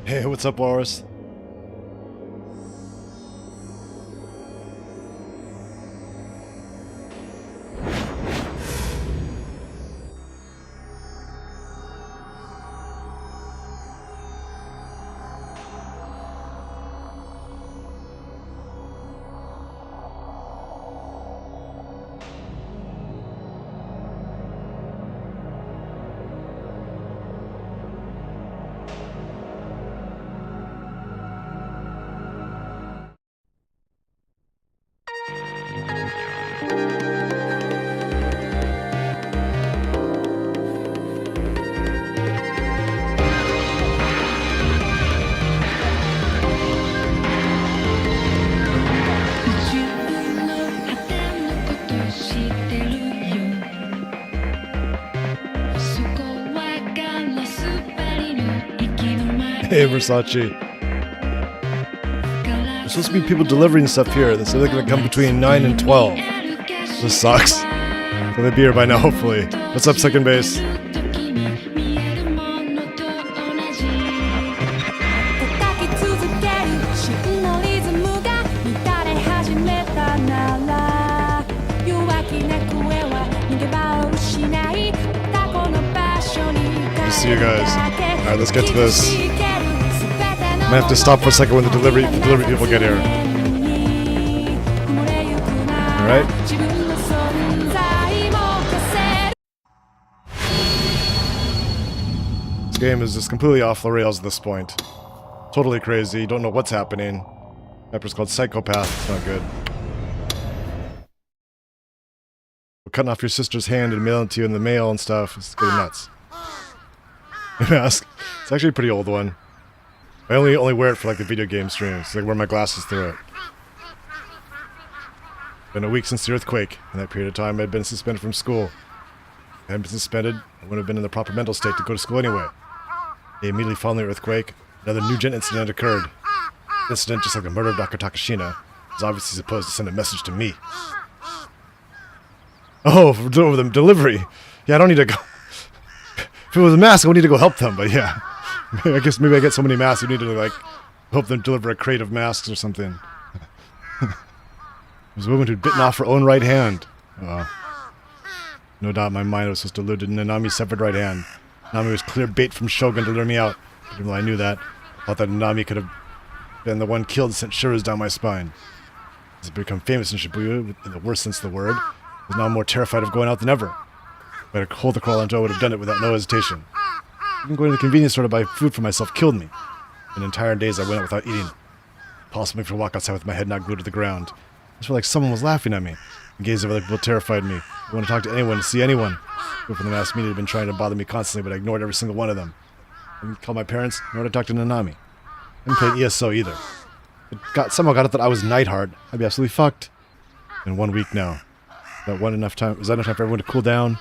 Hey, what's up, Walrus? Hey, Versace. There's supposed to be people delivering stuff here. They said they're gonna come between 9 and 12. This sucks. But they'll be here by now, hopefully. What's up, second base? see you guys. Alright, let's get to this. I might have to stop for a second when the delivery people get here. Alright. This game is just completely off the rails at this point. Totally crazy, don't know what's happening. Chapter's called Psychopath, it's not good. We're cutting off your sister's hand and mailing it to you in the mail and stuff. It's getting nuts. Mask. It's actually a pretty old one. I only wear it for like the video game streams. So I wear my glasses through it. Been a week since the earthquake. In that period of time, I'd been suspended from school. If I hadn't been suspended, I wouldn't have been in the proper mental state to go to school anyway. Immediately following the earthquake, another Nugent incident occurred. The incident, just like the murder of Dr. Takashina, was obviously supposed to send a message to me. Oh, for the delivery. Yeah, I don't need to go. If it was a mask, I would need to go help them, but yeah. I guess maybe I get so many masks, you need to, like, help them deliver a crate of masks or something. There was a woman who'd bitten off her own right hand. No doubt in my mind I was supposed to allude to Nanami's severed right hand. Nanami was clear bait from Shogun to lure me out. Even though I knew that, I thought that Nanami could have been the one killed and sent shivers down my spine. As it become famous in Shibuya, in the worst sense of the word, I was now more terrified of going out than ever. If I had a hole to crawl into, I would have done it without no hesitation. Even going to the convenience store to buy food for myself killed me. And entire days I went out without eating. Possibly for a walk outside with my head not glued to the ground. I felt like someone was laughing at me. The gaze of other people terrified me. I wanted to talk to anyone, to see anyone. People from the mass media had been trying to bother me constantly, but I ignored every single one of them. I didn't call my parents, nor did I talk to Nanami. I didn't play ESO either. Somehow got it that I was Nightheart. I'd be absolutely fucked. In 1 week now. Was that enough time for everyone to cool down?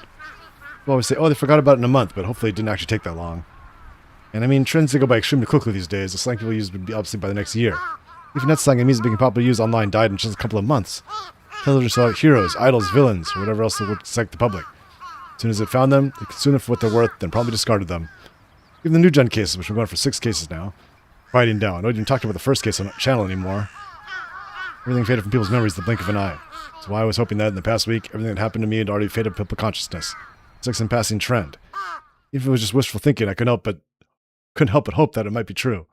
People always say, oh, they forgot about it in a month, but hopefully it didn't actually take that long. And I mean, trends go by extremely quickly these days. The slang people use would be obviously by the next year. Even that slang and music being popularly used online died in just a couple of months. Television saw heroes, idols, villains, or whatever else that would excite the public. As soon as it found them, it consumed them for what they're worth, then probably discarded them. Even the new gen cases, which we're going for 6 cases now, quieting down. I don't even talk about the first case on the channel anymore. Everything faded from people's memories in the blink of an eye. That's why I was hoping that in the past week, everything that happened to me had already faded from people's consciousness. It's like some passing trend. Even if it was just wishful thinking, I couldn't help but hope that it might be true.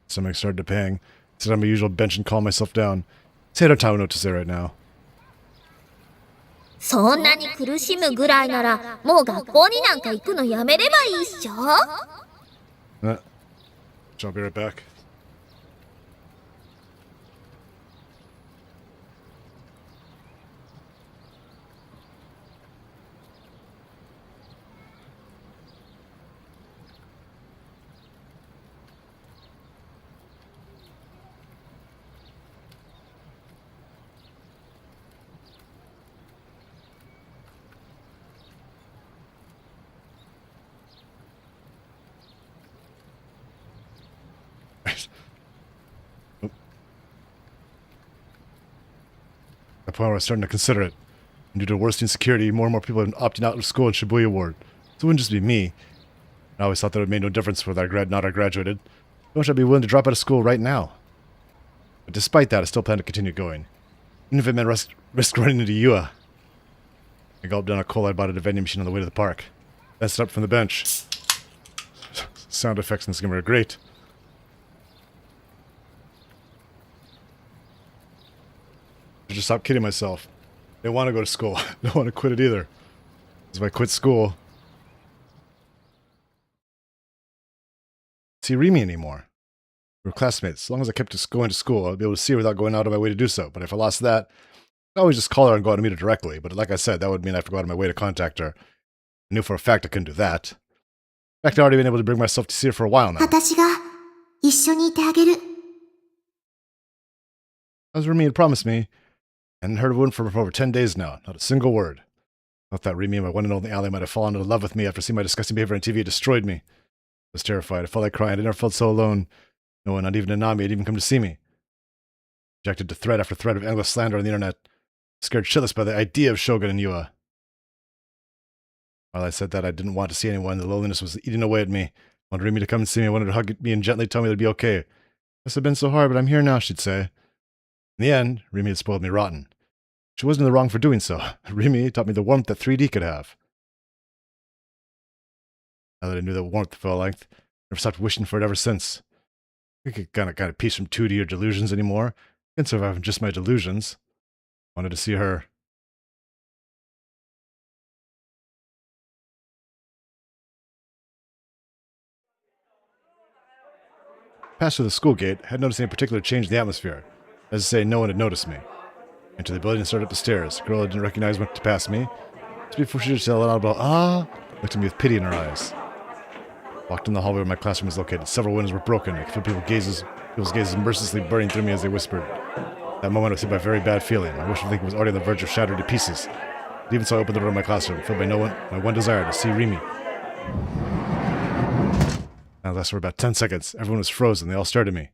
Stomach started to pang. I sit on my usual bench and calm myself down. Say I don't know what to say right now. そんなに苦しむぐらいなら、もう学校になんか行くのやめればいいっしょ? I'll be right back. At the point where I was starting to consider it. And due to worst insecurity, more and more people have been opting out of school in Shibuya Ward. So it wouldn't just be me. I always thought that it made no difference whether I graduated. I wish I'd be willing to drop out of school right now. But despite that, I still plan to continue going. Even if it meant risk running into Yua. I gulped down a cola I bought at a vending machine on the way to the park. Then stood up from the bench. Sound effects in this game are great. I just stop kidding myself. I don't want to go to school. I don't want to quit it either. Because if I quit school, see Rimi anymore. We were classmates. As long as I kept going to school, I'd be able to see her without going out of my way to do so. But if I lost that, I'd always just call her and go out and meet her directly. But like I said, that would mean I have to go out of my way to contact her. I knew for a fact I couldn't do that. In fact, I'd already been able to bring myself to see her for a while now. 私が一緒にいてあげる. As Rimi had promised me, I hadn't heard a word from her for over 10 days now. Not a single word. I thought that Rimi, my one and only ally, might have fallen in love with me after seeing my disgusting behavior on TV. It destroyed me. I was terrified. I felt like crying. I never felt so alone. No one, not even Nanami, had even come to see me. Objected to threat after threat of endless slander on the internet. Scared shitless by the idea of Shogun and Yua. While I said that I didn't want to see anyone, the loneliness was eating away at me. I wanted Rimi to come and see me. I wanted her to hug me and gently tell me that it'd be okay. Must have been so hard, but I'm here now, she'd say. In the end, Rimi had spoiled me rotten. She wasn't in the wrong for doing so. Rimi taught me the warmth that 3D could have. Now that I knew that warmth felt length, never stopped wishing for it ever since. I could kind of peace from 2D or delusions anymore. I can survive on just my delusions. Wanted to see her. Passed through the school gate, hadn't noticed any particular change in the atmosphere. As to say, no one had noticed me. Entered the building and started up the stairs. A girl I didn't recognize went to pass me. Just before she just yelled out about, "Ah!" looked at me with pity in her eyes. Walked in the hallway where my classroom was located. Several windows were broken. I could feel people's gazes mercilessly burning through me as they whispered. That moment I was hit by a very bad feeling. My wish of thinking was already on the verge of shattered to pieces. But even so, I opened the door of my classroom, filled by my one desire to see Remy. That lasted for about 10 seconds. Everyone was frozen. They all stared at me.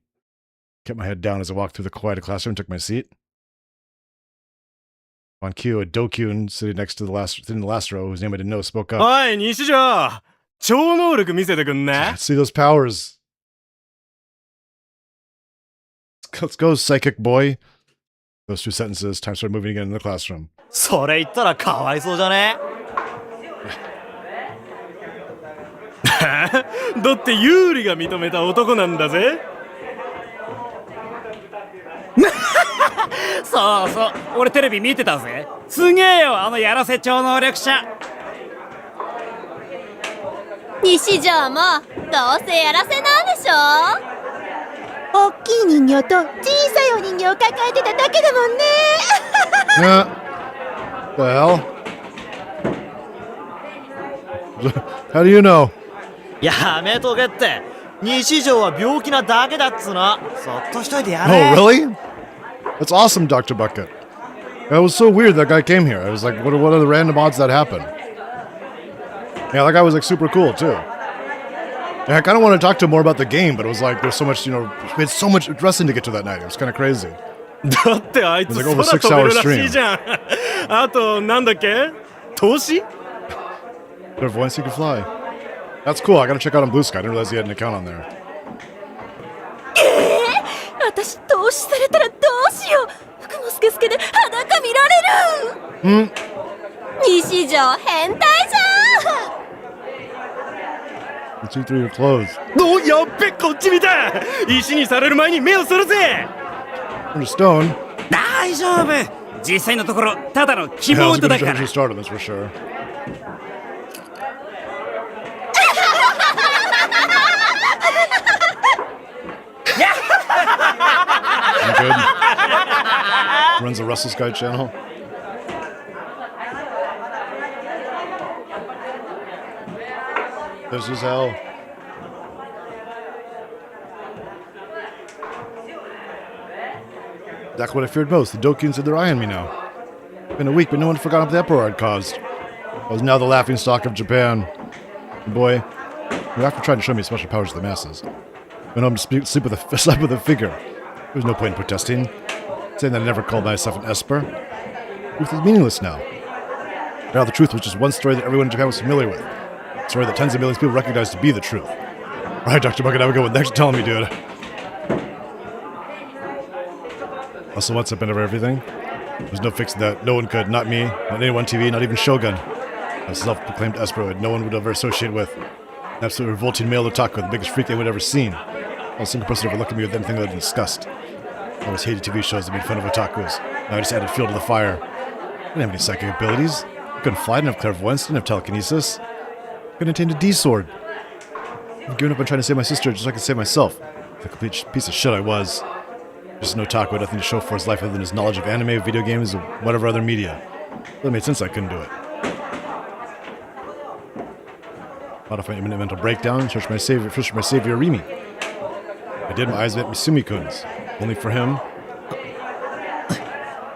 Kept my head down as I walked through the quiet classroom and took my seat. On cue, a Dokyun sitting in the last row, whose name I didn't know, spoke up. おい、西条超能力見せてくんね See those powers. Let's go, psychic boy. Those two sentences, time started moving again in the classroom. それ言ったらかわいそうじゃねだってユーリが認めた男なんだぜそうそう俺テレビ見てたぜすげえよあのやらせ超能力者西条もどうせやらせなんでしょ。大きい人形と小さいお人形を抱えてただけだもんね The hell? How do you know? やめとけって西条は病気なだけだっつうのそっとしといてや Oh, れ really? That's awesome, Dr. Bucket. That was so weird that guy came here. I was like, what are the random odds that happen? Yeah, that guy was like super cool too. And I kind of want to talk to him more about the game, but it was like there's so much, we had so much wrestling to get to that night. It was kind of crazy. だってあいつ It was 空 like over 飛べる 6 hour らしいじゃんあとなんだっけ投資 Clairvoyance, he could fly. That's cool. I gotta check out on Blue Sky. I didn't realize he had an account on there. 私投資されたらどうしよう服もスケスケで裸見られる西条変態じゃん。 Let's see through your clothes. おやっべこっち見た石にされる前に目をするぜ Under stone. 大丈夫実際のところただの希 Yeah, it 望 was a と good だか introduction ら to stardom, that's for sure. I'm good. Runs the Russell Sky channel. This is hell. That's what I feared most. The Dokyuns had their eye on me now. Been a week, but no one forgot what the uproar I'd caused. I was now the laughingstock of Japan. And boy, after trying to show me special powers to the masses, went home to sleep with a figure. There was no point in protesting, saying that I never called myself an Esper. Truth is meaningless now. Now the truth was just one story that everyone in Japan was familiar with. A story that tens of millions of people recognized to be the truth. Alright, Dr. Bucket, have a good one. Thanks for telling me, dude. Also, once up and over everything, there's no fixing that. No one could. Not me, not anyone on TV, not even Shogun. A self-proclaimed Esper that no one would ever associate with. An absolutely revolting male otaku, the biggest freak they would ever seen. Not a single person ever looked at me with anything other than disgust. I always hated TV shows that made fun of otakus. Now I just added fuel to the fire. I didn't have any psychic abilities. I couldn't fly, didn't have clairvoyance, didn't have telekinesis. I couldn't attain a D-sword. I've given up on trying to save my sister just so I could save myself. The complete piece of shit I was. Just an otaku had nothing to show for his life other than his knowledge of anime, video games, or whatever other media. That made sense I couldn't do it. Modify my imminent mental breakdown, search for my savior Remy. I did, my eyes met Misumi-kun's. Only for him.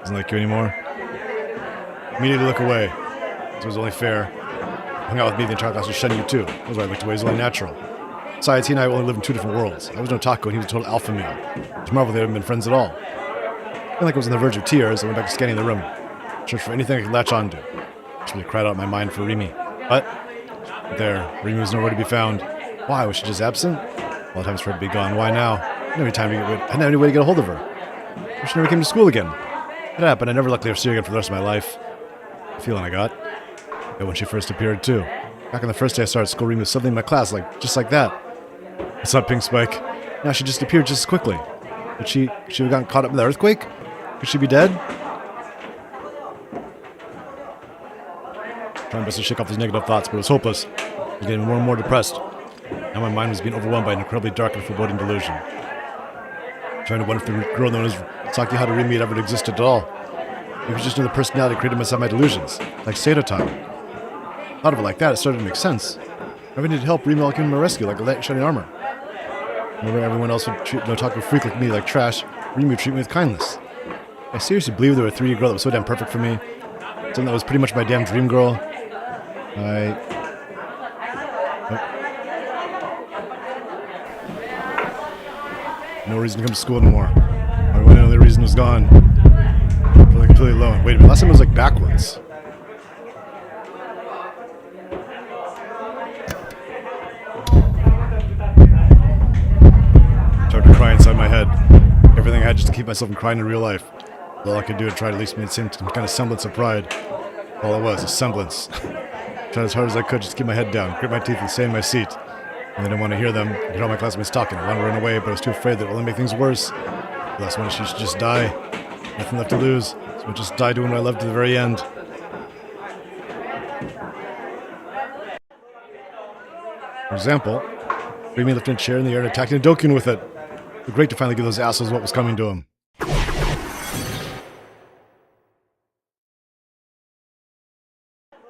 Doesn't like you anymore. Immediately look away. It was only fair. Hung out with me the entire class was shunning you too. That was why I looked away, it was only natural. Besides, he and I only lived in two different worlds. I was an otaku and he was a total alpha male. It's marvel they hadn't been friends at all. I felt like I was on the verge of tears. I went back to scanning the room. Searched for anything I could latch onto. Just really cried out my mind for Remy. But there, Remy was nowhere to be found. Why? Was she just absent? All the times for her to be gone. Why now? I didn't have any way to get a hold of her. She never came to school again. It happened. I never luckily ever see her again for the rest of my life. The feeling I got when she first appeared too. Back on the first day I started school, Remy was suddenly in my class, just like that. What's up, Pink Spike? Now she just appeared just as quickly. Did she have gotten caught up in the earthquake? Could she be dead? Trying best to shake off these negative thoughts, but it was hopeless. I was getting more and more depressed. Now my mind was being overwhelmed by an incredibly dark and foreboding delusion. Trying to wonder if the girl known as Saki Haruimi had ever existed at all. It was just another personality created inside my delusions, like Seto-tan. Thought of it like that, it started to make sense. I needed help, Remy came to my rescue like a light in shining armor. Whenever everyone else would treat no talk of freak like me like trash, Remy would treat me with kindness. I seriously believed there were a 3D girl that was so damn perfect for me. Something that was pretty much my damn dream girl. No reason to come to school anymore. My one and only reason was gone. I feel like completely alone. Wait a minute, last time it was like backwards. Started to cry inside my head. Everything I had just to keep myself from crying in real life. All I could do to try to at least maintain some kind of semblance of pride. All it was, a semblance. Tried as hard as I could just to keep my head down, grit my teeth and stay in my seat. And I didn't want to hear them. I could hear all my classmates talking. I wanted to run away, but I was too afraid that it would only make things worse. The last one, she should just die. Nothing left to lose. So I just die doing what I loved to the very end. For example, Remy lifted a chair in the air and attacked Dokun with it. It was great to finally give those assholes what was coming to them.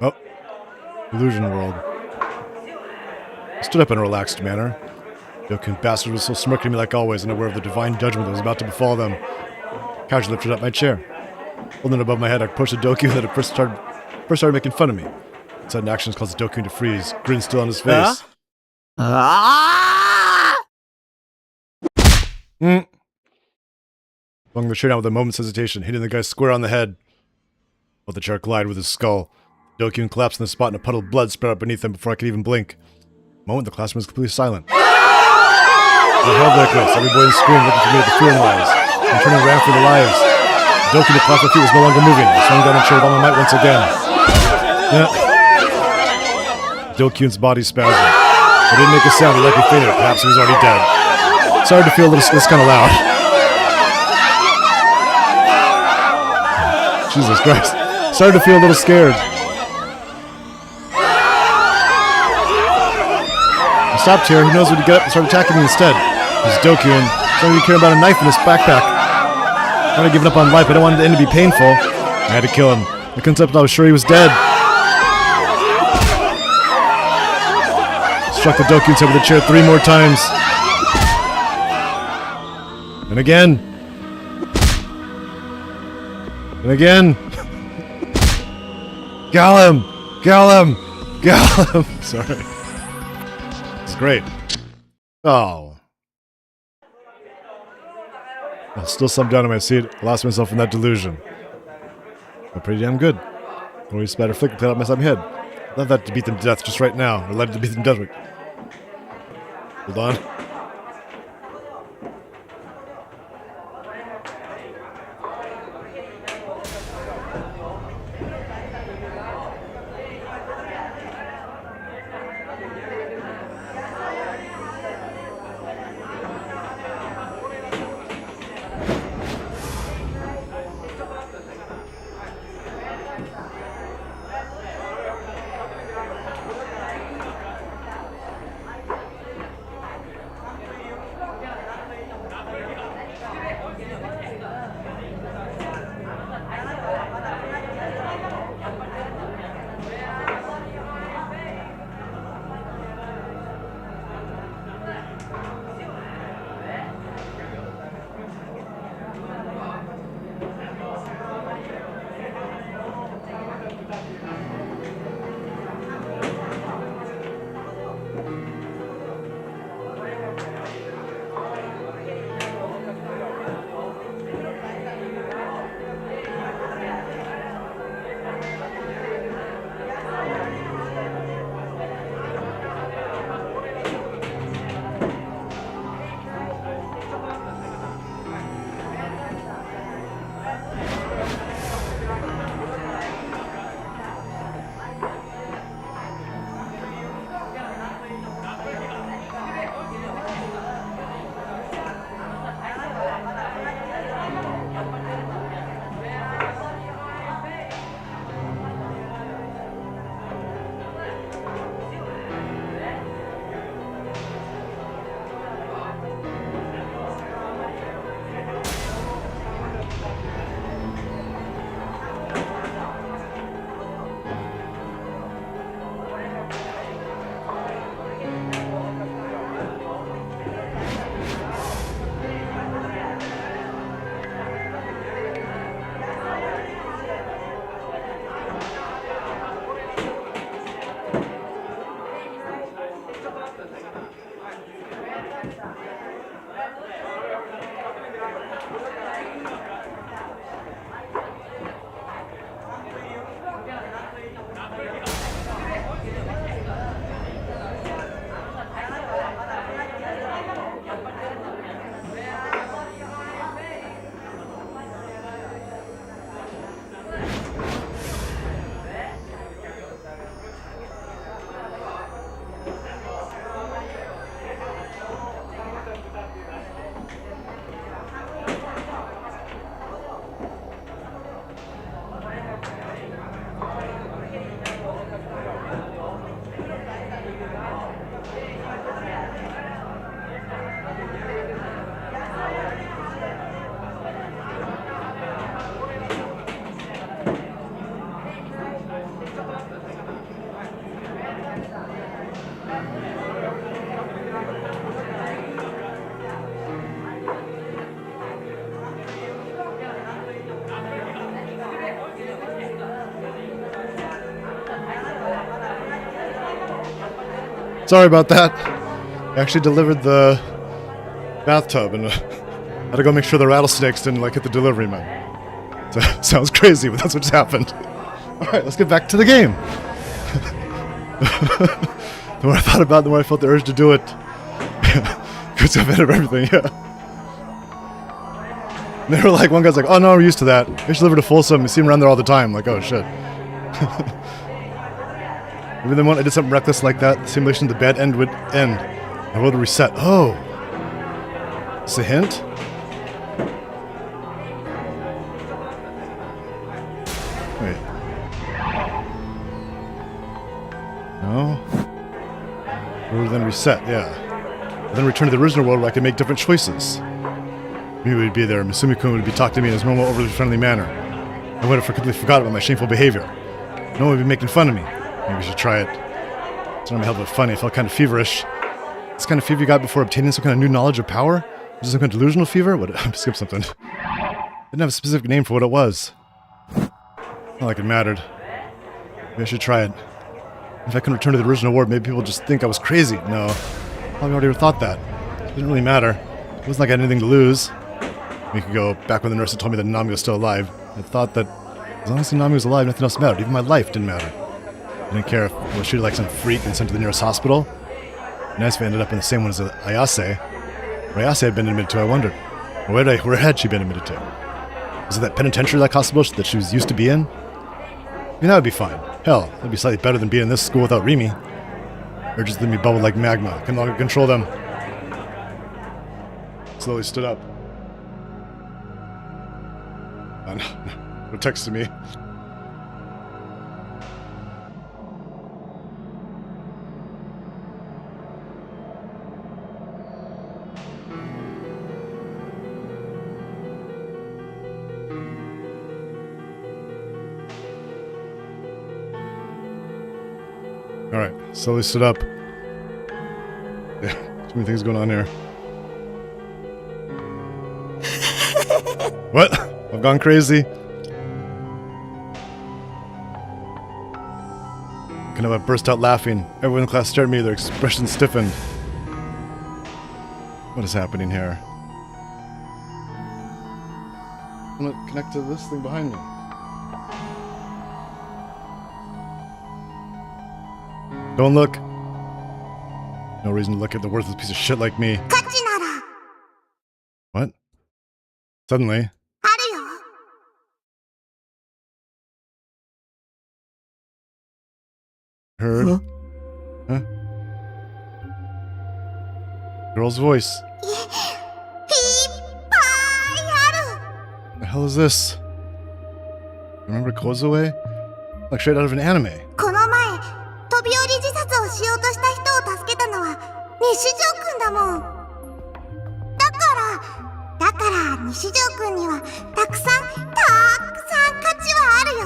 Oh. Illusion World. I stood up in a relaxed manner. Dokun bastard was still smirking at me like always, unaware of the divine judgment that was about to befall them. Casually lifted up my chair. Holding it above my head, I approached the Dokun that had first started making fun of me. Sudden actions caused the Dokun to freeze, grin still on his face. Flung the chair down with a moment's hesitation, hitting the guy square on the head. Felt the chair collide with his skull. Dokun collapsed in the spot and a puddle of blood spread out beneath him before I could even blink. The moment the classroom was completely silent. I held like this, every boy in the screen looking for me at the feeling lies. I'm turning around for their lives. Dokun across my feet was no longer moving. I swung down the chair with all my might once again. Dokun's body spasmed. I didn't make a sound, he likely fainted, perhaps he was already dead. Started to feel a little, this kind of loud. Jesus Christ. Started to feel a little scared. I stopped here, who knows when he got up and started attacking me instead. It was Dokun. Started to care about a knife in his backpack. I had given up on life, I didn't want the end to be painful. I had to kill him. I couldn't stop until I was sure he was dead. Struck the Dokun's head with the chair 3 more times. And again. And again. Gallum! Gallum! Gallum! Sorry. It's great. Oh. I still slumped down in my seat. I lost myself in that delusion. But pretty damn good. Only spatter flick until I messed up my head. I'd love that to beat them to death just right now. I'd like to beat them to death. Hold on. Sorry about that. I actually delivered the bathtub and had to go make sure the rattlesnakes didn't like hit the delivery man. So, sounds crazy, but that's what just happened. Alright, let's get back to the game. The more I thought about it, the more I felt the urge to do it. Because I've edited everything, yeah. And they were like, one guy's like, oh no, we're used to that. I just delivered to Folsom. You see him around there all the time. Like, oh shit. Maybe the moment I did something reckless like that, the simulation of the bad end would end. I would reset. Oh. It's a hint? Wait. No? Or then reset, yeah. And then return to the original world where I could make different choices. Maybe would be there. Misumi-kun would be talking to me in his normal, overly friendly manner. I would have completely forgot about my shameful behavior. No one would be making fun of me. Maybe we should try it. It's not my help but funny. I felt kind of feverish. This kind of fever you got before obtaining some kind of new knowledge or power? Was it some kind of delusional fever? What? I skipped something. Didn't have a specific name for what it was. Not like it mattered. Maybe I should try it. If I couldn't return to the original world, maybe people would just think I was crazy. No. Probably already thought that. It didn't really matter. It wasn't like I had anything to lose. A week ago, back when the nurse had told me that Nanami was still alive, I thought that as long as Nanami was alive, nothing else mattered. Even my life didn't matter. I didn't care if I was treated like some freak and sent to the nearest hospital. Nice if I ended up in the same one as Ayase. Where Ayase had been admitted to, I wondered. Where had she been admitted to? Was it that penitentiary-like hospital that she was used to be in? I mean, that would be fine. Hell, that'd be slightly better than being in this school without Rimi. Urges let me bubble like magma. I can no longer control them. Slowly stood up. Oh, no texted me. Alright, slowly stood up. Yeah, too many things going on here. What? I've gone crazy. Kind of I burst out laughing. Everyone in class stared at me, their expressions stiffened. What is happening here? I'm gonna connect to this thing behind me. Don't look. No reason to look at the worthless piece of shit like me. What? Suddenly. Heard? Huh? Girl's voice. The hell is this? Remember Kozue? Like straight out of an anime. この前飛び降り自殺をしようとした人を助けたのは西条くんだもん。だから西条くんにはたくさん価値はあるよ。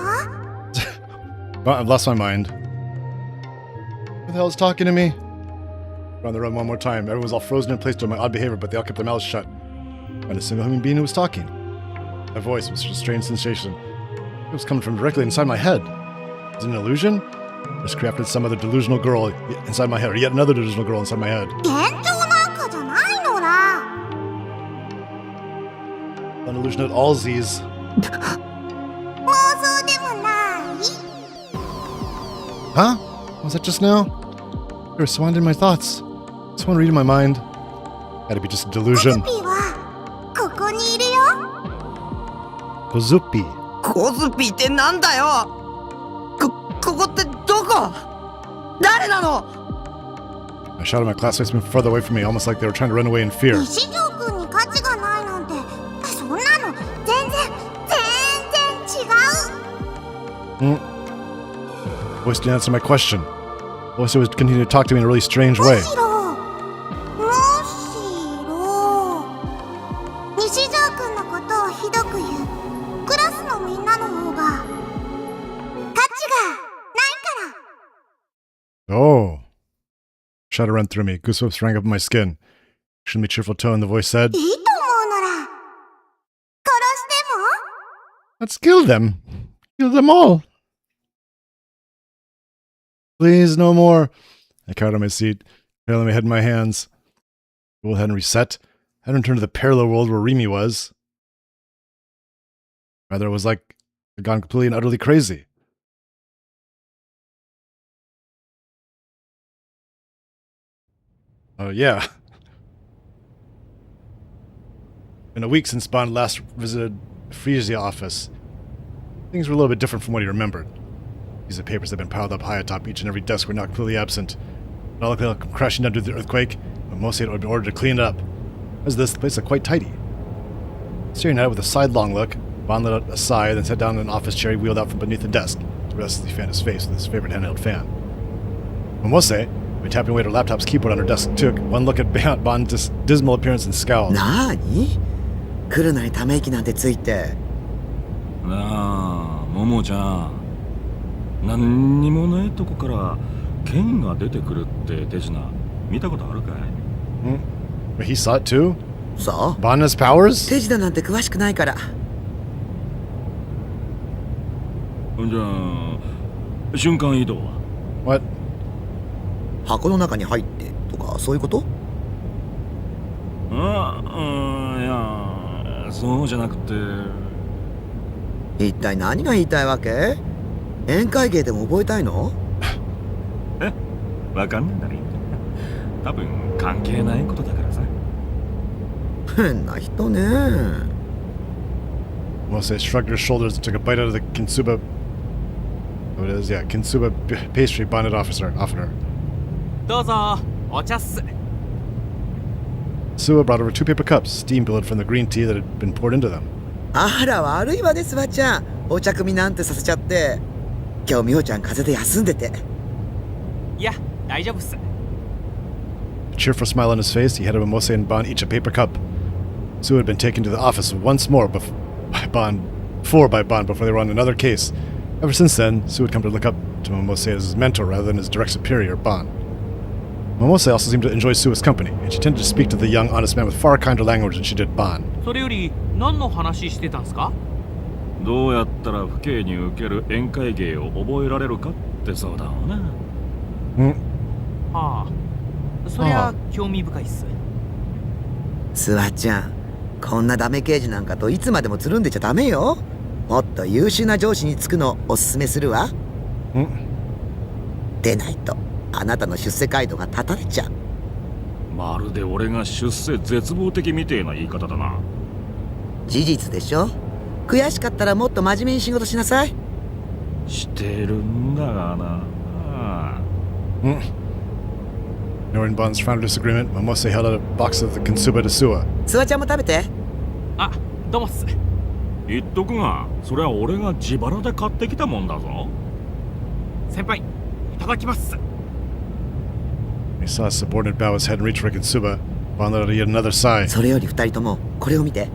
Well, I've lost my mind. Who the hell is talking to me? Around the room one more time. Everyone was all frozen in place due to my odd behavior, but they all kept their mouths shut. Not a single human being who was talking. That voice was such a strange sensation. It was coming from directly inside my head. Was it an illusion? I just crafted some other delusional girl inside my head, or yet another delusional girl inside my head. 幻聴なんかじゃないのら。 An illusion at all Z's. 妄想でもない。 Huh? Was that just now? They were swanning in my thoughts. Someone reading my mind. Had to be just a コズ delusion. ピはここにいるよ。 Kozupi. コズピってなんだよ。ここってどこ？誰なの？ I shouted at my classmates moved further away from me, almost like they were trying to run away in fear. 西条くんに価値がないなんてそんなの全然違う。 Voice didn't answer my question. Voice always continued to talk to me in a really strange む way. しろ西条くんのことをひどく言うクラスのみんなの方が価値がないから。 Oh. Shudder ran through me. Goosebumps sprang up in my skin. Extremely cheerful tone, the voice said, いいと思うなら殺しても Let's kill them. Kill them all. Please, no more. I cowered on my seat, held my head in my hands. The world hadn't reset. I hadn't returned to the parallel world where Remy was. Rather, it was like I'd gone completely and utterly crazy. Oh, yeah. Been a week since Bond last visited the Frisia office. Things were a little bit different from what he remembered. These papers had been piled up high atop each and every desk were now completely absent. It all looked like crashing down due to the earthquake, but mostly had been ordered to clean it up. As this, the place looked quite tidy. Staring at it with a sidelong look, Bond let out a sigh, then sat down in an office chair he wheeled out from beneath the desk to restlessly fan his face with his favorite handheld fan. Momose, who had tapping away at her laptop's keyboard on her desk, took one look at Bond's dismal appearance and scowled. なーに来るなりため息なんてついて。なあ、ももちゃん。何にもないとこから剣が出てくるって手品見たことあるかい？ But he saw it too? そう Bond has powers? 手品なんて詳しくないから。じゃあ、瞬間移動は？ What? 箱の中に入ってとかそういうこと？いや、そうじゃなくて。一体何が言いたいわけ？宴会芸でも覚えたいの？わかんないんだね。多分関係ないことだからさ。変な人ね。Momose shrugged her shoulders and took a bite out of the Kinsuba. What it is? Yeah, Kinsuba pastry Bond had offered her. どうぞお茶っす。 Suwa brought over 2 paper cups, steam billowed from the green tea that had been poured into them. あら悪いわね、スバちゃん。お茶組なんてさせちゃって。今日美穂ちゃん風邪で休んでて。いや大丈夫っす。 A cheerful smile on his face, he handed Momose and Bond each a paper cup. Suwa had been taken to the office once more by Bond before they were on another case. Ever since then, Suwa had come to look up to Momose as his mentor rather than his direct superior, Bond. Momose also seemed to enjoy Suwa's company, and she tended to speak to the young, honest man with far kinder language than she did Bond. それより何の話してたんすか？どうやったら父兄に受ける宴会芸を覚えられるかってそうだわな。はあ、そりゃ興味深いっす。スワちゃん、こんなダメ刑事なんかといつまでもつるんでちゃダメよ。もっと優秀な上司に就くのをおすすめするわ。でないとあなたの出世街道が断たれちゃう。まるで俺が出世絶望的みてえな言い方だな。事実でしょ。悔しかったらもっと真面目に仕事しなさい。してるんだがな。Ignoring Bond's frown of disagreement, Momose held out a box of the Kinsuba to Suwa. スワちゃんも食べて。あ、どうもっす。言っとくが、それは俺が自腹で買ってきたもんだぞ。先輩、いただきます。 He saw his subordinate bow his head and reach for Kinsuba. Bond let out yet another sigh. それより二人ともこれを見て。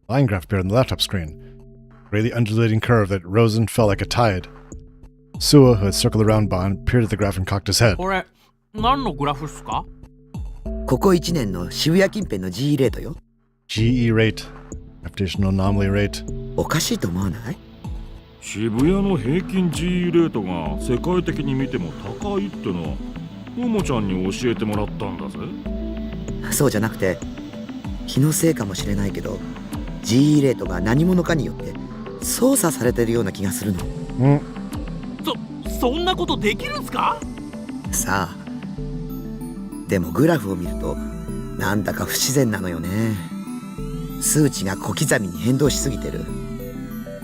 Line graph appeared on the laptop screen. A grayly undulating curve that rose and fell like a tide. Suwa, who had circled around Bond, peered at the graph and cocked his head. これ何のグラフっすか？ここ1年の渋谷近辺の GE レートよ。 GE rate. Gravitational anomaly rate. おかしいと思わない？渋谷の平均 G レートが世界的に見ても高いってのはももちゃんに教えてもらったんだぜ。そうじゃなくて気のせいかもしれないけど GE レートが何者かによって操作されてるような気がするの。そんなことできるんすか？さあでもグラフを見るとなんだか不自然なのよね。数値が小刻みに変動しすぎてる。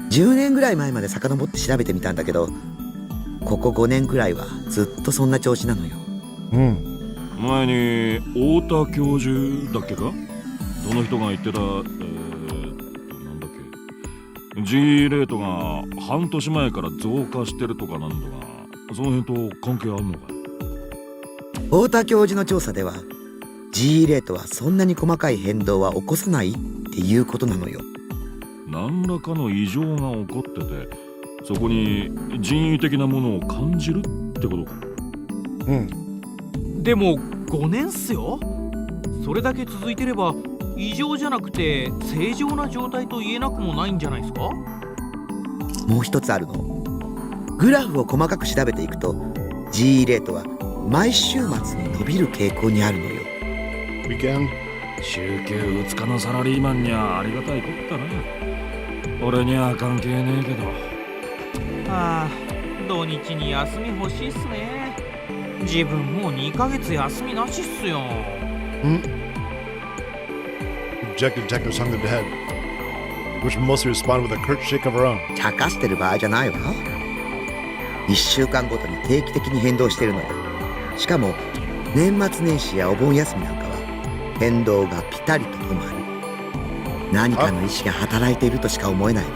10年ぐらい前まで遡って調べてみたんだけどここ5年くらいはずっとそんな調子なのよ。前に太田教授だっけか、その人が言ってたなんだっけ、 G レートが半年前から増加してるとかなんだが、その辺と関係あるのかい？太田教授の調査では G レートはそんなに細かい変動は起こさないっていうことなのよ。何らかの異常が起こってて、そこに人為的なものを感じるってことか。でも5年っすよ。それだけ続いてれば異常じゃなくて正常な状態と言えなくもないんじゃないですか？もう一つあるの。グラフを細かく調べていくと GE レートは毎週末に伸びる傾向にあるのよ。 Weekend? 週休2日のサラリーマンにはありがたいこったな。俺には関係ねえけど。ああ、土日に休み欲しいっすね。自分もう2ヶ月休みなしっすよ。Objective detective hung the head, which mostly responded with a curt shake of her own. 茶化してる場合じゃないわ。1週間ごとに定期的に変動してるのよ。しかも年末年始やお盆休みなんかは変動がピタリと止まる。何かの意志が働いているとしか思えないわ。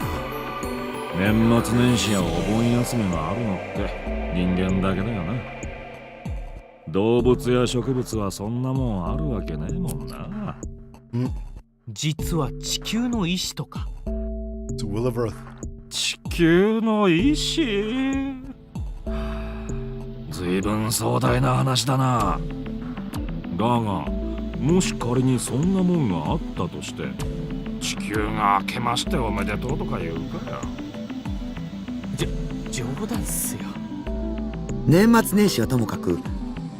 年末年始やお盆休みがあるのって人間だけだよな。動物や植物はそんなもんあるわけねえもんな。実は地球の意志とか。 It's a will of Earth. 地球の意志。ずいぶん壮大な話だな。だがもし仮にそんなもんがあったとして、地球が明けましておめでとうとか言うかよ。冗談っすよ。年末年始はともかく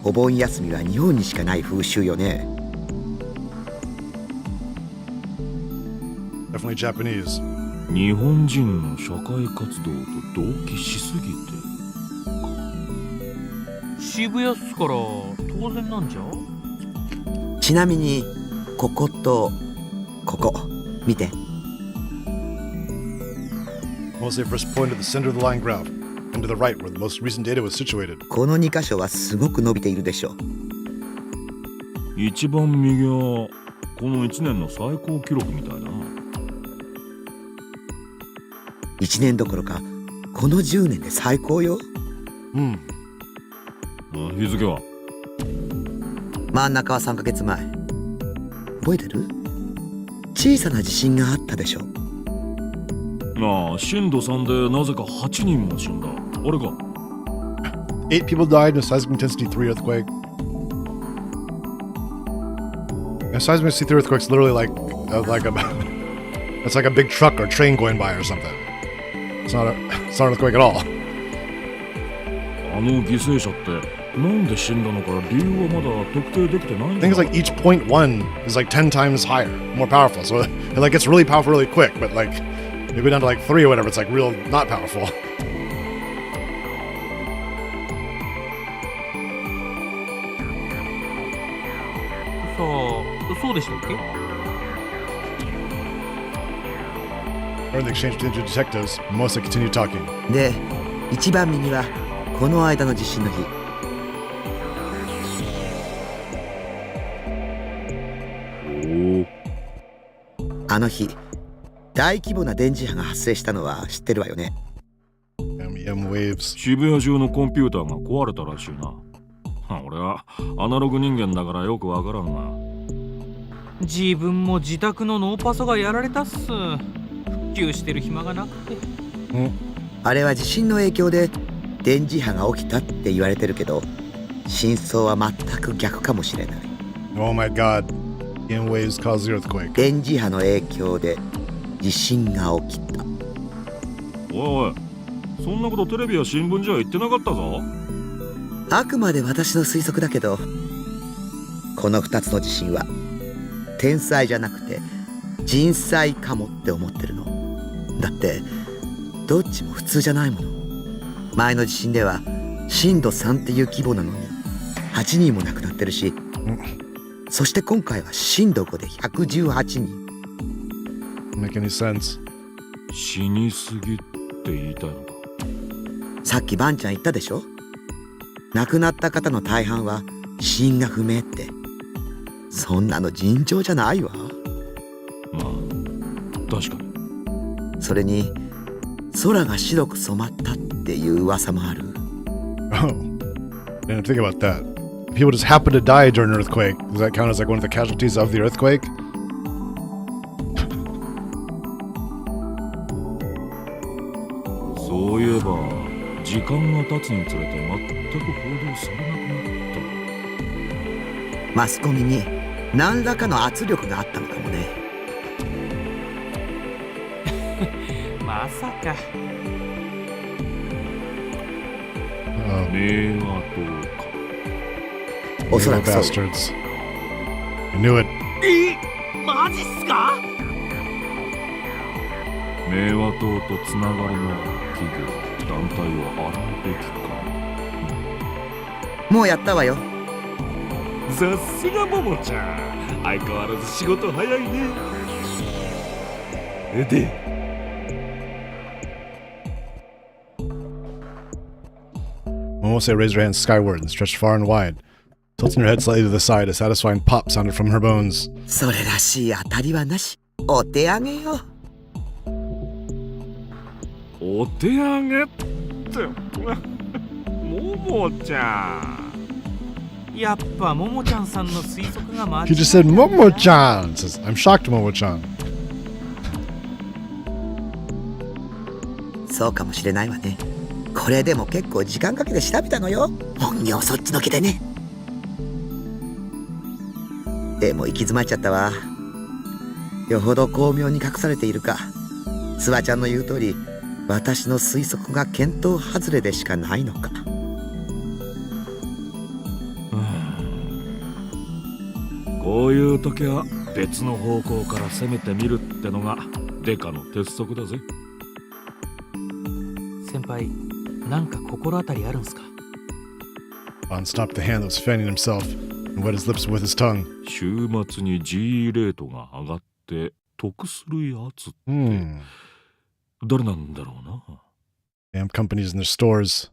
お盆休みは日本にしかない風習よね。Definitely Japanese. 日本人の社会活動と同期しすぎて。渋谷っすから当然なんじゃ。ちなみにこことここ見て。 Mostly first point at the center of the line graph, and to the right where the most recent data was situated. この2箇所はすごく伸びているでしょ。一番右はこの1年の最高記録みたいだな。1年どころかこの10年で最高よ。日付は真ん中は3ヶ月前。覚えてる？小さな地震があったでしょ。ああ、震度3でなぜか8人も死んだ。あれか。 8 people died in a seismic intensity 3 earthquake. A seismic intensity 3 earthquake's literally like it's like a big truck or train going by or something. It's not an earthquake at all. あの犠牲者ってなんで死んだのか理由はまだ特定できてないん I だ。 think it's like each point one is like 10 times higher, more powerful. So it like gets really powerful really quick, but like maybe down to like 3 or whatever, it's like real not powerful. そうでしたっけ。 During the exchange between the two detectives, Mostly continued talking. で一番右はこの間の地震の日。あの日大規模な電磁波が発生したのは知ってるわよね。 MEM waves. 渋谷中のコンピューターが壊れたらしいな。俺はアナログ人間だからよくわからんな。自分も自宅のノーパソがやられたっす。復旧してる暇がなくて。あれは地震の影響で電磁波が起きたって言われてるけど、真相は全く逆かもしれない。 Oh my god. MEM waves caused the earthquake. 電磁波の影響で地震が起きた。おいおい、そんなことテレビや新聞じゃ言ってなかったぞ。あくまで私の推測だけど、この2つの地震は天災じゃなくて人災かもって思ってるの。だってどっちも普通じゃないもの。前の地震では震度3っていう規模なのに8人も亡くなってるし、そして今回は震度5で118人。 Make any sense? 死にすぎって言いたいのか。さっきバンちゃん言ったでしょ。亡くなった方の大半は死因が不明って。そんなの尋常じゃないわ。まあ確かに。それに空が白く染まったっていう噂もある。 Oh. Didn't think about that. People just happen to die during an earthquake. Does that count as like one of the casualties of the earthquake? そういえば時間が経つにつれて全く報道されなくなっマスコミに何らかの圧力があったのかもね。まさか。名和島か。おそら Little くそう。 bastards. I knew it. マジっすか？名和島とつながりのある企業、団体を洗うべきか。もうやったわよ。さすがももちゃん、相変わらず仕事早いね。で、Momose raised her hands skyward and stretched far and wide. Tilting her head slightly to the side, a satisfying pop sounded from her bones. それらしい当たりはなし。お手上げよ。お手上げって、ももちゃん。やっぱももちゃんさんの推測が間違 She just said Momo-chan. Says, I'm shocked, Momo-chan. そうかもしれないわね。これでも結構時間かけて調べたのよ。本業そっちのけでね。でも行き詰まっちゃったわ。よほど巧妙に隠されているか。スワちゃんの言う通り、私の推測が見当外れでしかないのか。こういう時は別の方向から攻めてみるってのがデカの鉄則だぜ。先輩、なんか心当たりあるんすか？ Bon stopped the hand that was fanning himself and wet his lips with his tongue. 週末に G レートが上がって得するやつって、誰なんだろうな。Damn companies and their stores.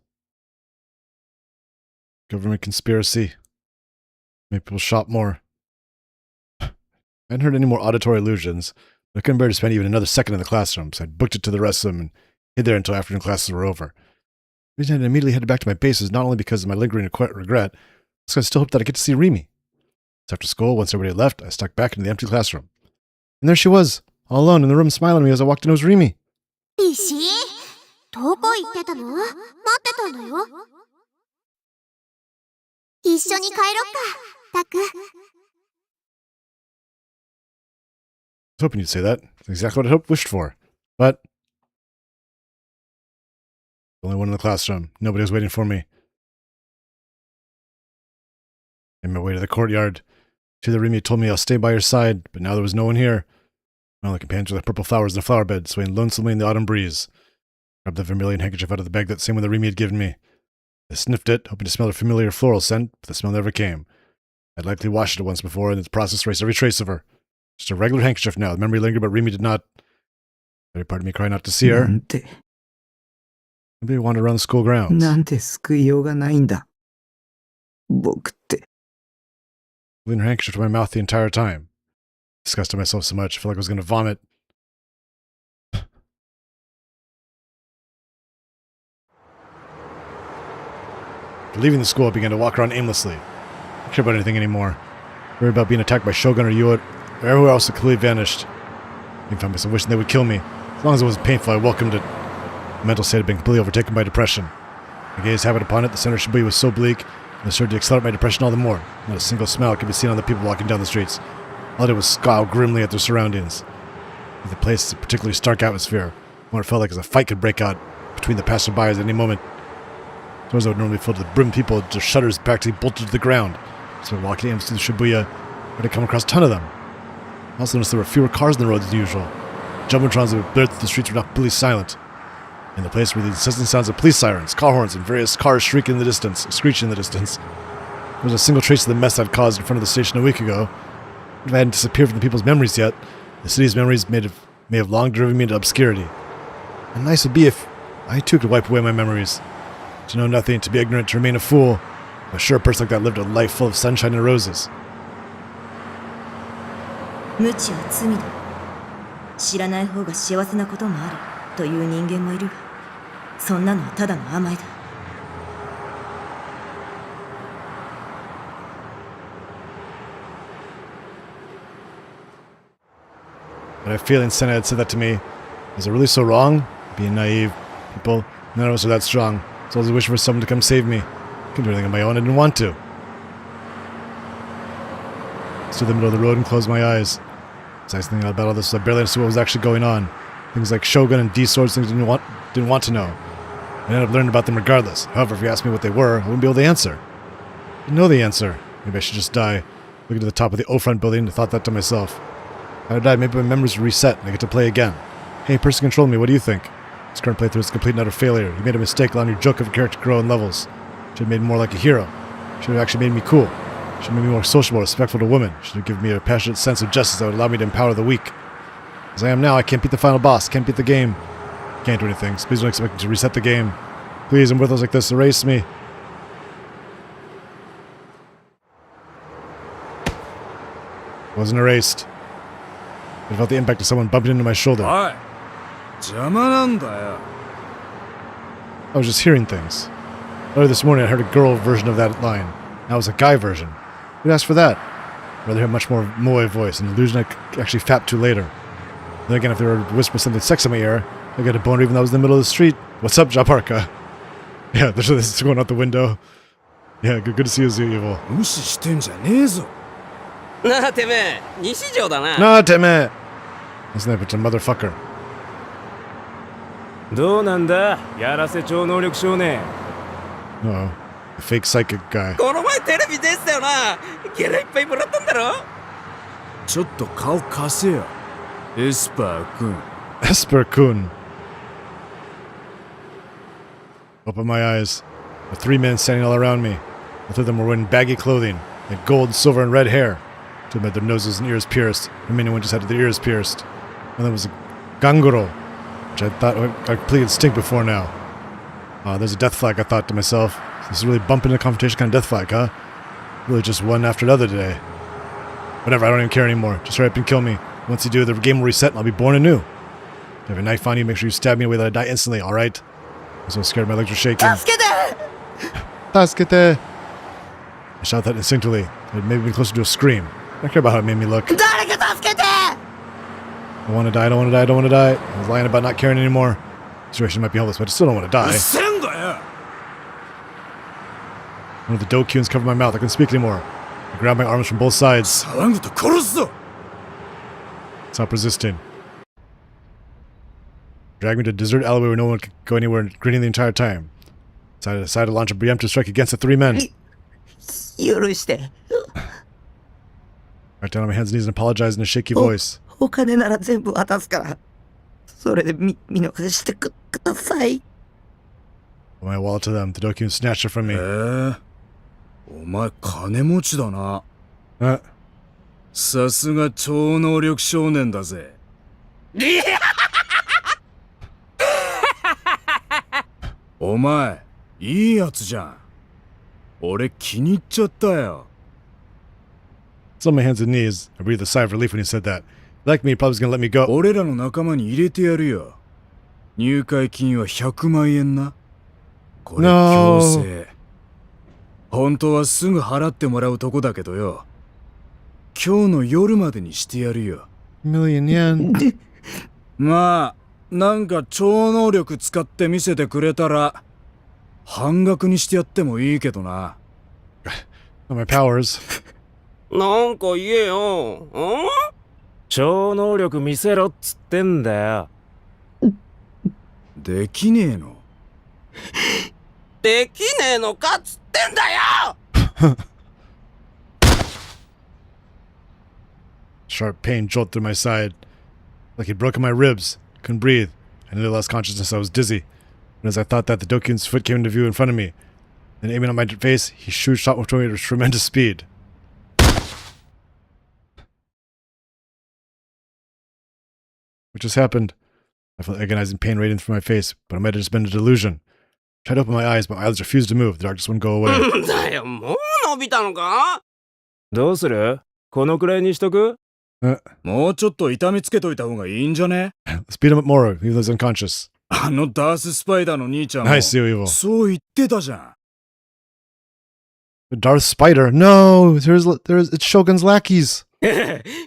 Government conspiracy. Make people shop more. I hadn't heard any more auditory illusions, but I couldn't bear to spend even another second in the classroom, so I booked it to the rest of them and hid there until afternoon classes were over. The reason I immediately headed back to my base is not only because of my lingering regret, but because I still hoped that I'd get to see Rimi. So after school, once everybody had left, I stuck back into the empty classroom. And there she was, all alone in the room smiling at me as I walked in. It was Rimi. リシー、どこ行ってたの？待ってたんだよ。一緒に帰ろっか、タク。I was hoping you'd say that. That's exactly what I wished for. But the only one in the classroom. Nobody was waiting for me. I made my way to the courtyard. The Rimi told me I'll stay by her side, but now there was no one here. My only companions were the purple flowers in the flower bed, swaying lonesomely in the autumn breeze. I grabbed the vermilion handkerchief out of the bag, that same one the Rimi had given me. I sniffed it, hoping to smell a familiar floral scent, but the smell never came. I'd likely washed it once before, and its process erased every trace of her. Just a regular handkerchief now. The memory lingered, but Rimi did not. Every part of me cried not to see her. なんて、 Maybe I wandered around the school grounds. なんて救いようがないんだ。僕って。 Holding her handkerchief to my mouth the entire time. Disgusted myself so much, I felt like I was going to vomit. Leaving the school, I began to walk around aimlessly. I didn't care about anything anymore. Worried about being attacked by Shogun or Yua, or everywhere else that clearly vanished. I even found myself wishing they would kill me. As long as it wasn't painful, I welcomed it. My mental state had been completely overtaken by depression. My gaze happened upon it, the center of Shibuya was so bleak, and it served to accelerate my depression all the more. Not a single smile could be seen on the people walking down the streets. All I did was scowl grimly at their surroundings. The place had a particularly stark atmosphere, one it felt like as a fight could break out between the passersby at any moment. Doors that would normally fill to the brim people, their shutters practically bolted to the ground. So walking in through Shibuya, I had come across a ton of them. I also noticed there were fewer cars on the road than usual. Jumbotrons that would blare through the streets were now completely silent. In the place were the incessant sounds of police sirens, car horns, and various cars shrieking in the distance, screeching in the distance. There was a single trace of the mess I'd caused in front of the station a week ago. If I hadn't disappeared from the people's memories yet, the city's memories may have long driven me into obscurity. And nice it would be if I too could wipe away my memories. To know nothing, to be ignorant, to remain a fool. I'm sure a person like that lived a life full of sunshine and roses. 無知は罪だ。知らない方が幸せなこともあるという人間もいるが、そんなのはただの甘えだ。But I have a feeling Senna had said that to me. Was it really so wrong? Being naive. People, none of us are that strong. So I was wishing for someone to come save me. I couldn't do anything on my own, I didn't want to. I stood in the middle of the road and closed my eyes. The nice thing about all this was I barely understood what was actually going on. Things like Shogun and D-Swords, things I didn't want to know. I ended up learning about them regardless. However, if you asked me what they were, I wouldn't be able to answer. I didn't know the answer. Maybe I should just die. Looking to the top of the O-Front building, I thought that to myself. If I die, maybe my memories will reset and I get to play again. Hey, person controlling me, what do you think? This current playthrough is a complete and utter failure. You made a mistake allowing your joke of a character to grow in levels. Should have made me more like a hero. Should have actually made me cool. Should have made me more sociable, respectful to women. Should have given me a passionate sense of justice that would allow me to empower the weak. As I am now, I can't beat the final boss, can't beat the game. Can't do anything, so please don't expect me to reset the game. Please, I'm worthless like this, erase me. Wasn't erased. I felt the impact of someone bumping into my shoulder. I 邪魔なんだよ。 was just hearing things. Earlier this morning I heard a girl version of that line. Now it was a guy version. Who'd ask for that? I'd rather hear a much more moe voice, an illusion I could actually fap to later. Then again, if they were to whisper something sex in my ear, I'd get a boner even though I was in the middle of the street. What's up, Japarka? Yeah, this is going out the window. Yeah, good to see you, Evil. 無視してんじゃねえぞ。なあてめえ西条だな Nah, teme! Isn't that but a motherfucker? どうなんだやらせ超能力少年。 Uh-oh. The fake psychic guy. この前テレビ出てたよなギャラいっぱいもらったんだろちょっと顔貸せよ。エスパー君。 Esper-kun. Open my eyes. The 3 men standing all around me. Both of them were wearing baggy clothing, like gold, silver, and red hair. 2 had their noses and ears pierced. The remaining one just had their ears pierced. And there was a Ganguro, which I thought I completely extinct before now. There's a death flag, I thought to myself. This is really bumping into confrontation kind of death flag, huh? Really just one after another today. Whatever, I don't even care anymore. Just hurry up and kill me. Once you do, the game will reset and I'll be born anew. If you have a knife on you, make sure you stab me in a way that I die instantly, alright? I'm so scared my legs are shaking. Tasukete! I shot that instinctively. It made me closer to a scream. I don't care about how it made me look. I want to die, I don't want to die, I don't want to die. I was lying about not caring anymore. The situation might be hopeless, but I still don't want to die. せんだよ。 One of the Dokuns covered my mouth. I couldn't speak anymore. I grabbed my arms from both sides. 騒ぐと殺すぞ。 Stop resisting. Dragged me to a deserted alleyway where no one could go anywhere, grinning the entire time. So I decided to launch a preemptive strike against the 3 men. 許して。 Right down on my hands and knees and apologized in a shaky voice. お金なら全部渡すから。それで見逃してください。 My wallet to them. The Dokun snatched it from me. お前金持ちだな。 Uh, さすが超能力少年だぜ。お前、いいやつじゃん。俺気に入っちゃったよ。 It's on my hands and knees. I breathed a sigh of relief when he said that. Like me, he probably was gonna let me go. 俺らの仲間に入れてやるよ。入会金は100万円な。これ強制。本当はすぐ払ってもらうとこだけどよ。今日の夜までにしてやるよ。Million yen. まあ、なんか超能力使って見せてくれたら、半額にしてやってもいいけどな。My powers. なんか言えよん超能力見せろっつってんだよ。できねえの。できねえのかっつってんだよ Sharp pain jolted through my side. Like he'd broken my ribs. Couldn't breathe. I nearly lost consciousness. I was dizzy. And as I thought that, the Dokun's foot came into view in front of me. Then aiming at my face, he shot toward me at tremendous speed. What just happened? I felt agonizing pain radiating from my face, but it might have just been a delusion. I tried to open my eyes, but my eyelids refused to move. The darkness wouldn't go away. だよもう伸びたのかどうする？このくらいにしとく？もうちょっと痛みつけといた方がいいんじゃね？ Let's beat him up more. He was unconscious. あのダーススパイダーの兄ちゃんも Nice, Evil. そう言ってたじゃん。Darth Spider. No, it's Shogun's lackeys.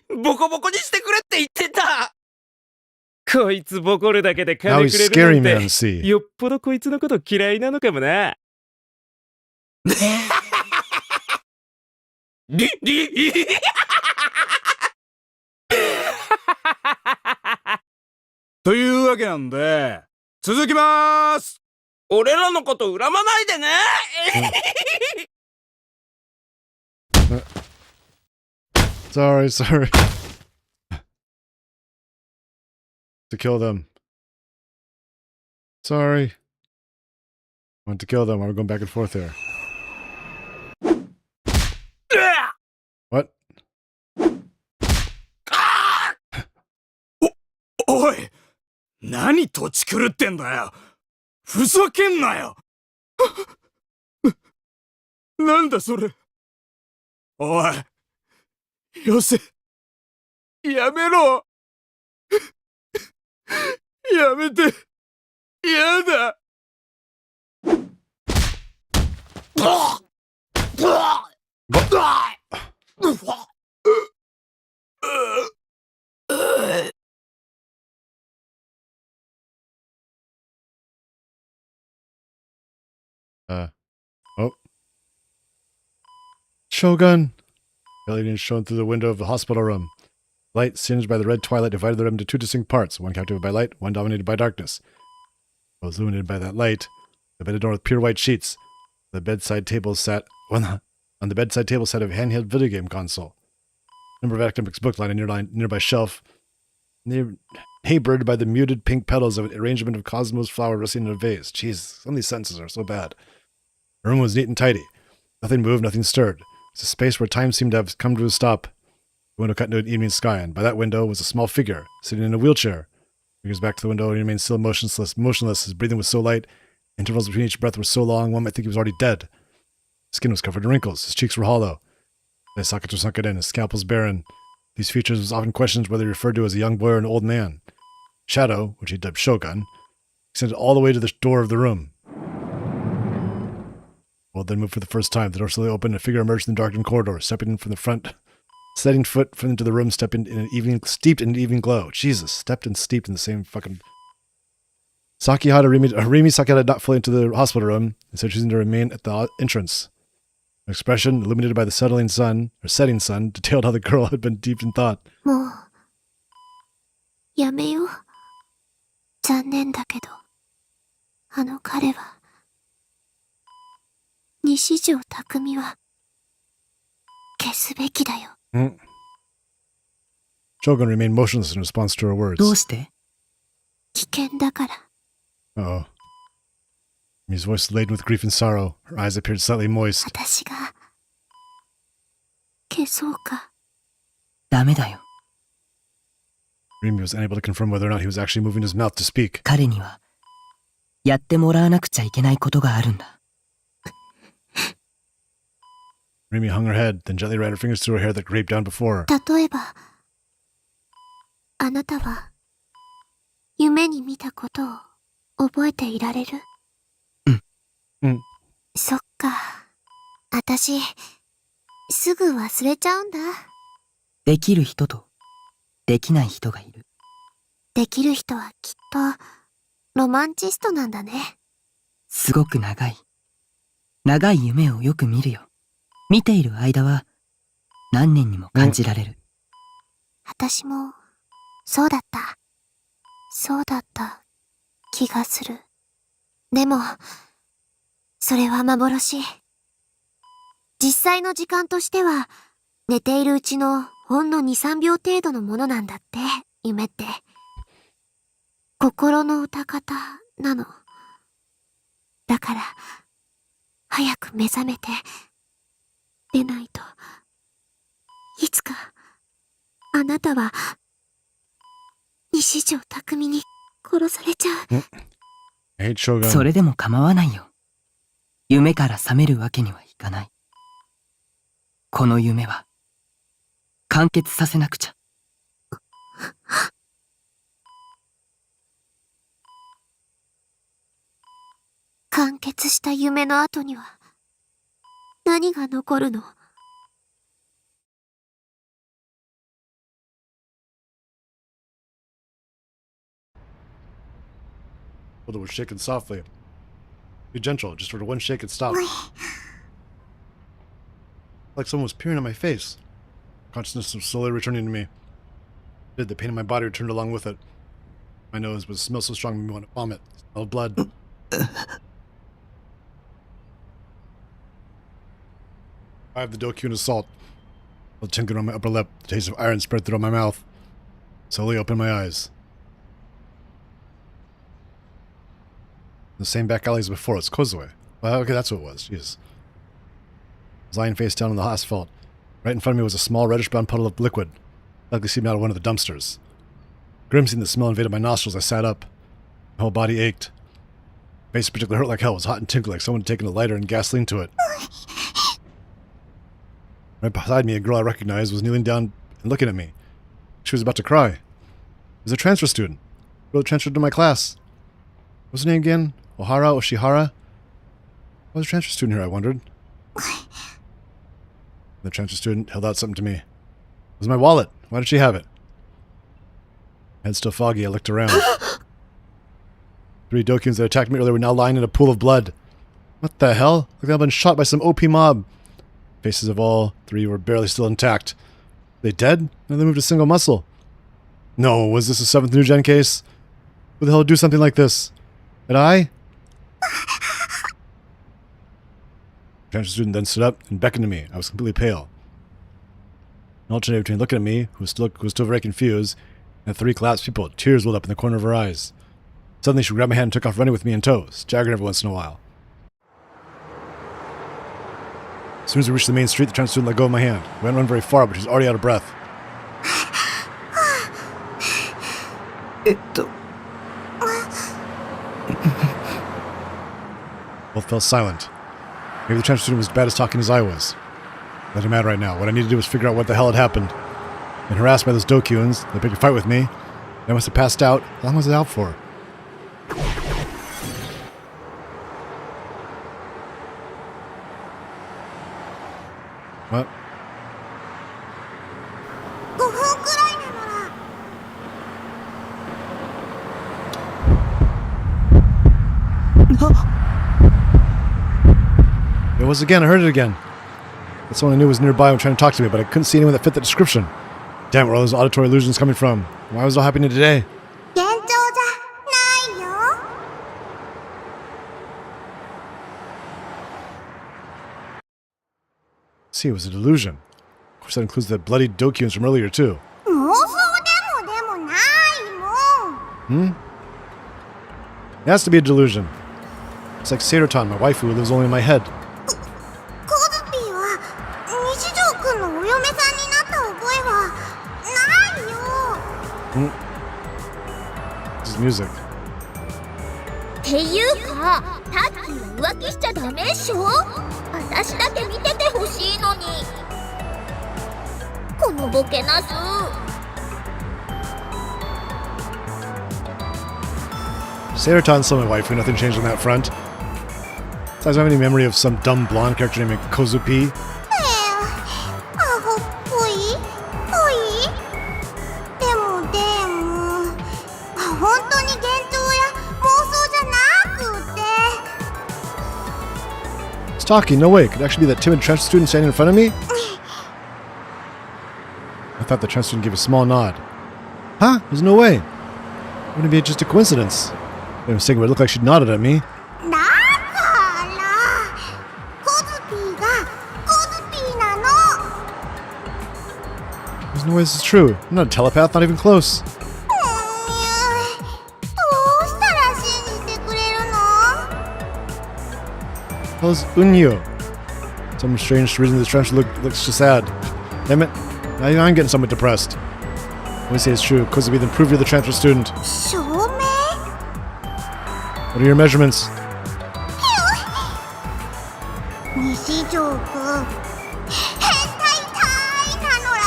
ボコボコにしてくれって言ってたこいつボコるだけで Now 金 he's くれ scary るなん man て to see. よっぽどこいつのこと嫌いなのかもなというわけなんで、続きまーす。俺らのこと恨まないでね。Sorry, sorry. To kill them. Sorry. I want to kill them. We're going back and forth here. What? おい、何土地狂ってんだよ。ふざけんなよ。なんだそれ。おい、よせ。やめろ。やめて。やだ。Oh. Shogun! Alien shone through the window of the hospital room. Light, singed by the red twilight, divided the room into two distinct parts, one captivated by light, one dominated by darkness. I was illuminated by that light. The bed adorned with pure white sheets. On the bedside table sat a handheld video game console. A number of academics book lined a nearby shelf, neighbored by the muted pink petals of an arrangement of cosmos flower resting in a vase. Jeez, some of these sentences are so bad. The room was neat and tidy. Nothing moved, nothing stirred. It's a space where time seemed to have come to a stop. The window cut into an evening sky, and by that window was a small figure, sitting in a wheelchair. Figures back to the window and he remained still motionless. His breathing was so light, intervals between each breath were so long, one might think he was already dead. His skin was covered in wrinkles, his cheeks were hollow. His sockets were sunken in, his scalp was barren. These features was often questioned whether he referred to as a young boy or an old man. Shadow, which he dubbed Shogun, extended all the way to the door of the room. Well, then moved for the first time. The door slowly opened, and a figure emerged in the darkened corridor, stepping in from the front. Setting foot into the room, stepped in an steeped in an evening glow. Jesus, stepped and steeped in the same fucking... Sakihara Rimi Sakihara did not fully into the hospital room, instead choosing to remain at the entrance. An expression, illuminated by the setting sun, detailed how the girl had been deep in thought. もうやめよう。残念だけど、あの彼は、西条匠は、消すべきだよ。Shogun remained motionless in response to her words. どうして？危険だから。Uh-oh. Rimi's voice was laden with grief and sorrow. Her eyes appeared slightly moist. 私が、消そうか。ダメだよ。Rimi was unable to confirm whether or not he was actually moving his mouth to speak. 彼には、やってもらわなくちゃいけないことがあるんだ。Rimi hung her head, then gently ran her fingers through her hair that draped down before her. 例えば、あなたは、夢に見たことを覚えていられる？そっか。私、すぐ忘れちゃうんだ。できる人と、できない人がいる。できる人はきっと、ロマンチストなんだね。すごく長い夢をよく見るよ。見ている間は、何年にも感じられる。私も、そうだった気がする。でも、それは幻。実際の時間としては、寝ているうちのほんの2、3秒程度のものなんだって、夢って。心の歌方なの。だから、早く目覚めて、でないと、いつか、あなたは、西条匠に殺されちゃう。I hate Shogun. それでも構わないよ。夢から覚めるわけにはいかない。この夢は、完結させなくちゃ。完結した夢の後には、何が残るのHilda was shaken softly. Be gentle, just sort of one shake and stop. Like someone was peering at my face. Consciousness was slowly returning to me. The pain in my body returned along with it. My nose was smelled so strong it made me want to vomit. Smell of blood. I have the Dokuun assault. The tinkling on my upper lip, the taste of iron spread through my mouth. Slowly open my eyes. The same back alley as before, it's Kozue. Well, okay, that's what it was. Jeez. I was lying face down on the asphalt. Right in front of me was a small reddish-brown puddle of liquid, likely seeped out of one of the dumpsters. Grimacing, the smell invaded my nostrils. I sat up. My whole body ached. My face particularly hurt like hell. It was hot and tingling, like someone had taken a lighter and gasoline to it. Right beside me, a girl I recognized was kneeling down and looking at me. She was about to cry. It was a transfer student. A girl who transferred to my class. What's her name again? Ohara? Oshihara? Why was a transfer student here, I wondered. The transfer student held out something to me. It was my wallet. Why did she have it? Head still foggy, I looked around. 3 Dokuns that attacked me earlier were now lying in a pool of blood. What the hell? Like I've been shot by some OP mob. Faces of all 3 were barely still intact. They dead? No, they moved a single muscle. No, was this a 7th New Gen case? Who the hell would do something like this? Had I? The transfer student then stood up and beckoned to me. I was completely pale. An alternative between looking at me, who was still very confused, and 3 collapsed people. Tears welled up in the corner of her eyes. Suddenly she grabbed my hand and took off running with me in tow, staggering every once in a while. As soon as we reached the main street, the transfer student let go of my hand. We hadn't run very far, but she was already out of breath. Both fell silent. Maybe the transfer student was as bad as talking as I was. Doesn't matter right now. What I need to do was figure out what the hell had happened. Been harassed by those Dokuns. They picked a fight with me. I must have passed out. How long was I out for? What? 5分くらいなのら It was again. I heard it again. That's someone I knew was nearby and trying to talk to me, but I couldn't see anyone that fit the description. Damn, where are all those auditory illusions coming from? Why was it all happening today? 幻聴じゃないよ See, it was a delusion. Of course, that includes the bloody Dokuns from earlier, too. 妄想でもないもん It has to be a delusion. It's like Seirotan, my waifu, who lives only in my head. コズピーは西条くんのお嫁さんになった覚えはないよ This is music. っていうかタッキーは浮気しちゃダメっしょ。私だけ見ててほしいのに。このボケなす。 Seirotan's still my waifu, nothing changed on that front. Besides, I don't have any memory of some dumb blonde character named Kozupi. アホっぽいでも本当に幻聴や妄想じゃなくて It's talking, no way. It could actually be that timid transfer student standing in front of me? I thought the transfer student gave a small nod. Huh? There's no way. Wouldn't it be just a coincidence? I was thinking it looked like she nodded at me. だからコズピーがコズピーなの There's no way this is true. I'm not a telepath, not even close. どうしたら信じてくれるの How's Unyo? Some strange reason this transfer looks so sad. Damn it. Now I'm getting somewhat depressed. Let me say it's true. Kozubi, then prove you're the transfer student. 証明 What are your measurements? 西条くん変態体なのら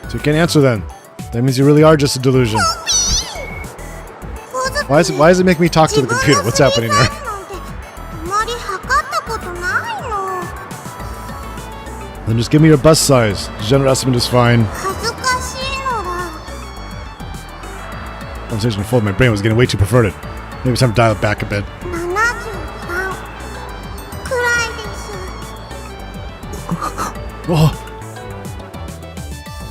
So you can't answer then. That means you really are just a delusion. コズピー Why does it make me talk to the computer? What's happening here? あまり測ったことないの Then just give me your bust size. General estimate is fine. 恥ずかしいのら Conversation unfolded. My brain was getting way too perverted. Maybe it's time to dial it back a bit. 73くらいです Oh.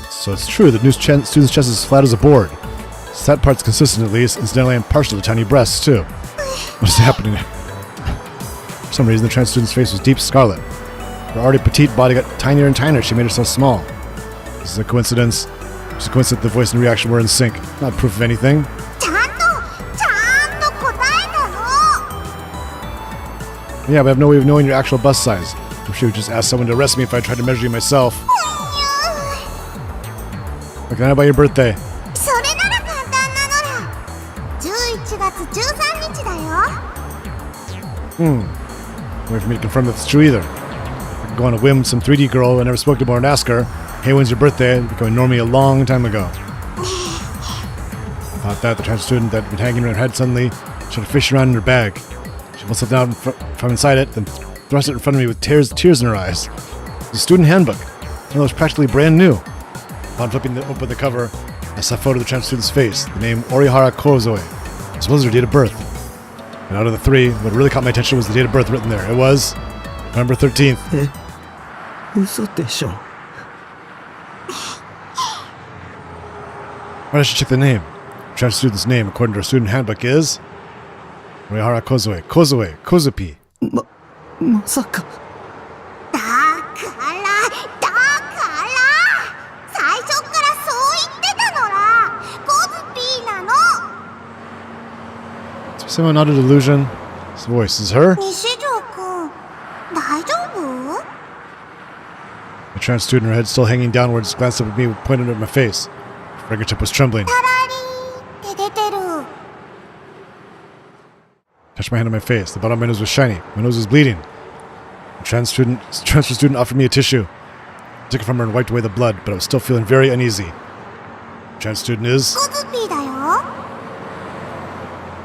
So it's true that new student's chest is as flat as a board. So that part's consistent at least. Incidentally, I'm partial to tiny breasts too. What is happening? For some reason, the trans student's face was deep scarlet. Her already petite body got tinier and tinier. She made herself small. This is a coincidence. It's a coincidence the voice and reaction were in sync. Not proof of anything. ちゃんと答えたの。 Yeah, but I have no way of knowing your actual bust size. I'm sure you would just ask someone to arrest me if I tried to measure you myself. What can I know about your birthday? それなら簡単なのら。11月13日だよ。Wait for me to confirm that's true either. I could go on a whim with some 3D girl I never spoke to before and ask her, hey, when's your birthday? I'd become normie a long time ago. Thought that the trans student that had been hanging around her head suddenly started fishing around in her bag. She pulled something out from inside it, then thrust it in front of me with tears in her eyes. It was a student handbook. One that was practically brand new. Upon flipping open the cover, I saw a photo of the trans student's face, the name Orihara Kozoe, as well as her date of birth. And out of the three, what really caught my attention was the date of birth written there. It was November 13th. 嘘でしょ。 Why should I check the name? The trans student's name, according to her student handbook, is Orihara Kozoe. Kozupi. まさか。だから最初からそう言ってたのら。コズピーなの。 Is someone not a delusion? This voice is her? 西条くん、大丈夫？ The trans student, her head still hanging downwards, glanced up at me, pointed at my face. Her fingertip was trembling. タラリーって出てる。 Touched my hand on my face. The bottom of my nose was shiny. My nose was bleeding. The transfer student offered me a tissue. I took it from her and wiped away the blood, but I was still feeling very uneasy. The trans student is... コズピーだよ。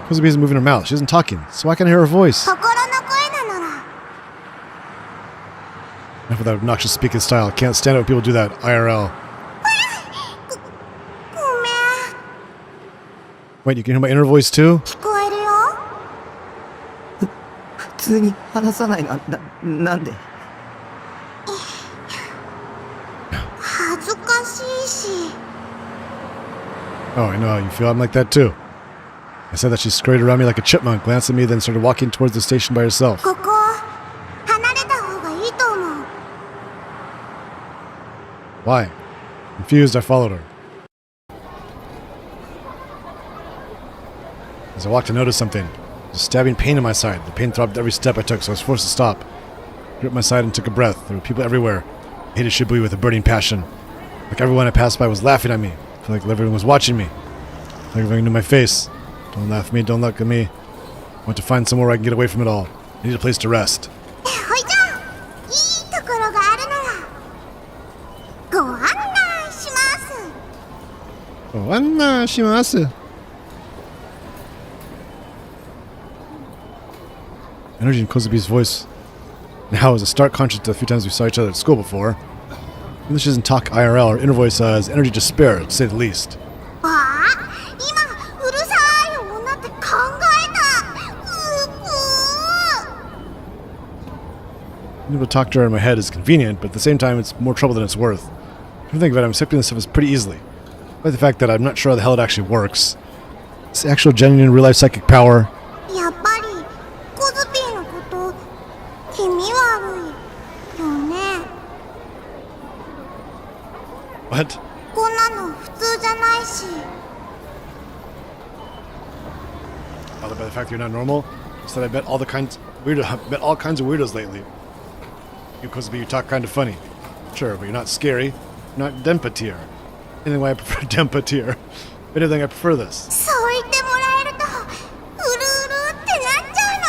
Kozubi isn't moving her mouth. She isn't talking. So why can't I hear her voice? 心の声なのら。 Enough of that obnoxious speaking style. I can't stand it when people do that. IRL. ごめん。 Wait, you can hear my inner voice too? 聞こえるよ。普通に話さないなんで。恥ずかしいし。 Oh, I know how you feel. I'm like that too. I said that she scurried around me like a chipmunk, glanced at me, then started walking towards the station by herself. ここ離れた方がいいと思う。 Why? Confused, I followed her. As I walked, I noticed something. There was a stabbing pain in my side. The pain throbbed every step I took, so I was forced to stop. I gripped my side and took a breath. There were people everywhere. I hated Shibuya with a burning passion. Like everyone I passed by was laughing at me. I felt like everyone was watching me. Like everyone knew my face. Don't laugh at me, don't look at me. I want to find somewhere where I can get away from it all. I need a place to rest. ほいじゃいいところがあるならご案内します。 Oh, Anna shimasu. Energy in Kozubi's voice now is a stark contrast to the few times we saw each other at school before. Even though she doesn't talk IRL, her inner voice has energy to spare, to say the least. わあ、今うるさい女って考えた。Being able to talk to her in my head is convenient, but at the same time, it's more trouble than it's worth. If you think about it, I'm accepting this stuff pretty easily. Despite the fact that I'm not sure how the hell it actually works. It's actual, genuine, real-life psychic power. やっぱりコズピーのこと気味悪いよね。 What? こんなの普通じゃないし。 Bothered by the fact that you're not normal? Instead, I bet all kinds of weirdos lately. You, Kozubi, you talk kind of funny. Sure, but you're not scary. You're not Denpa tier. Anything why I prefer Denpa tier. If anything, I prefer this. そう言ってもらえるとうるうるってなっちゃうの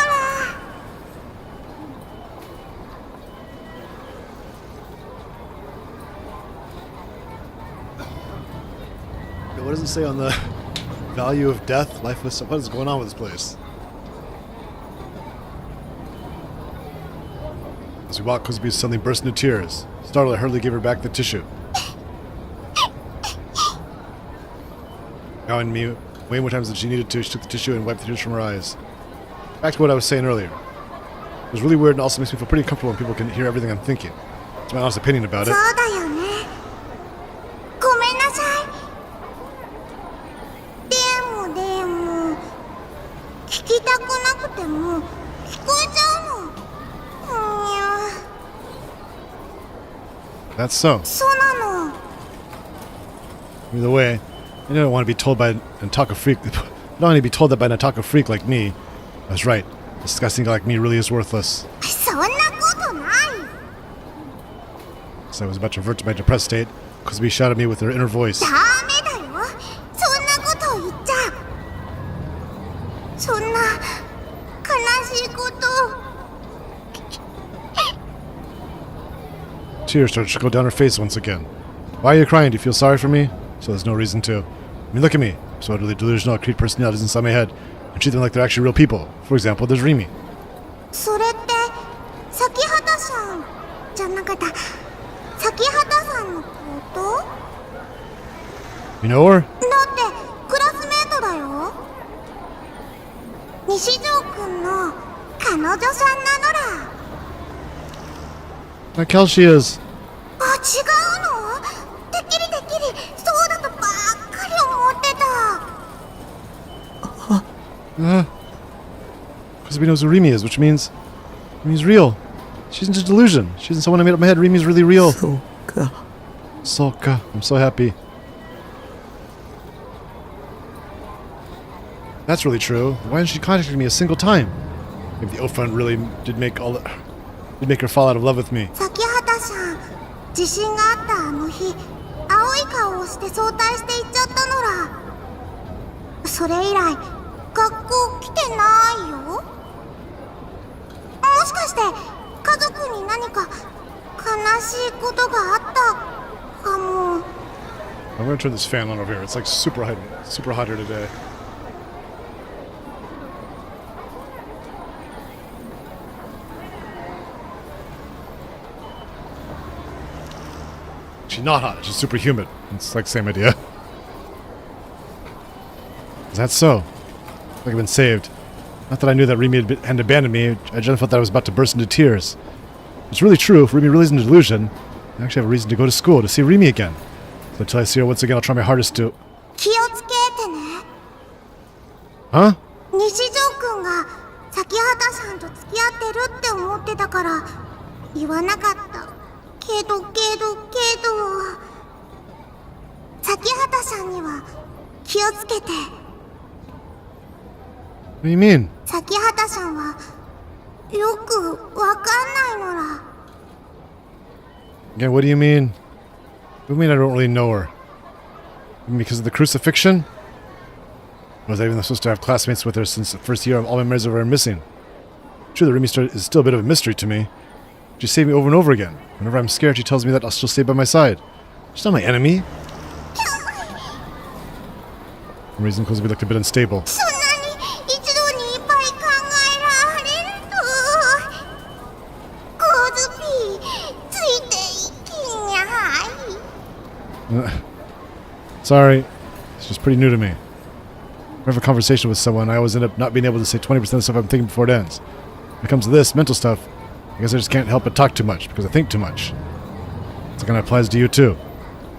ら。 What does it say on the value of death? Lifeless? What is going on with this place? As we walked, Kozubi suddenly burst into tears. Startled, I hurriedly gave her back the tissue. Now, and me, way more times than she needed to, she took the tissue and wiped the tears from her eyes. Back to what I was saying earlier. It was really weird and also makes me feel pretty comfortable when people can hear everything I'm thinking. That's my honest opinion about そ it. うだよね。ごめんなさい。でも聞きたくなくても聞こえちゃうの。That's so. そうなの。 Either way, I don't want to be told by an Nataka freak. I don't want to be told that by an Nataka freak like me. I was right. A disgusting guy like me really is worthless. そんなことない。 So I was about to revert to my depressed state. Kozubi shouted at me with her inner voice. ダメだよ。そんなことを言っちゃ。そんな悲しいことを。 Tears started to trickle down her face once again. Why are you crying? Do you feel sorry for me? So there's no reason to. I mean, look at me. So utterly delusional, create personalities inside my head and treat them like they're actually real people. For example, there's Rimi. それって咲畑さんじゃなかった。咲畑さんのこと？ You know her? だってクラスメートだよ。西条くんの彼女さんなのら。 Like hell she is. あ、違うの？てっきりそうだとばっかり思ってた。Kozubi knows who Rimi is, which means Rimi's real. She's into delusion. She isn't someone I made up in my head. Rimi's really real. そうか。 Soka. I'm so happy. That's really true. Why hasn't she contacted me a single time? Maybe the Ophund really did make her fall out of love with me. 咲畑さん、地震があったあの日、青い顔をして早退して行っちゃったのら。それ以来、学校来てないよ。もしかして家族に何か悲しいことがあったかも。 I'm gonna turn this fan on over here. It's like super hot here today. She's not hot. She's super humid. It's like the same idea. Is that so? Like I've been saved. Not that I knew that Rimi had abandoned me. I just felt that I was about to burst into tears. It's really true. If Rimi really isn't a delusion, I actually have a reason to go to school to see Rimi again. So until I see her once again, I'll try my hardest to. 気をつけてね。 Huh? 西条くんが咲畑さんと付き合ってるって思ってたから言わなかった。けど咲畑さんには気をつけて。 What do you mean? 咲畑さんはよくわかんないのら。 Again, what do you mean? What do you mean I don't really know her? You mean because of the crucifixion? Or was I even supposed to have classmates with her since the first year? All my memories of her are missing. True, the Rimi story is still a bit of a mystery to me. She saved me over and over again. Whenever I'm scared, she tells me that she'll stay by my side. She's not my enemy. For some reason, Kozubi looked a bit unstable. そんなに一度にいっぱい考えられると。コズピーついていきにゃい。 Sorry. It's just pretty new to me. When I have a conversation with someone, I always end up not being able to say 20% of the stuff I'm thinking before it ends. When it comes to this, mental stuff, I guess I just can't help but talk too much, because I think too much. It kind of applies to you too.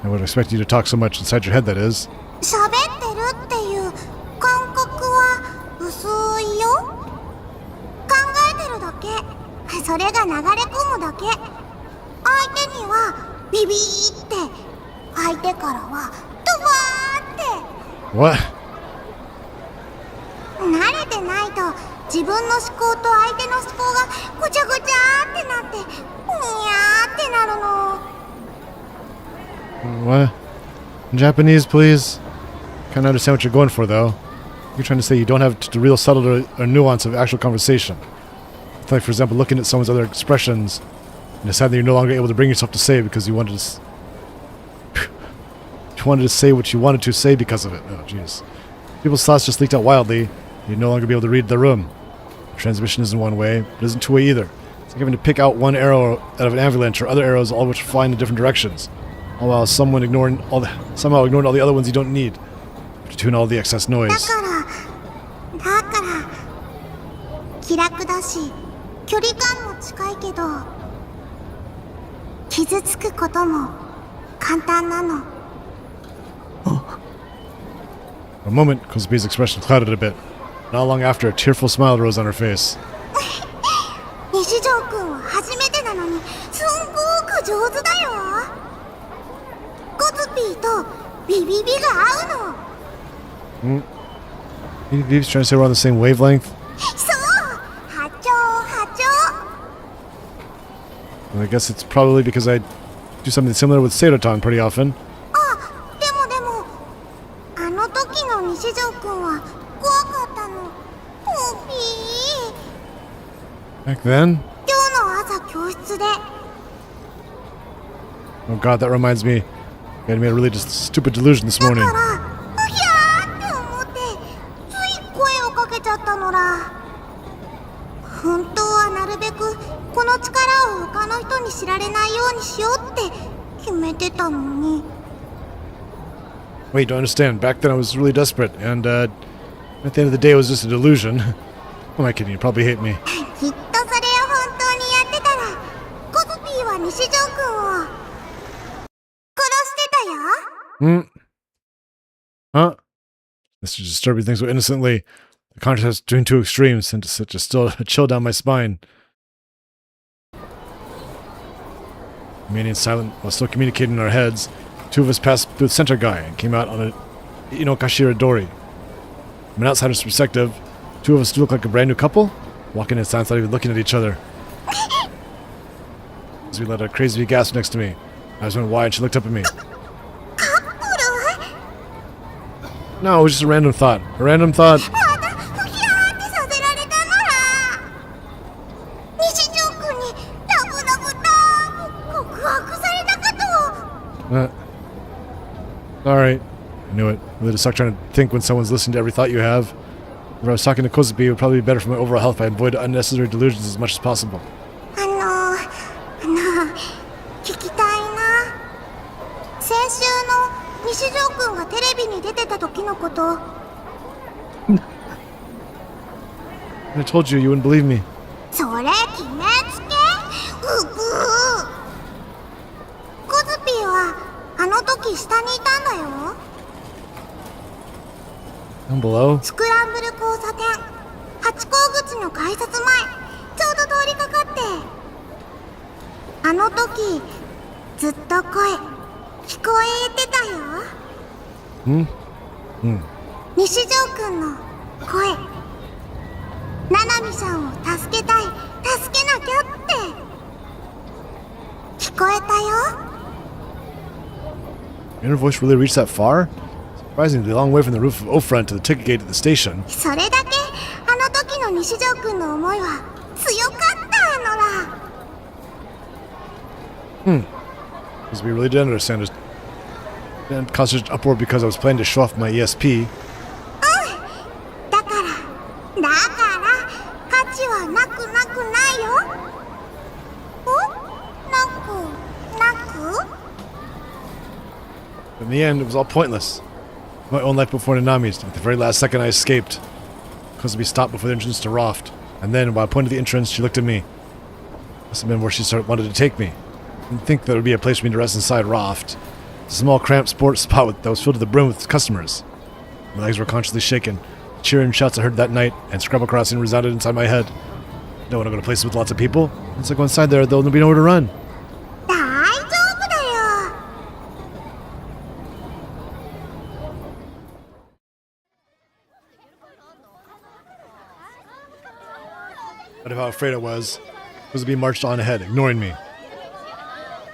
I would expect you to talk so much inside your head, that is. 喋ってるっていう感覚は薄いよ。考えてるだけ。それが流れ込むだけ。相手にはビビーって、相手からはドバーって。 What? 慣れてないと自分の思考と相手の思考がごちゃごちゃってなってにゃーってなるの。 What? In Japanese, please? Kind of understand what you're going for, though. You're trying to say you don't have the real subtlety or nuance of actual conversation. It's like, for example, looking at someone's other expressions and deciding that you're no longer able to bring yourself to say because you wanted to say what you wanted to say because of it. Oh, jeez. People's thoughts just leaked out wildly. You'd no longer be able to read the room. Transmission isn't one way, but it isn't two-way either. It's like having to pick out one arrow out of an avalanche or other arrows, all of which fly in different directions. All while somehow ignoring all the other ones you don't need to tune all the excess だ noise. から気楽だし距離感も近いけど傷つくことも簡単なの。 For a moment, Kozubi's expression clouded a bit. Not long after, a tearful smile rose on her face. 西条くんは初めてなのにすんごく上手だよ。コズピーとビビビが合うの。He's trying to say we're on the same wavelength. そう、波長波長。 And I guess it's probably because I do something similar with Seiroton pretty often. でも、あの時の西条くんは怖かったの。コピー。 Back then? 今日の朝教室で。Oh god, that reminds me. I had made a really just stupid delusion this だ morning. から、うひゃーって思って、つい声をかけちゃったのら。本当はなるべくこの力を他の人に知られないようにしようって決めてたのに。 Wait, don't understand. Back then I was really desperate, and at the end of the day it was just a delusion. Who am I kidding? You probably hate me. きっとそれを本当にやってたら、コズピーは西条くんを殺してたよ。 Hmm? Huh? This is disturbing things so innocently. The contrast between two extremes sent such a chill down my spine. Remaining silent while still communicating in our heads, two of us passed through the center guy and came out on a Inokashira Dori. From an outsider's perspective, two of us looked like a brand new couple, walking in silence, not even looking at each other. As we let a crazy big gasp next to me, I was wondering why, and she looked up at me. カップル No, it was just a random thought. A random thought. またふひゃーってさせられたのら。西条くんにラブラブラブ告白されたかと。 Alright. I knew it. Really just suck trying to think when someone's listening to every thought you have. If I was talking to Kozupi, it would probably be better for my overall health if I avoid unnecessary delusions as much as possible. 聞きたいな。先週の西条くんがテレビに出てた時のこと。 I told you, you wouldn't believe me. それ決めつけ。うぐー。コズピーはあの時下にいたんだよ。 Down below? スクランブル交差点、ハチ公口の改札前、ちょうど通りかかって。あの時ずっと声聞こえてたよ。西条くんの声。ナナミさんを助けたい、助けなきゃって聞こえたよ。 Your voice really reached that far? Surprisingly, a long way from the roof of O-Front to the ticket gate at the station. それだけあの時の西条くんの思いは強かったのら。 Because we really did understand it. And caused such uproar because I was planning to show off my ESP. だから価値はなくなくないよ。なく But in the end, it was all pointless. My own life before Nanami's. At the very last second, I escaped. Kozubi stopped before the entrance to Roft. And then, while I pointed to the entrance, she looked at me. Must have been where she wanted to take me. I didn't think there would be a place for me to rest inside Roft. It's a small, cramped sports spot that was filled to the brim with customers. My legs were consciously shaken. Cheer and shouts I heard that night, and Scrabble Crossing resounded inside my head. I don't want to go to places with lots of people. Once I go inside there, there'll be nowhere to run. 大丈夫だよ。 Out of how afraid I was, Kozubi marched on ahead, ignoring me.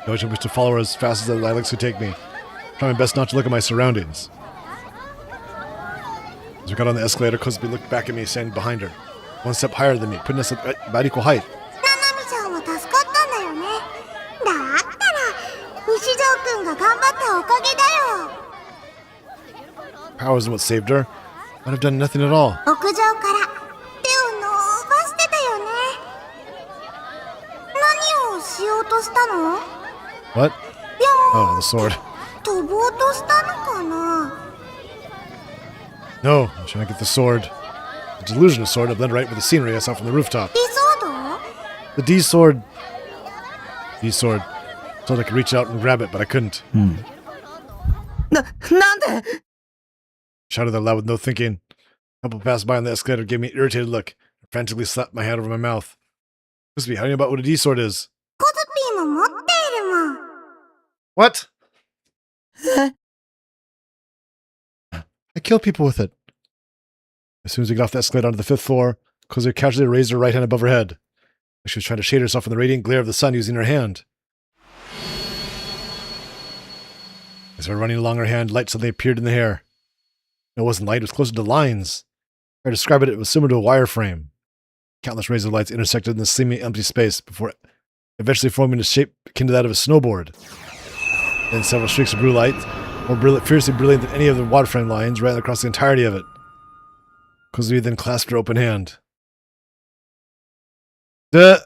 I wished to follow her as fast as the legs could take me, trying my best not to look at my surroundings. As we got on the escalator, Kozubi looked back at me, standing behind her, one step higher than me, putting us at about equal height. ナナミちゃんは助かったんだよね。だったら西条くんが頑張ったおかげだよ。 Power wasn't what saved her. I'd have done nothing at all. 屋上から手を伸ばしてたよね。何をしようとしたの？ What? いや Oh, the sword. 飛ぼうとしたのかな。 No, I'm trying to get the sword. The delusional sword I blended right with the scenery I saw from the rooftop. リソード？ The D sword. D sword. I thought I could reach out and grab it, but I couldn't. なんで Shouted out loud with no thinking. A couple passed by on the escalator gave me an irritated look. I frantically slapped my hand over my mouth. Kozubi, how do you know about what a D sword is? コズピーも持っているもん。What? I kill people with it. As soon as we get off the escalator onto the 5th floor, Kozu casually raised her right hand above her head. Like she was trying to shade herself from the radiant glare of the sun using her hand. As her running along her hand, light suddenly appeared in the hair. It wasn't light, it was closer to lines. If I describe it, it was similar to a wireframe. Countless rays of lights intersected in the seeming empty space before eventually forming a shape akin to that of a snowboard. Then several streaks of blue light, more fiercely brilliant than any of the waterframe lines, ran across the entirety of it. Kozuki then clasped her open hand. Duh!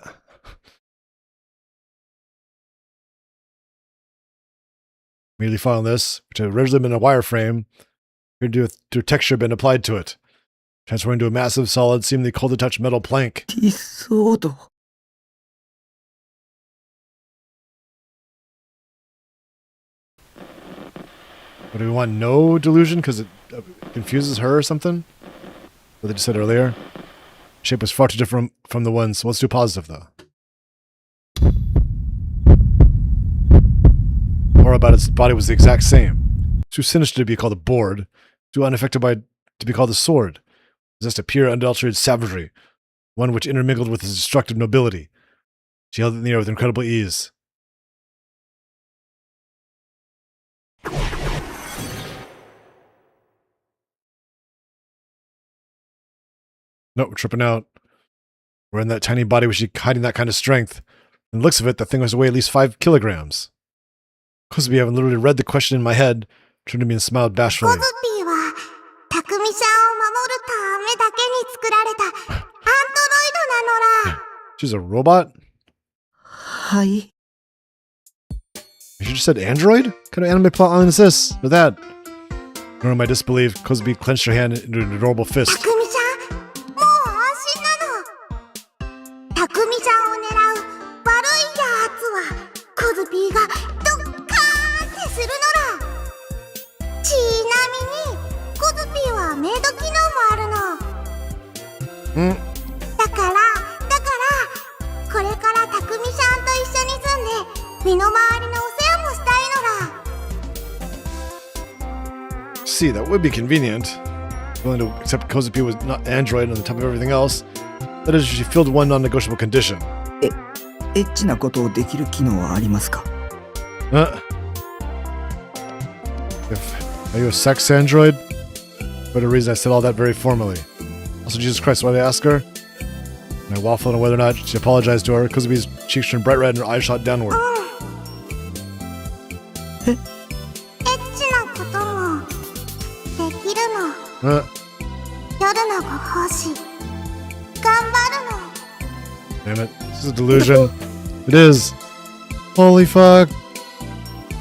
Immediately following this, which had originally been a wireframe, appeared to a texture been applied to it, transforming into a massive, solid, seemingly cold-to-touch metal plank. ディソード。 What do we want? No delusion because it confuses her or something? What they just said earlier. Shape was far too different from the ones. So let's do positive though. More about its body was the exact same. Too sinister to be called a board. Too unaffected by to be called a sword. Possessed a pure, unadulterated savagery. One which intermingled with his destructive nobility. She held it in the air with incredible ease. No, we're tripping out. We're in that tiny body was she hiding that kind of strength. And the looks of it, that thing was weigh at least 5 kilograms. Kozubi, having literally read the question in my head, turned to me and smiled コ bashfully. ズピーは、タクミちゃんを守るためだけに作られたアンドロイドなのら。 She's a robot? はい。 You just said android? What kind of anime plot line is this? Or that? Ignoring my disbelief, Kozubi clenched her hand into an adorable タ fist. クミちゃん、もう安心なの。タクミちゃんを狙う悪いやつは、コズピーがドッカーンってするのら。ちなみに、コズピーはメイド機能もあるの。んだから、これからタクミちゃんと一緒に住んで、身の回りのお世話もしたいのら。 See, that would be convenient. Willing to accept Kozupi was not android on the top of everything else. That is, she filled one non-negotiable condition. エッチなことをできる機能はありますか？ Are you a sex android? For whatever reason, I said all that very formally. Also, Jesus Christ, why did I ask her? And I waffled on whether or not she apologized to her. Kozubi's cheeks turned bright red and her eyes shot downward. エッチなこともできるの。夜のご奉仕頑張るの。 Damn it. This is a delusion. It is. Holy fuck.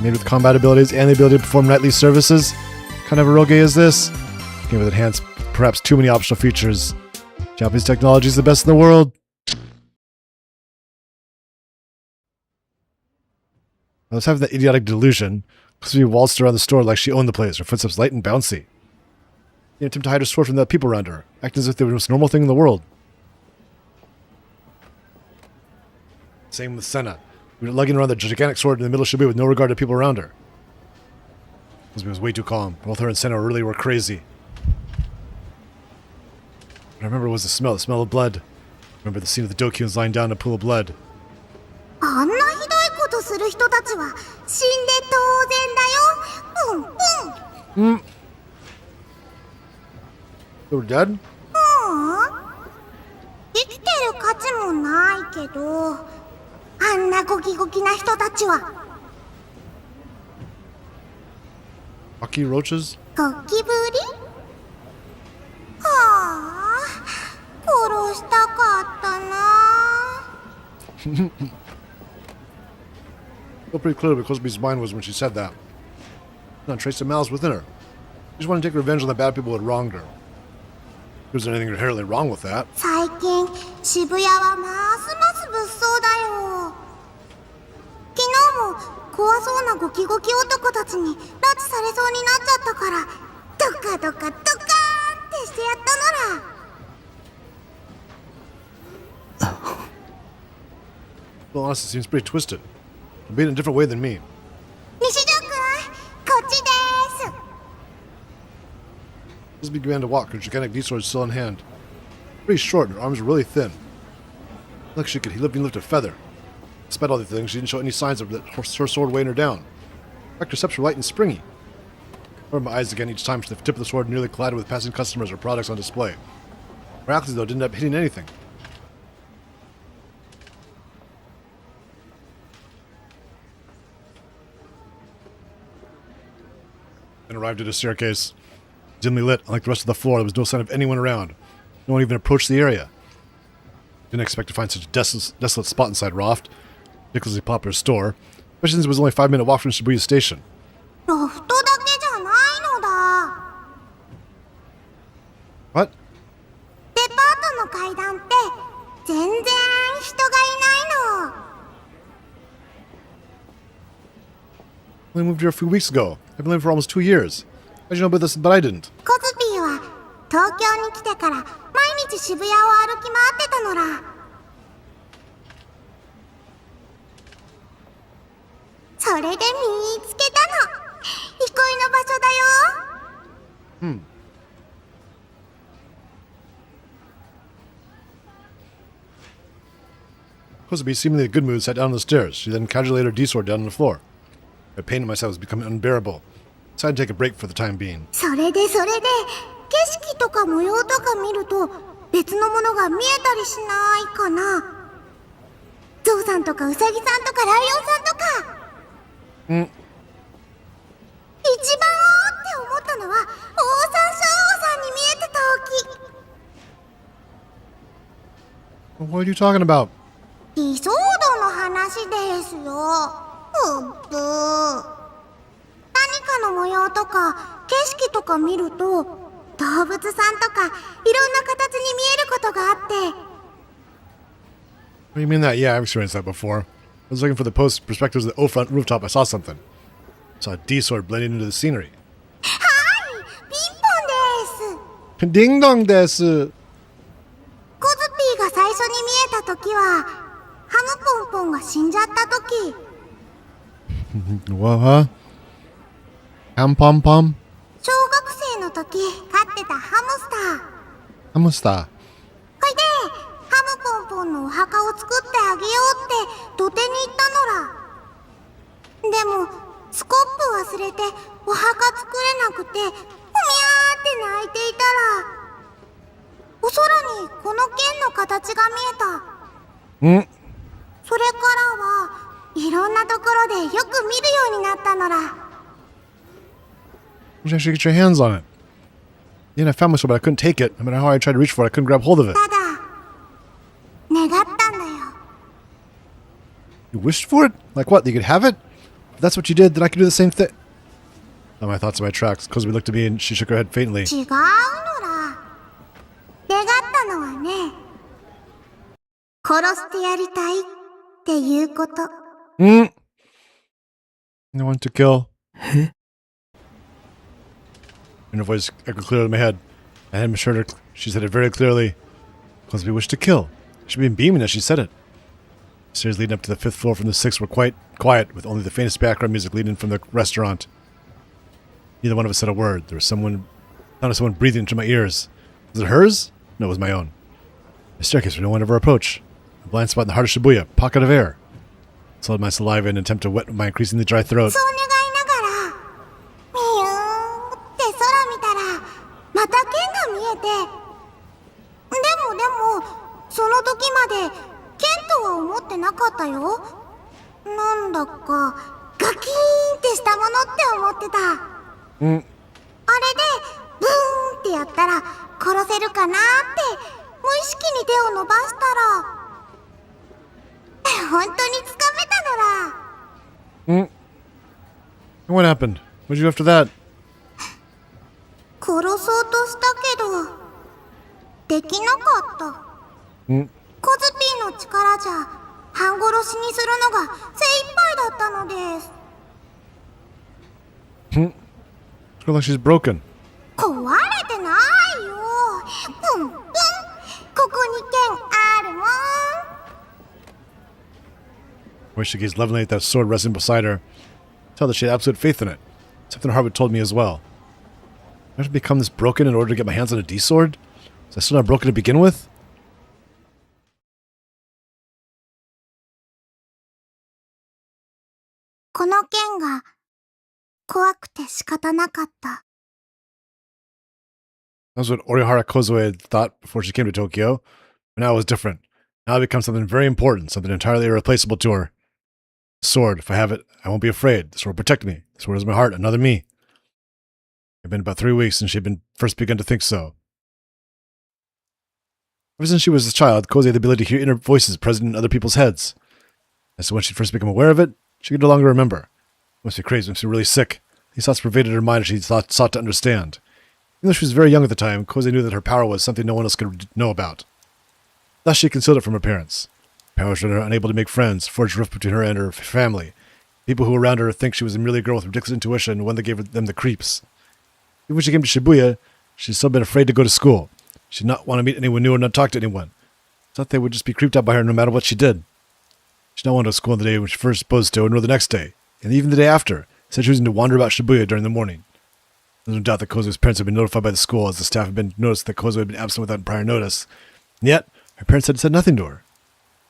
Made with combat abilities and the ability to perform nightly services. What kind of eroge is this? Game with enhanced, perhaps too many optional features. Japanese technology is the best in the world. I was having that idiotic delusion. Kosubi waltzed around the store like she owned the place, her footsteps light and bouncy. She attempted to hide her sword from the people around her, acting as if they were the most normal thing in the world. Same with Senna. We were lugging around the gigantic sword in the middle of Shibuya with no regard to people around her. Kosubi was way too calm. Both her and Senna really were crazy. What I remember was the smell of blood. I remember the scene of the Dokuns lying down in a pool of blood. あんなひどいことする人たちは死んで当然だよ。プンプン。They were dead? 生きてる価値もないけど、あんなゴキゴキな人たちは Rocky roaches? ゴキブリ？はあ、殺したかったな。 Felt pretty clear what Kosubi's mind was when she said that. Not trace of malice within her. She just wanted to take revenge on the bad people who had wronged her. There wasn't anything inherently wrong with that. 最近渋谷はますます物騒だよ。昨日も怖そうなゴキゴキ男たちに拉致されそうになっちゃったから、ドカドカドカーンってしてやったのら。 Well, honestly, it seems pretty twisted. It made it in a different way than me. や Elizabeth began to walk, her gigantic D-sword still in hand. Pretty short, and her arms were really thin. Look, she could even lift a feather. Despite all these things, she didn't show any signs of that her sword weighing her down. In fact, her steps were light and springy. I opened my eyes again each time the tip of the sword nearly collided with passing customers or products on display. Miraculously, though, didn't end up hitting anything. And arrived at a staircase. Dimly lit, unlike the rest of the floor, there was no sign of anyone around. No one even approached the area. Didn't expect to find such a desolate spot inside Raft, ridiculously popular store, especially since it was only a 5-minute walk from Shibuya Station. ロフトだけじゃないのだ。 What? デパートの階段って全然人がいないの。 I only moved here a few weeks ago. I've been living for almost 2 years. How'd you know about this, but I didn't? コズピーは東京に来てから毎日渋谷を歩き回ってたのら。それで見つけたの。憩いの場所だよ。Kosubi, seemingly in a good mood, sat down on the stairs. She then casually laid her D-sword down on the floor. My pain in myself was becoming unbearable. I decided to take a break for the time being. それで景色とか模様とか見ると別のものが見えたりしないかな。ゾウさんとかウサギさんとかライオンさんとか。一番おーって思ったのはオオサンショウオさんに見えてた時。 What are you talking about? 理想度の話ですよ。うっぶー。何かの模様とか景色とか見ると動物さんとかいろんな形に見えることがあって。 What do you mean that? Yeah, I've experienced that before. I was looking for the post perspectives of the O-front rooftop. I saw something. I saw a D-sword blending into the scenery. はい、ピンポンです。 Ding dong desu. コズピーが最初に見えた時はハムポンポンが死んじゃった時。 What? Ham pom pom? 小学生の時飼ってたハムスター。 Hamusta. ほいでハムポンポンのお墓を作ってあげようって土手に行ったのら。でもスコップ忘れてお墓作れなくてふみゃーって泣いていたらお空にこの剣の形が見えた。それからはいろんなところでよく見るようになったのら。 You should actually get your hands on it. Yeah, I found my sword, but I couldn't take it. No matter how I tried to reach for it, I couldn't grab hold of it. ただ願ったんだよ。 You wished for it? Like what? That you could have it? If that's what you did, then I could do the same thing. Now my thoughts on my tracks. Kozubi looked at me and she shook her head faintly. 違うのら。願ったのはね、殺してやりたいっていうこと。 I want to kill. And her voice echoed clearly in my head. I had assured her, she said it very clearly. Kozubi wished to kill. She'd been beaming as she said it. The stairs leading up to the 5th floor from the 6th were quite quiet, with only the faintest background music leading from the restaurant. Neither one of us said a word. There was someone breathing into my ears. Was it hers? No, it was my own. A staircase where no one ever approached. A blind spot in the heart of Shibuya, pocket of air. I swallowed my saliva in an attempt to wet my increasingly dry throat. そう願いながら、ミューって空見たら、また剣が見えて。でも、その時まで剣とは思ってなかったよ。なんだか、ガキーンってしたものって思ってた。あれで、ブーンってやったら、殺せるかなって、無意識に手を伸ばしたら、本当につかめたのら。What happened? What'd you do after that? 殺そうとしたけどできなかった。コズピーの力じゃ半殺しにするのが精一杯だったのです。 It's like she's broken. 壊れてないよ。プンプン。ここに剣あるもん。 I wish she gazed lovingly at that sword resting beside her. Tell that she had absolute faith in it. Something her heart had told me as well. I have to become this broken in order to get my hands on a D sword? Is I still not broken to begin with? この剣が怖くて仕方なかった。That's what Orihara Kozue had thought before she came to Tokyo. But now it was different. Now it becomes something very important, something entirely irreplaceable to her. The sword, if I have it, I won't be afraid. The sword will protect me. The sword is my heart, another me. It had been about 3 weeks since she had first begun to think so. Ever since she was a child, Kozue had the ability to hear inner voices present in other people's heads. And so when she first became aware of it, she could no longer remember. It must be crazy, must be really sick. These thoughts pervaded her mind as she sought to understand. Even though she was very young at the time, Kozue knew that her power was something no one else could know about. Thus she concealed it from her parents. Powers rendered her unable to make friends, forged a rift between her and her family. People who were around her think she was merely a girl with ridiculous intuition, and one that gave them the creeps. Even when she came to Shibuya, she had still been afraid to go to school. She did not want to meet anyone new or not talk to anyone. She thought they would just be creeped out by her no matter what she did. She did not want to go to school on the day when she first supposed to, nor the next day, and even the day after, instead choosing to wander about Shibuya during the morning. There's no doubt that Kozue's parents had been notified by the school, as the staff had been noticed that Kozue had been absent without prior notice. And yet, her parents had said nothing to her.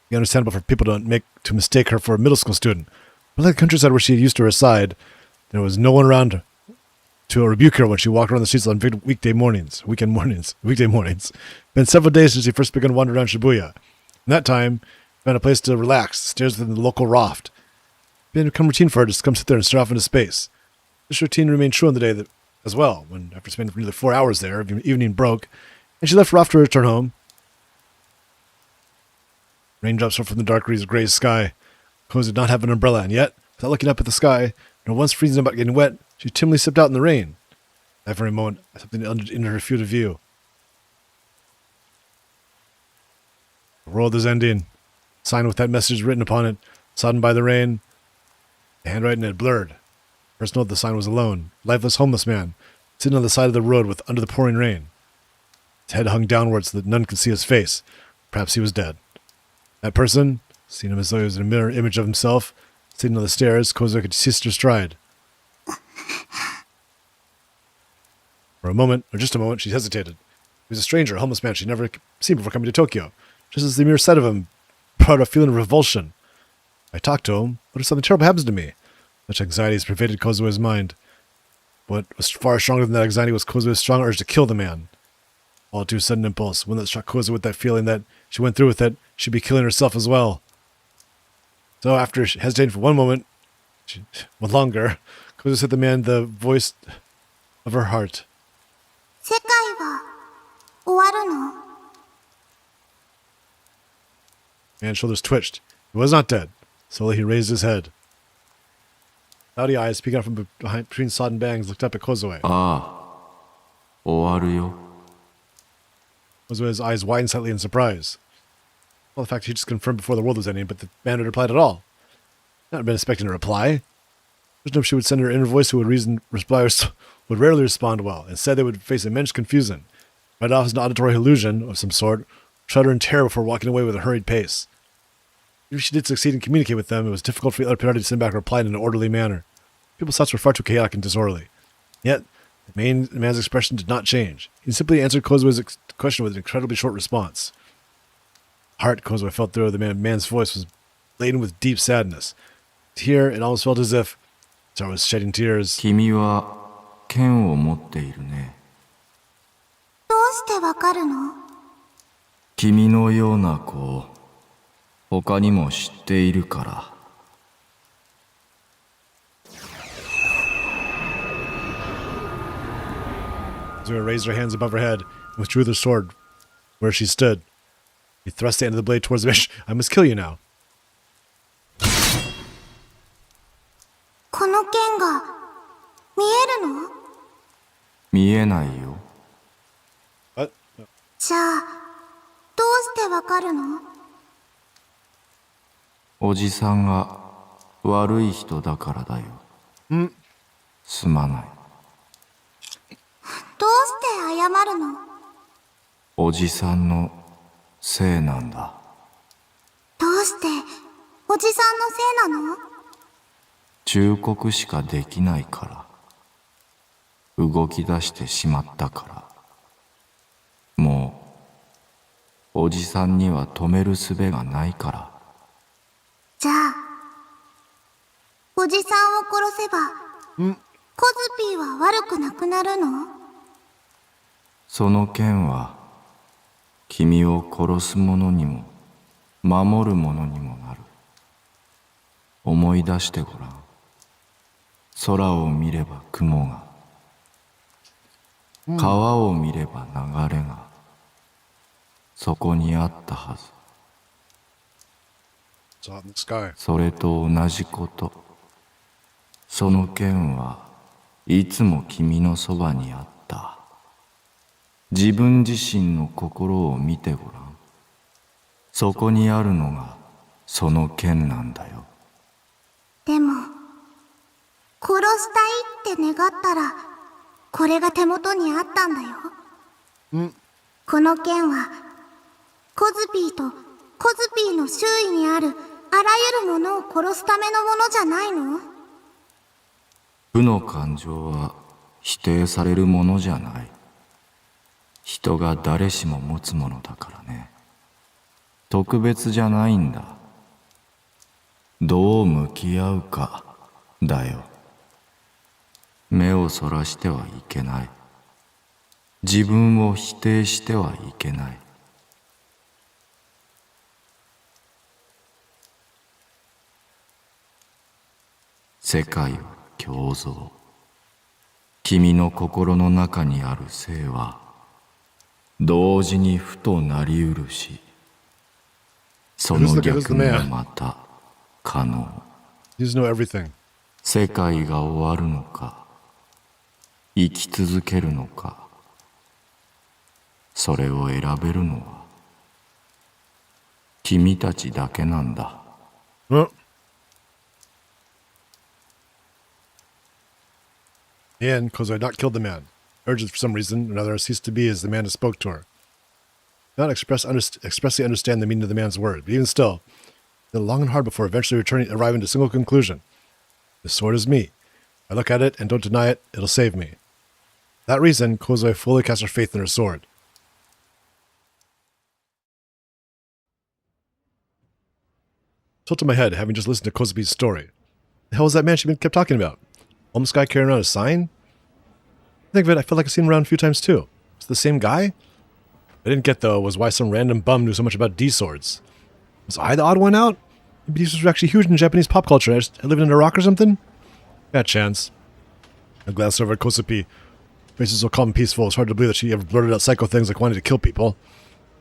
It was understandable for people to mistake her for a middle school student. But like the countryside where she had used to her side, there was no one around to rebuke her when she walked around the streets on weekday mornings. It's been several days since she first began wandering around Shibuya. In that time, she found a place to relax, stairs within the local raft. It had become routine for her to just come sit there and stare off into space. This routine remained true on the day as well, when after spending nearly 4 hours there, evening broke, and she left Raft to return home. Raindrops fell from the dark gray sky. Kozue did not have an umbrella, and yet, without looking up at the sky, nor once freezing about getting wet, she timidly stepped out in the rain. That very moment, something entered her field of view. The world is ending. A sign with that message written upon it, sodden by the rain. The handwriting had blurred. First note the sign was alone, lifeless homeless man, sitting on the side of the road under the pouring rain. His head hung downward so that none could see his face. Perhaps he was dead. That person, seeing him as though he was a mirror image of himself, sitting on the stairs, Kozue could cease her stride. For a moment, or just a moment, she hesitated. He was a stranger, a homeless man she'd never seen before coming to Tokyo. Just as the mere sight of him brought a feeling of revulsion. I talked to him. What if something terrible happens to me? Such anxiety has pervaded Kozue's mind. What was far stronger than that anxiety was Kozue's strong urge to kill the man. All too sudden impulse, one that struck Kozue with that feeling that she went through with it, she'd be killing herself as well. So after hesitating for one moment, longer, Kozue said to the man the voice of her heart. 世界は終わるの? Man's shoulders twitched. He was not dead. Slowly he raised his head. Cloudy eyes peeking out from between sodden bangs looked up at Kozue. 終わるよ. Kozue's eyes widened slightly in surprise. Well, the fact he just confirmed before the world was ending, but the man had replied at all. Not been expecting a reply. There's no she would send her inner voice who would rarely respond well. Instead, they would face immense confusion. Right off as an auditory illusion of some sort, shudder in terror before walking away with a hurried pace. Even if she did succeed in communicating with them, it was difficult for the other party to send back a reply in an orderly manner. People's thoughts were far too chaotic and disorderly. Yet, the man's expression did not change. He simply answered Kozue's question with an incredibly short response. Heart, Kozue felt through the man's voice was laden with deep sadness. To hear, it almost felt as if Star was shedding tears. 君は剣を持っているね。どうしてわかるの? 君のような子を他にも知っているから。Zura raised her hands above her head and withdrew the sword where she stood. He thrust the end of the blade towards the bitch. I must kill you now. この剣が見えるの? 見えないよ。What? じゃあどうしてわかるの? おじさんが悪い人だからだよ。すまない。どうして謝るの? おじさんのせいなんだ。どうしておじさんのせいなの? 忠告しかできないから。動き出してしまったから。もうおじさんには止める術がないから。じゃあ、おじさんを殺せば、コズピーは悪くなくなるの？その剣は君を殺す者にも守る者にもなる。思い出してごらん。空を見れば雲が、川を見れば流れが、そこにあったはず。It's out in the sky. それと同じこと。その剣はいつも君のそばにあった。自分自身の心を見てごらん。そこにあるのがその剣なんだよ。でも、殺したいって願ったら、これが手元にあったんだよ。この剣は、コズピーとコズピーの周囲にあるあらゆるものを殺すためのものじゃないの？負の感情は否定されるものじゃない。人が誰しも持つものだからね。特別じゃないんだ。どう向き合うかだよ。目をそらしてはいけない。自分を否定してはいけない。世界は共造。君の心の中にある性は同時にふとなりうるし、その逆もまた可能。You just know everything. 世界が終わるのか、生き続けるのか、それを選べるのは君たちだけなんだ。And Kozo had not killed the man. Urged for some reason, another ceased to be as the man who spoke to her. Did not expressly understand the meaning of the man's word, but even still, they long and hard before eventually arriving to a single conclusion. The sword is me. I look at it and don't deny it, it'll save me. For that reason, Kozoi fully cast her faith in her sword. Tilted my head, having just listened to Kozupi's story. The hell was that man she kept talking about? Home Sky carrying around a sign? Think of it, I feel like I've seen him around a few times too. It's the same guy? I didn't get though was why some random bum knew so much about D-swords. Was I the odd one out? Maybe D-swords were actually huge in Japanese pop culture. I lived under a rock or something? Bad chance. I glanced over at Kosupi. Face is so calm and peaceful, it's hard to believe that she ever blurted out psycho things like wanting to kill people.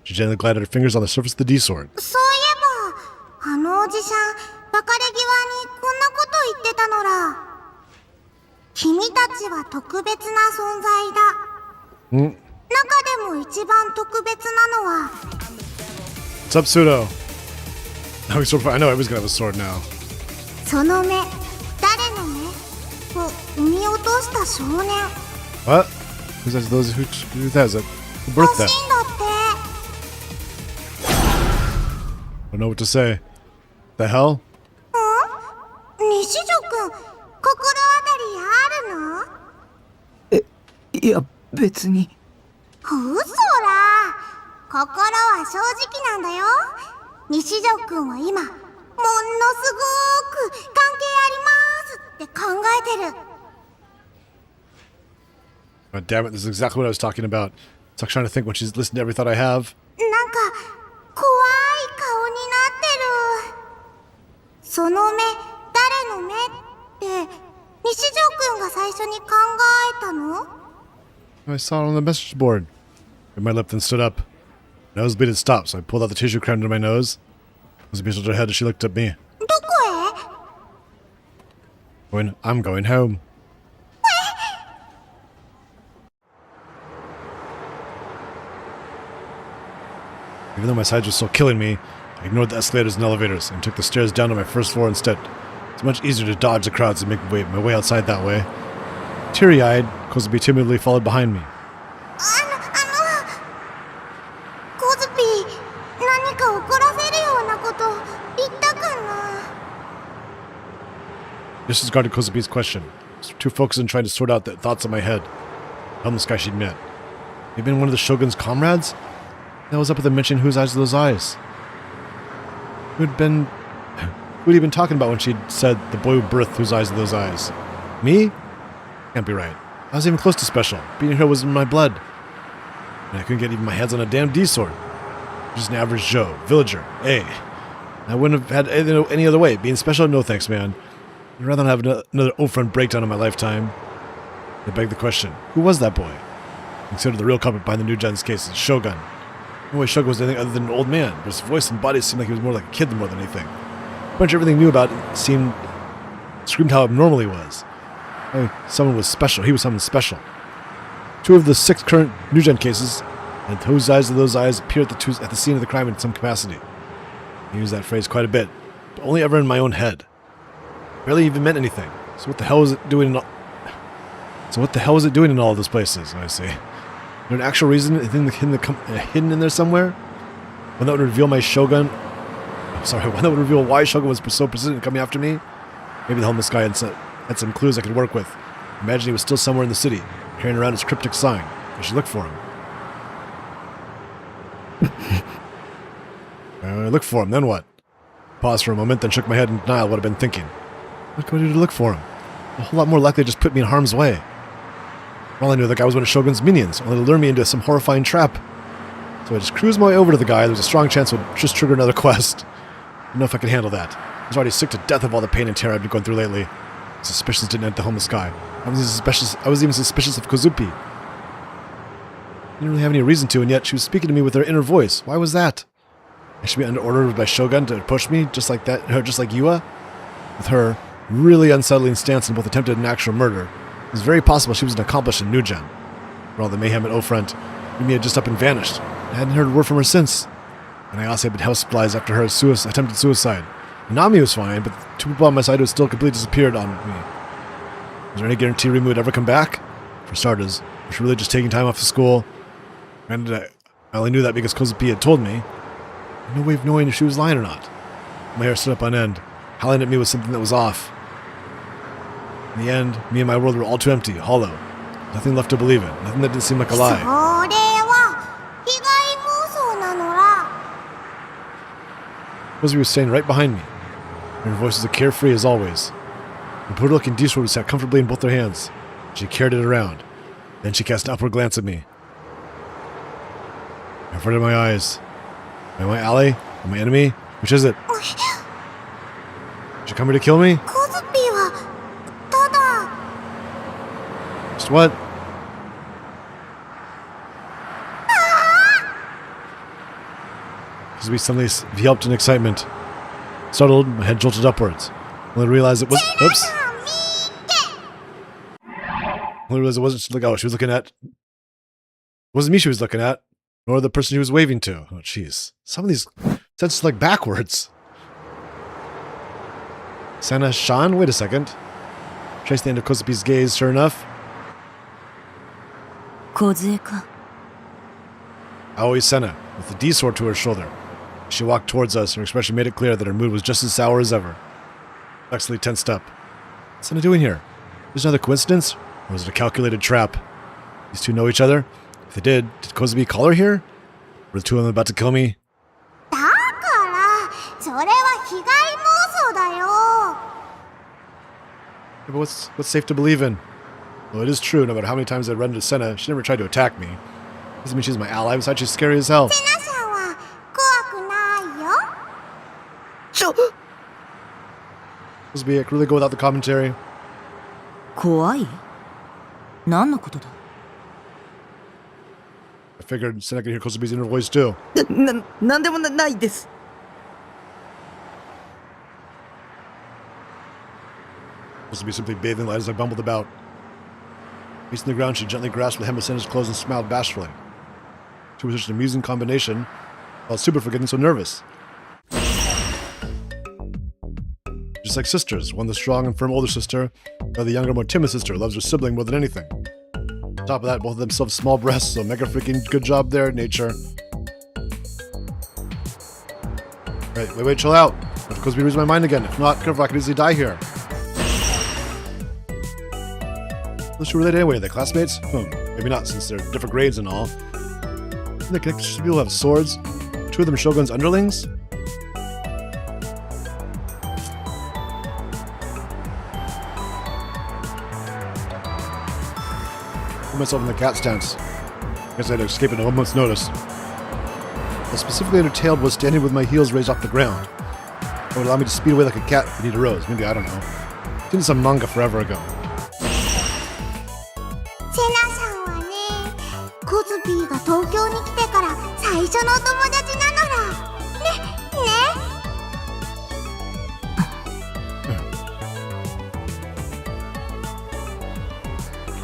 She gently glided her fingers on the surface of the D-sword. そういえば、あのおじさん、別れ際にこんなこと言ってたのら。君たちは特別な存在だ。中でも一番特別なのは。What's up, Pseudo? Now he's sword fight. I know everyone's gonna have a sword now. その目、誰の目を産み落とした少年。What? Who's that? Those who has it? Who birthed 欲 that? しいんだって。I don't know what to say. The hell? 西条くん、心当たりあるの？いや、別に。嘘ら。心は正直なんだよ。西条くんは今、ものすごーく関係ありますって考えてる。Oh, damn it, this is exactly what I was talking about. It's like trying to think when she's listened to every thought I have. なんか、怖い顔になってる。その目、誰の目って、西条くんが最初に考えたの？ I saw it on the message board. My lip then stood up. Nosebleed had stopped, so I pulled out the tissue crown under my nose. Elizabeth shook her head as she looked at me. どこへ？ I'm going home. Even though my sides were still killing me, I ignored the escalators and elevators and took the stairs down to my first floor instead. It's much easier to dodge the crowds and make my way outside that way. Teary-eyed, Kozubi timidly followed behind me. コズピー、何か怒らせるようなこと言ったかな？ Disregarded Kozubi's question. I was too focused on trying to sort out the thoughts in my head. Homeless guy she'd met. He'd been one of the Shogun's comrades? That was up with the mention whose eyes are those eyes? Who'd he been talking about when she'd said the boy who birthed whose eyes are those eyes? Me? Can't be right. I was even close to special. Being here was in my blood. And I couldn't get even my hands on a damn D-sword. Just an average Joe, villager, A. I wouldn't have had any other way. Being special, no thanks, man. I'd rather not have another O-front breakdown in my lifetime. I beg the question, who was that boy? Considered the real culprit behind the New Gen's case is Shogun. No way Shogun was anything other than an old man, but his voice and body seemed like he was more like a kid than more than anything. Pretty much everything knew about it screamed how abnormal he was. I mean, someone was special. He was someone special. 2 of the 6 current New Gen cases, and whose eyes are those eyes, appear at the scene of the crime in some capacity. I use that phrase quite a bit, but only ever in my own head. Barely even meant anything. So what the hell was it doing in all of those places, I say? Is there an actual reason hidden in there somewhere? One that would reveal one that would reveal why Shogun was so persistent in coming after me? Maybe the homeless guy had some clues I could work with. Imagine he was still somewhere in the city, carrying around his cryptic sign. I should look for him. I looked for him, then what? Paused for a moment, then shook my head in denial of what I'd been thinking. What could I do to look for him? A whole lot more likely to just put me in harm's way. For all I knew, the guy was one of Shogun's minions, only to lure me into some horrifying trap. So I just cruised my way over to the guy. There was a strong chance it would just trigger another quest. I don't know if I could handle that. I was already sick to death of all the pain and terror I'd been going through lately. Suspicions didn't end the homeless guy. I was even suspicious of Kozupi. I didn't really have any reason to, and yet she was speaking to me with her inner voice. Why was that? I should be under order by Shogun to push me, just like Yua? With her really unsettling stance in both attempted and actual murder, it was very possible she was an accomplice in New Gen. For all the mayhem at O-Front, Yumi had just up and vanished. I hadn't heard a word from her since. And I also had been houseflies after her attempted suicide. Nami was fine, but the 2 people on my side who had still completely disappeared on me. Was there any guarantee Rimu would ever come back? For starters, was she really just taking time off of school? Granted, I only knew that because Kozupi had told me. I had no way of knowing if she was lying or not. My hair stood up on end. Howling at me was something that was off. In the end, me and my world were all too empty, hollow. Nothing left to believe in. Nothing that didn't seem like a lie. Kozupi was staying right behind me. Her voice was as carefree as always. The poodle-looking D-sword sat comfortably in both their hands. She carried it around. Then she cast an upward glance at me. I averted my eyes. Am I my ally? Am I my enemy? Which is it? Did you come here to kill me? Just what? Kozupi suddenly yelped in excitement. Startled, my head jolted upwards. Only to realize it was... Oops. Only realized it wasn't... she was looking at... It wasn't me she was looking at, nor the person she was waving to. Oh, jeez. Some of these sentences like backwards. Sana-shan? Wait a second. Traced the end of Kozupi's gaze, sure enough. Aoi Sena, with the D-sword to her shoulder. She walked towards us, her expression made it clear that her mood was just as sour as ever. Flexibly tensed up. What's Sena doing here? Is this another coincidence? Or was it a calculated trap? These 2 know each other? If they did Kozupi call her here? Were the 2 of them about to kill me? Yeah, but what's safe to believe in? Well, it is true, no matter how many times I run into Sena, she never tried to attack me. Doesn't mean she's my ally, besides she's scary as hell. Kozupi, I could really go without the commentary. I figured Sena could hear Kozupi's inner voice too. Kozupi simply bathed in light as I bumbled about. Facing the ground, she gently grasped the hem of Sena's clothes and smiled bashfully. She was such an amusing combination. I was stupid for getting so nervous. Just like sisters, one the strong and firm older sister, the other younger, more timid sister loves her sibling more than anything. On top of that, both of them still have small breasts, so mega freaking good job there, nature. Wait, chill out. Not because we lose my mind again. If not, careful, I could easily die here. Those two related anyway, are they classmates? Maybe not, since they're different grades and all. They people have swords. Two of them Shogun's underlings? Put myself in the cat stance. Guess I had to escape at a moment's notice. I specifically entertained was standing with my heels raised off the ground. It would allow me to speed away like a cat beneath a rose. Maybe, I don't know. I've seen some manga forever ago. セナさんはね、コズピーが東京に来てから最初のお友達なのら。ね。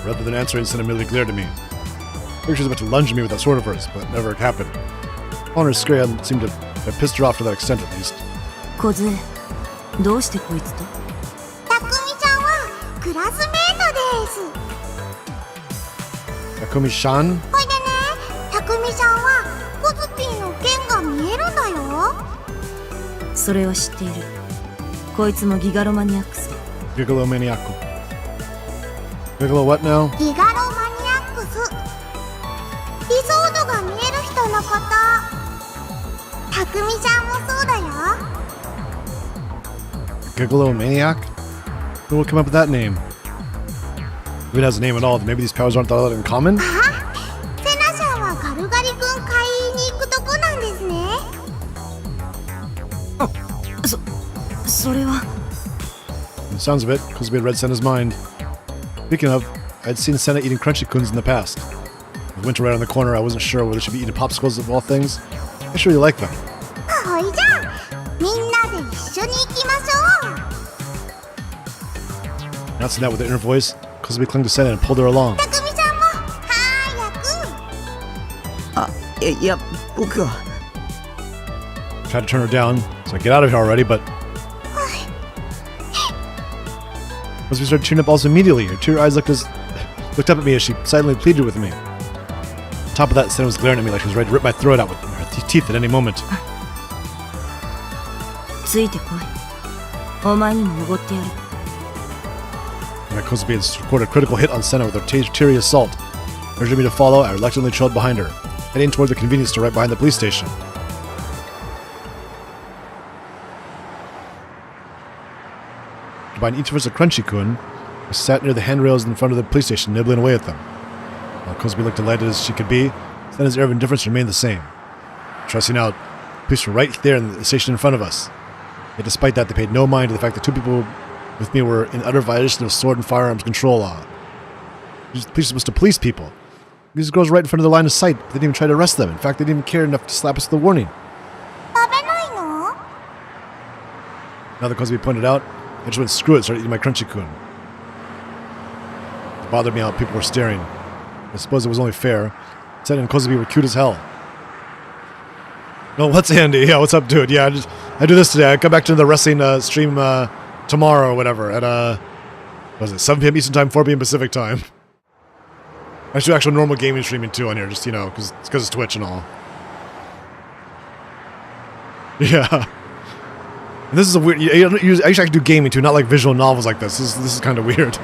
Rather than answering, Senna merely glared at me. I think she was about to lunge at me with that sword of hers, but it never happened. On her scare seemed to have pissed her off to that extent at least. 小杖、どうしてこいつと？たくみちゃんはクラスメートです。 Takumi-shan? ほいでね、たくみちゃんはコズピーの剣が見えるんだよ。それは知っている。こいつもギガロマニアックスだ。 Gigalomaniaco. Gigalo what now? ギガロマニアックス。理想度が見える人のこと。たくみちゃんもそうだよ。 Gigalomaniac? Who will come up with that name? If it has a name at all, then maybe these powers aren't all that in common? あは、セナさんはガルガリ君買いに行くとこなんですね。それは。 From the sounds of it, because we had read Senna's mind. Speaking of, I'd seen Senna eating Crunchy-Kuns in the past. With winter right on the corner, I wasn't sure whether she'd be eating popsicles of all things. I just really like them. ほいじゃあ、みんなで一緒に行きましょう。 Announcing that with an inner voice, Kozubi clung to Senna and pulled her along. たくみちゃんも早く。いや、僕は。 Tried to turn her down, so I get out of here already, but Kozubi started tearing up almost immediately. Her tear eyes looked up at me as she silently pleaded with me. On top of that, Senna was glaring at me like she was ready to rip my throat out with her teeth at any moment. ついてこい。お前にもおごってやる。 And Kozubi had scored a critical hit on Senna with her teary assault. Urging me to follow, I reluctantly trailed behind her, heading toward the convenience store right behind the police station. Buying each of us a Crunchy-Kun, I sat near the handrails in front of the police station, nibbling away at them. While Kozubi looked delighted as she could be, Senna's air of indifference remained the same. Trusting out, police were right there in the station in front of us. Yet despite that, they paid no mind to the fact that two people with me were in utter violation of sword and firearms control law. Police are supposed to police people. These girls right in front of the line of sight, but they didn't even try to arrest them. In fact, they didn't even care enough to slap us with a warning. 食べないの？ Now that Kozubi pointed out, I just went screw it and started eating my Crunchy-Kun. It bothered me how people were staring. I suppose it was only fair. Senna and Kozubi were cute as hell. No, what's Andy? Yeah, what's up, dude? Yeah, I do this today. I come back to the wrestling stream tomorrow or whatever at what was it, 7 p.m. Eastern Time, 4 p.m. Pacific Time. I should do actual normal gaming streaming too on here, just, you know, because it's Twitch and all. Yeah. And this is a weird. I actually do gaming too, not like visual novels like this. This is kind of weird.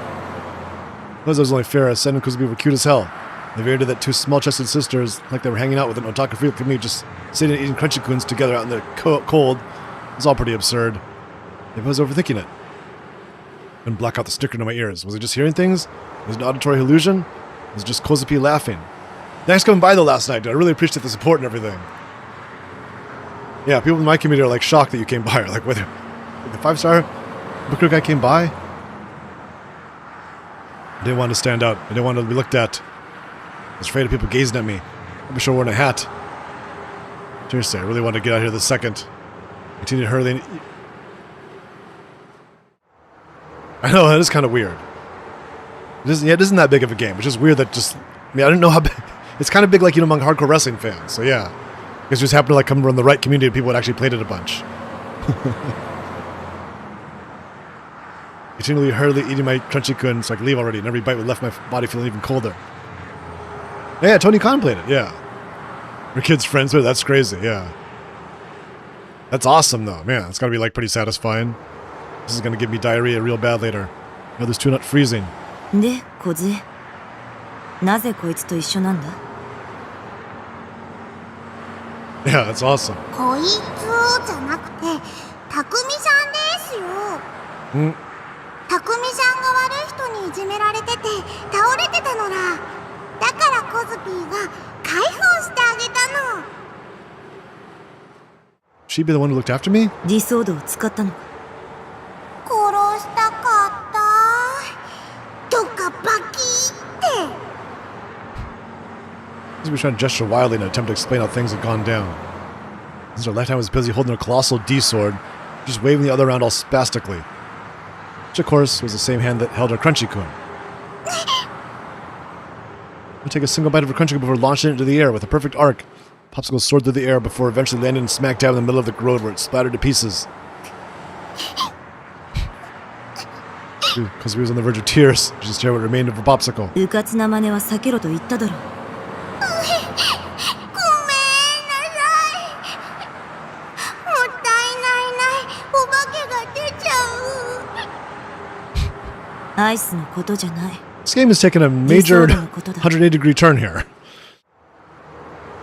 Because it was only fair, Senna and Kozubi were cute as hell. They varied that two small-chested sisters, like they were hanging out with an otaku freak like me, just sitting and eating Crunchy-Kuns together out in the cold. It was all pretty absurd. Maybe I was overthinking it. Couldn't block out the sticker in my ears. Was I just hearing things? Was it an auditory illusion? Was it just Kozubi laughing? Thanks for coming by though last night, dude. I really appreciate the support and everything. Yeah, people in my community are like shocked that you came by. Like, whether the 5-star Booker guy came by? I didn't want to stand out. I didn't want to be looked at. I was afraid of people gazing at me. I'm sure wearing a hat. Seriously, I really wanted to get out of here this second. Continue hurling. I know, that is kind of weird. It isn't that big of a game. It's just weird that I didn't know how big. It's kind of big, like, among hardcore wrestling fans. So yeah. Because it just happened to come from the right community of people that actually played it a bunch. Continually hurriedly eating my Crunchy-Kun so I could leave already, and every bite would left my body feeling even colder. Yeah, Tony Khan played it, yeah. Your kid's friends with it, that's crazy, yeah. That's awesome though, man. It's gotta be pretty satisfying. This is gonna give me diarrhea real bad later. Now there's two not freezing. で、梢、なぜこいつと一緒なんだ？ Yeah, that's awesome. こいつじゃなくてたくみさんですよ。たくみさんが悪い人にいじめられてて倒れてたのら、だからコズピーが解放してあげたの。 She'd be the one who looked after me? ディソードを使ったのか？殺したかったとかバキって。 He's been trying to gesture wildly in an attempt to explain how things had gone down. Since her left hand was busy holding her colossal D-sword, just waving the other around all spastically. Which, of course, was the same hand that held her Crunchy-kun. I take a single bite of her Crunchy-kun before launching it into the air with a perfect arc. Popsicle soared through the air before eventually landing smack dab in the middle of the road where it splattered to pieces. Because he was on the verge of tears, she just stared what remained of her popsicle. うかつな真似は避けろと言っただろう。ごめんなさい。もったいないお化けが出ちゃう。アイスのことじゃない。 This game is taking a major 180-degree turn here.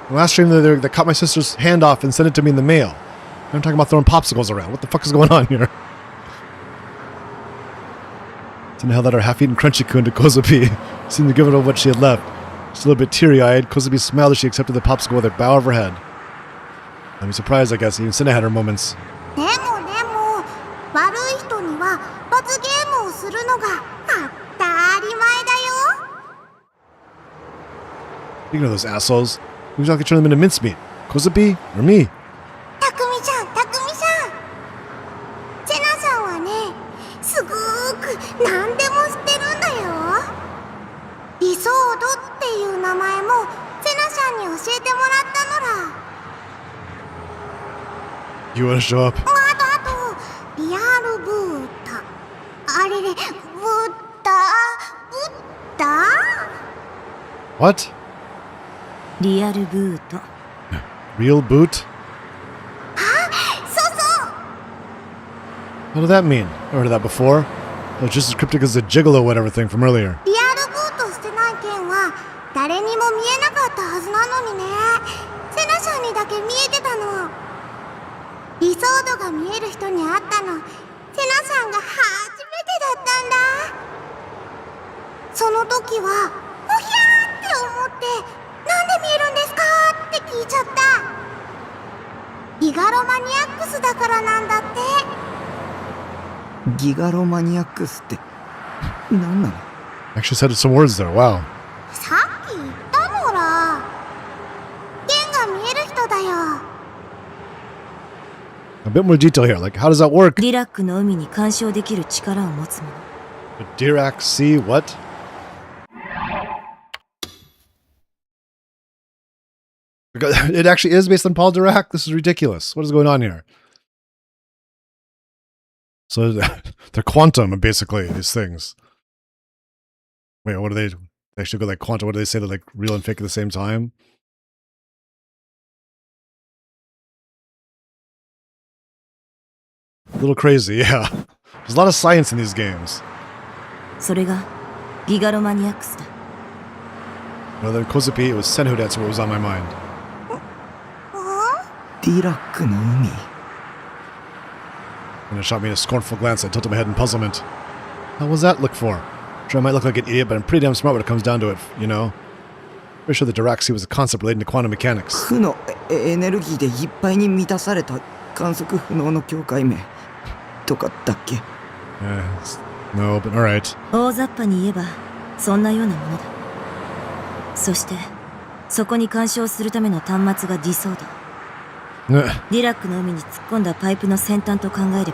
The last stream they cut my sister's hand off and sent it to me in the mail. I'm talking about throwing popsicles around. What the fuck is going on here? Didn't held out her half-eaten Crunchy-kun to Kozupi. Seemed to give her what she had left. Just a little bit teary-eyed, Kozupi smiled as she accepted the popsicle with a bow of her head. I'd be surprised, I guess. Even Senna had her moments. でも悪い人には罰ゲームをするのが当たり前だよ。 Speaking of those assholes, who's not gonna turn them into mincemeat? Kozupi or me? たくみさん、セナさんはね、すごーく何でも知ってるんだよ。リソードっていう名前もセナさんに教えてもらったのら。 You wanna show up? あとリアルブータ。あれれ、ブッダ What? リアルブート。 Real boot? そうそう。 What did that mean? I heard of that before. It was just as cryptic as the gigolo whatever thing from earlier. リアルブートしてない剣は誰にも見えなかったはずなのにね。セナさんにだけ見えてたの。理想度が見える人に会ったの、セナさんが初めてだったんだ。その時はおひゃーって思って、なんで見えるんですかって聞いちゃった。ギガロマニアックスだからなんだって。ギガロマニアックスって何なの？ Actually said some words there. Wow. さっき言ったのら。剣が見える人だよ。A bit more detail here. Like, how does that work? ディラックの海に干渉できる力を持つもの。 Dirac Sea? What? It actually is based on Paul Dirac? This is ridiculous. What is going on here? So they're quantum, basically, these things. Wait, what do they actually go like quantum? What do they say? They're like real and fake at the same time? A little crazy, yeah. There's a lot of science in these games. それがギガロマニアックスだ。 Rather than Kozupi, it was Senhu that's what was on my mind. ディラックの海。 And it shot me a scornful glance that tilted my head in puzzlement. What was that look for? Sure, I might look like an idiot, but I'm pretty damn smart when it comes down to it, you know? Pretty sure the Dirac Sea was a concept relating to quantum mechanics. 負のエネルギーでいっぱいに満たされた観測不能の境界名とかだっけ？ No, but alright. 大雑把に言えばそんなようなものだ。そしてそこに干渉するための端末がディソード。ディラックの海に突っ込んだパイプの先端と考えればいい。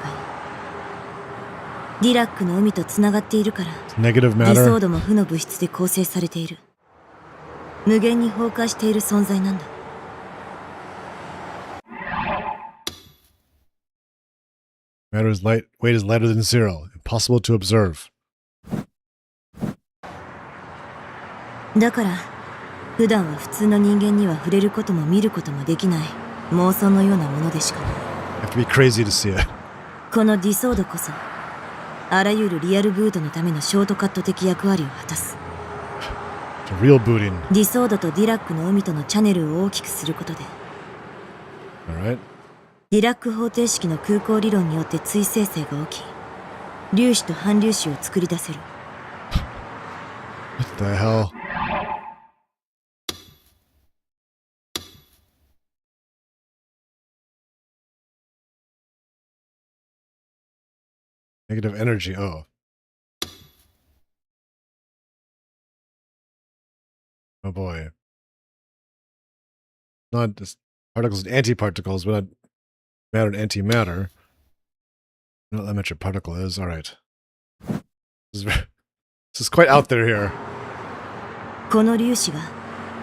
ディラックの海とつながっているからディソードも負の物質で構成されている。無限に崩壊している存在なんだ。Matter's weight is lighter than zero. Impossible to observe. だから普段は普通の人間には触れることも見ることもできない妄想のようなものでしかない。 You have to be crazy to see it. このディソードこそあらゆるリアルブートのためのショートカット的役割を果たす。 The real booting. ディソードとディラックの海とのチャネルを大きくすることで、 Alright. ディラック方程式の空港理論によって追生成が起き、粒子と反粒子を作り出せる。 What the hell? Negative energy. Oh. Oh boy. Not just particles and antiparticles, but not matter and antimatter. I don't know how much a particle is. Alright. This is quite out there here. この粒子が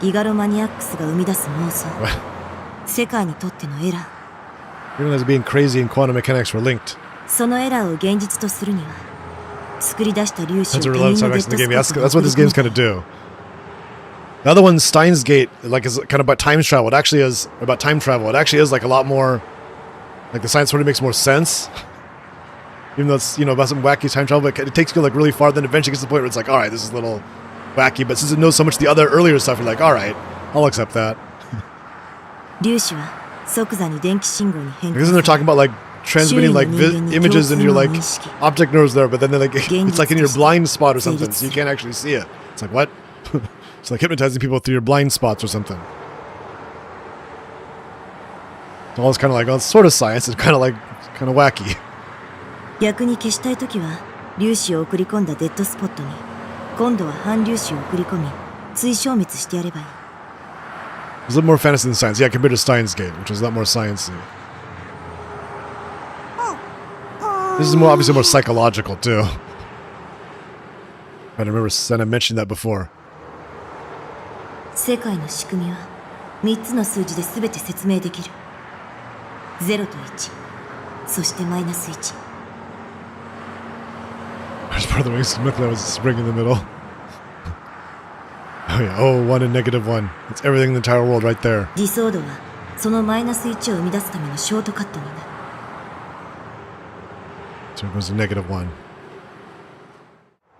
ギガロマニアックスが生み出す妄想。世界にとってのエラー。 Even as being crazy and quantum mechanics were linked. そのエラーを現実とするには、作り出した粒子を That's 他 a 人 real のデッ side ド in the ス game. ポ That's, ットに that's what this game's kind of do. The other one, Steins Gate, like is kind of about time travel. It actually is about time travel. It actually is like a lot more, like the science sort of makes more sense. Even though it's, you know, about some wacky time travel, but it takes you like really far. Then eventually gets to the point where it's like, all right, this is a little wacky. But since it knows so much of the other earlier stuff, you're like, all right, I'll accept that. 粒子は即座に電気信号に変化 Isn't す they're る。 talking about like transmitting like images into your like optic nerves there, but then they're like it's like in your blind spot or something, so you can't actually see it. It's like what? It's like hypnotizing people through your blind spots or something. It's all kind of like, well, it's sort of science. It's kind of like kind of wacky. 逆に消したいときは粒子を送り込んだデッドスポットに今度は反粒子を送り込み追消滅してやればいい。 There's a little more fantasy than science, yeah, compared to Steins Gate, which is a lot more sciencey. This is more obviously more psychological too. I remember Senna mentioned that before. 世界の仕組みは3つの数字で全て説明できる。0と1、そしてマイナス1。 There's part of the race myth that was a spring in the middle. Oh yeah, oh, 1 and negative 1. It's everything in the entire world right there. ディソードはそのマイナス1を生み出すためのショートカットになる。 So it goes to negative 1.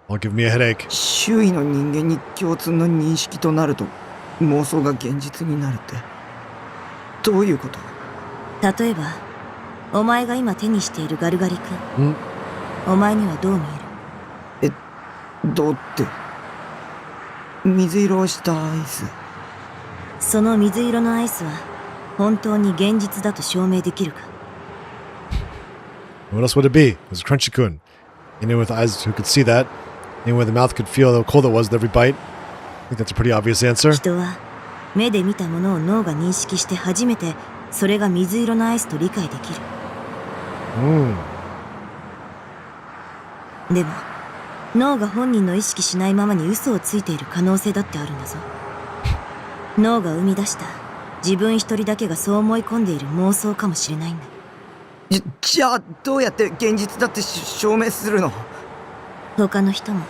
I'll give me a headache. 周囲の人間に共通の認識となると妄想が現実になるってどういうこと？例えばお前が今手にしているガルガリ君、お前にはどう見える？どうって水色をしたアイス。その水色のアイスは本当に現実だと証明できるか？ What else would it be? It was Crunchy-kun. Anyone with eyes who could see that. Anyone with a mouth could feel how cold it was with every bite. I think that's a pretty obvious answer. 人は目で見たものを脳が認識して初めてそれが水色のアイスと理解できる。でも脳が本人の意識しないままに嘘をついている可能性だってあるんだぞ。脳が生み出した自分一人だけがそう思い込んでいる妄想かもしれないんだ。じゃあどうやって現実だって証明するの？他の人も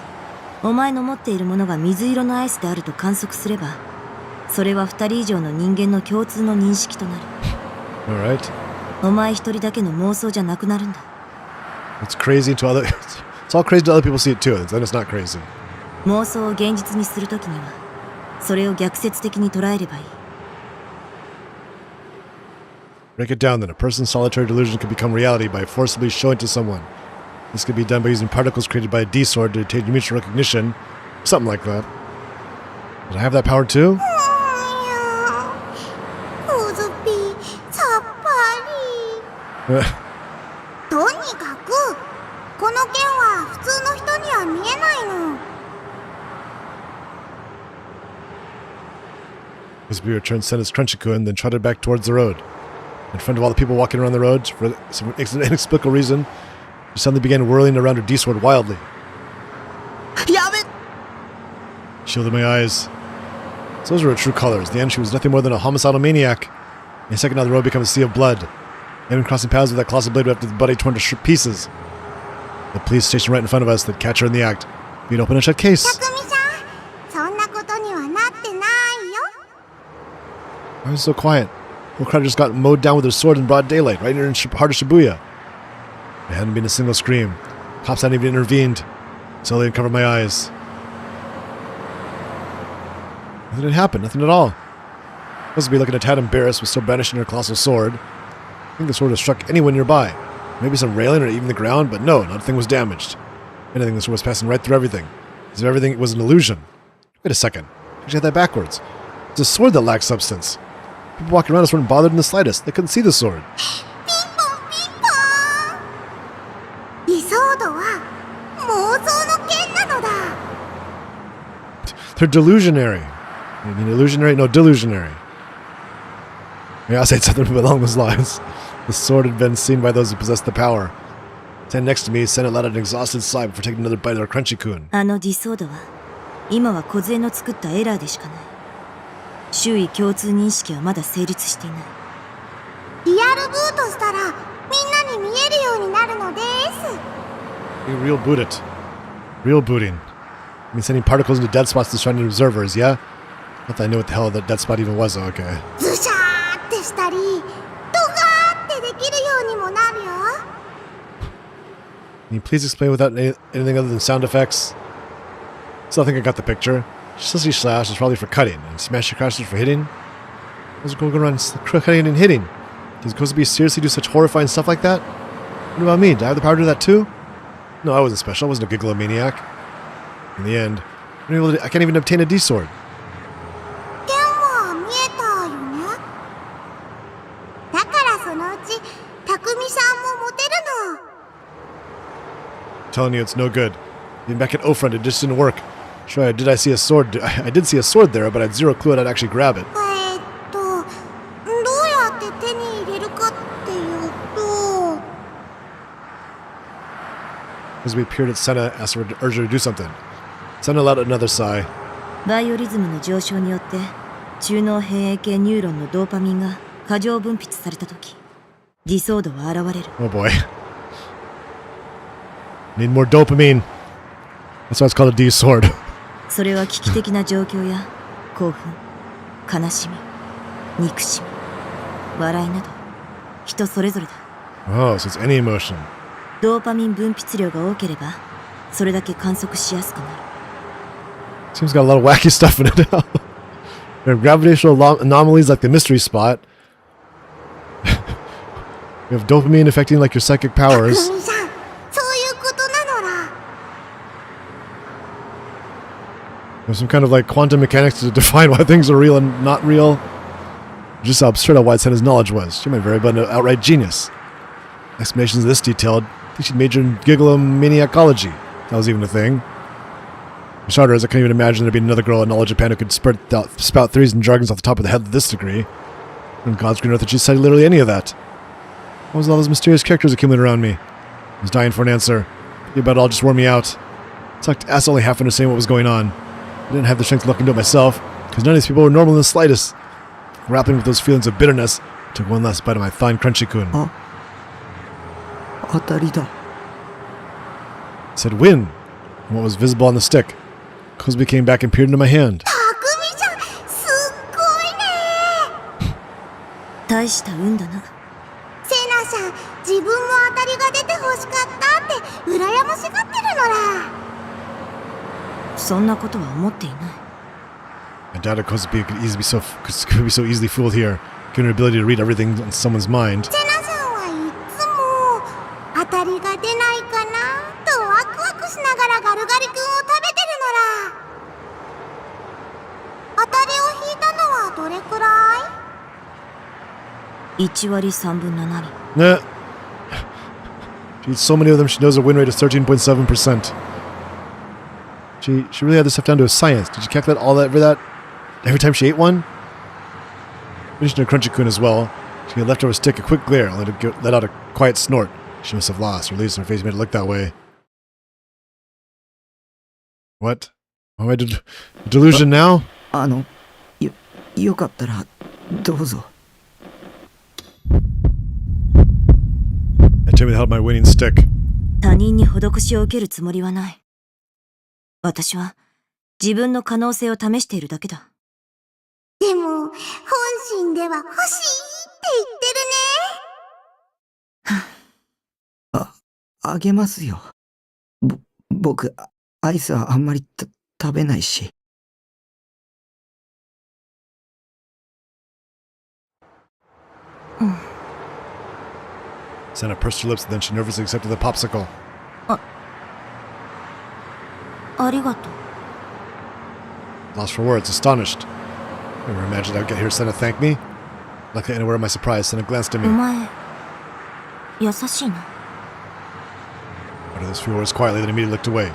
お前の持っているものが水色のアイスであると観測すれば、それは2人以上の人間の共通の認識となる。 Alright. お前一人だけの妄想じゃなくなるんだ。 It's crazy to other... It's all crazy to other people see it too. Then it's not crazy. 妄想を現実にするときにはそれを逆説的に捉えればいい。 Break it down then. A person's solitary delusion can become reality by forcibly showing to someone. This could be done by using particles created by a D-sword to attain mutual recognition. Something like that. Did I have that power too? コズピさっぱり。とにかくこの剣は普通の人には見えないの。 His spirit returned Senna's Crunchy-kun, then trotted back towards the road. In front of all the people walking around the road, for some inexplicable reason, she suddenly began whirling around her D-sword wildly. やべ！ Shielded my eyes. So those were her true colors. In the end, she was nothing more than a homicidal maniac. In a second now, the road became a sea of blood. Even crossing paths with that colossal blade after the body torn to pieces. The police station right in front of us that catch her in the act. Being open and shut case. たくみさん、そんなことにはなってないよ。 Why was it so quiet? The whole crowd just got mowed down with their sword in broad daylight, right in the heart of Shibuya. There hadn't been a single scream. Cops hadn't even intervened. So they uncovered my eyes. Nothing had happened. Nothing at all. Supposed to be looking a tad embarrassed with still brandishing her colossal sword. I think the sword had struck anyone nearby. Maybe some railing or even the ground, but no, nothing was damaged. If anything, the sword was passing right through everything. As if everything was an illusion. Wait a second. I actually had that backwards. It's a sword that lacks substance. People walking around us weren't bothered in the slightest. They couldn't see the sword. 理想度は妄想の剣なのだ。 They're delusionary. You mean illusionary? No, delusionary. Yeah, I'll say something along those lines. The sword had been seen by those who possessed the power. Standing next to me, Senna let out an exhausted sigh before taking another bite of her crunchy-kun. あのディソードは今は梢の作ったエラーでしかない。周囲共通認識はまだ成立していない。リアルブートしたらみんなに見えるようになるのです。 You real boot it. Real booting. I mean sending particles into dead spots to distracting observers, yeah? Not that I knew what the hell that dead spot even was, okay. ズシャーってしたり、ドガーってできるようにもなるよ。 Can you please explain without anything other than sound effects? Still, I think I got the picture. Sissy slash is probably for cutting, and smash crashes for hitting. What's going around cutting and hitting? Does Kozabi seriously do such horrifying stuff like that? What about me? Do I have the power to do that too? No, I wasn't special. I wasn't a gigglomaniac. In the end, I can't even obtain a D-sword. 剣は見えたよね。だからそのうち匠さんも持てるの。 Telling you it's no good. Even back at Ofrund, it just didn't work. Sure, did I see a sword? I did see a sword there, but I had zero clue how to actually grab it. どうやって手に入れるかっていうと。 As we peered at Senna, asked her to urge her to do something. Senna let out another sigh. バイオリズムの上昇によって中脳変影系ニューロンのドーパミンが過剰分泌された時、ディソードは現れる。 Oh boy. Need more dopamine. That's why it's called a D-sword. それは危機的な状況や興奮、悲しみ、憎しみ、笑いなど人それぞれだ。 Oh, so it's any emotion. ドーパミン分泌量が多ければそれだけ観測しやすくなる。 Seems got a lot of wacky stuff in it now. There are gravitational anomalies like the mystery spot. You have dopamine affecting like your psychic powers. 匠さん、そういうことなのら。 There's some kind of like quantum mechanics to define why things are real and not real. Just how absurd how wide Senna's knowledge was. She might very well be an outright genius. Explanations this detailed. I think she'd major in gigglomaniacology. That was even a thing. For starters, I couldn't even imagine there'd be another girl in all of Japan who could spout theories and jargons off the top of the head to this degree. On God's green earth that she studied literally any of that. What was all those mysterious characters accumulated around me? I was dying for an answer. Thinking about it all just wore me out. It sucked ass only half understanding what was going on. I didn't have the strength to look into it myself, because none of these people were normal in the slightest. Grappling with those feelings of bitterness, I took one last bite of my fine crunchy-kun. 当たりだ。 It said win, and what was visible on the stick. Kozabi came back and peered into my hand. 匠さん、すっごいね。大した運だな。セナさん、自分も当たりが出て欲しかったって羨ましがってるのら。そんなことは思っていない。 I doubted Kozabi could be so easily fooled here, given her ability to read everything on someone's mind. セナさんはいつも当たりが出ないかなとワクワクしながらガルガリ君を食べてるのら。当たりを引いたのはどれくらい1割3分7厘。 Nah. She eats so many of them, she knows her win rate is 13.7%. She really had this stuff down to a science. Did you calculate all that every time she ate one? Finished her crunchy-kun as well. She had left over stick a quick glare and let out a quiet snort. She must have lost, or at least her face made it look that way. What? Am I delusion now? よかったらどうぞ。 I Timmy held my winning stick. 他人に施しを受けるつもりはない。私は自分の可能性を試しているだけだ。でも本心では欲しいって言ってるね。あげますよ。僕、アイスはあんまり食べないし。Senna pursed her lips, and then she nervously accepted the popsicle. ありがとう。 Lost for words, astonished. Never imagined I'd get hear Senna thank me. Luckily, unaware of my surprise, Senna glanced at お me. 前、優しいな。 Uttered those few words quietly, then immediately looked away.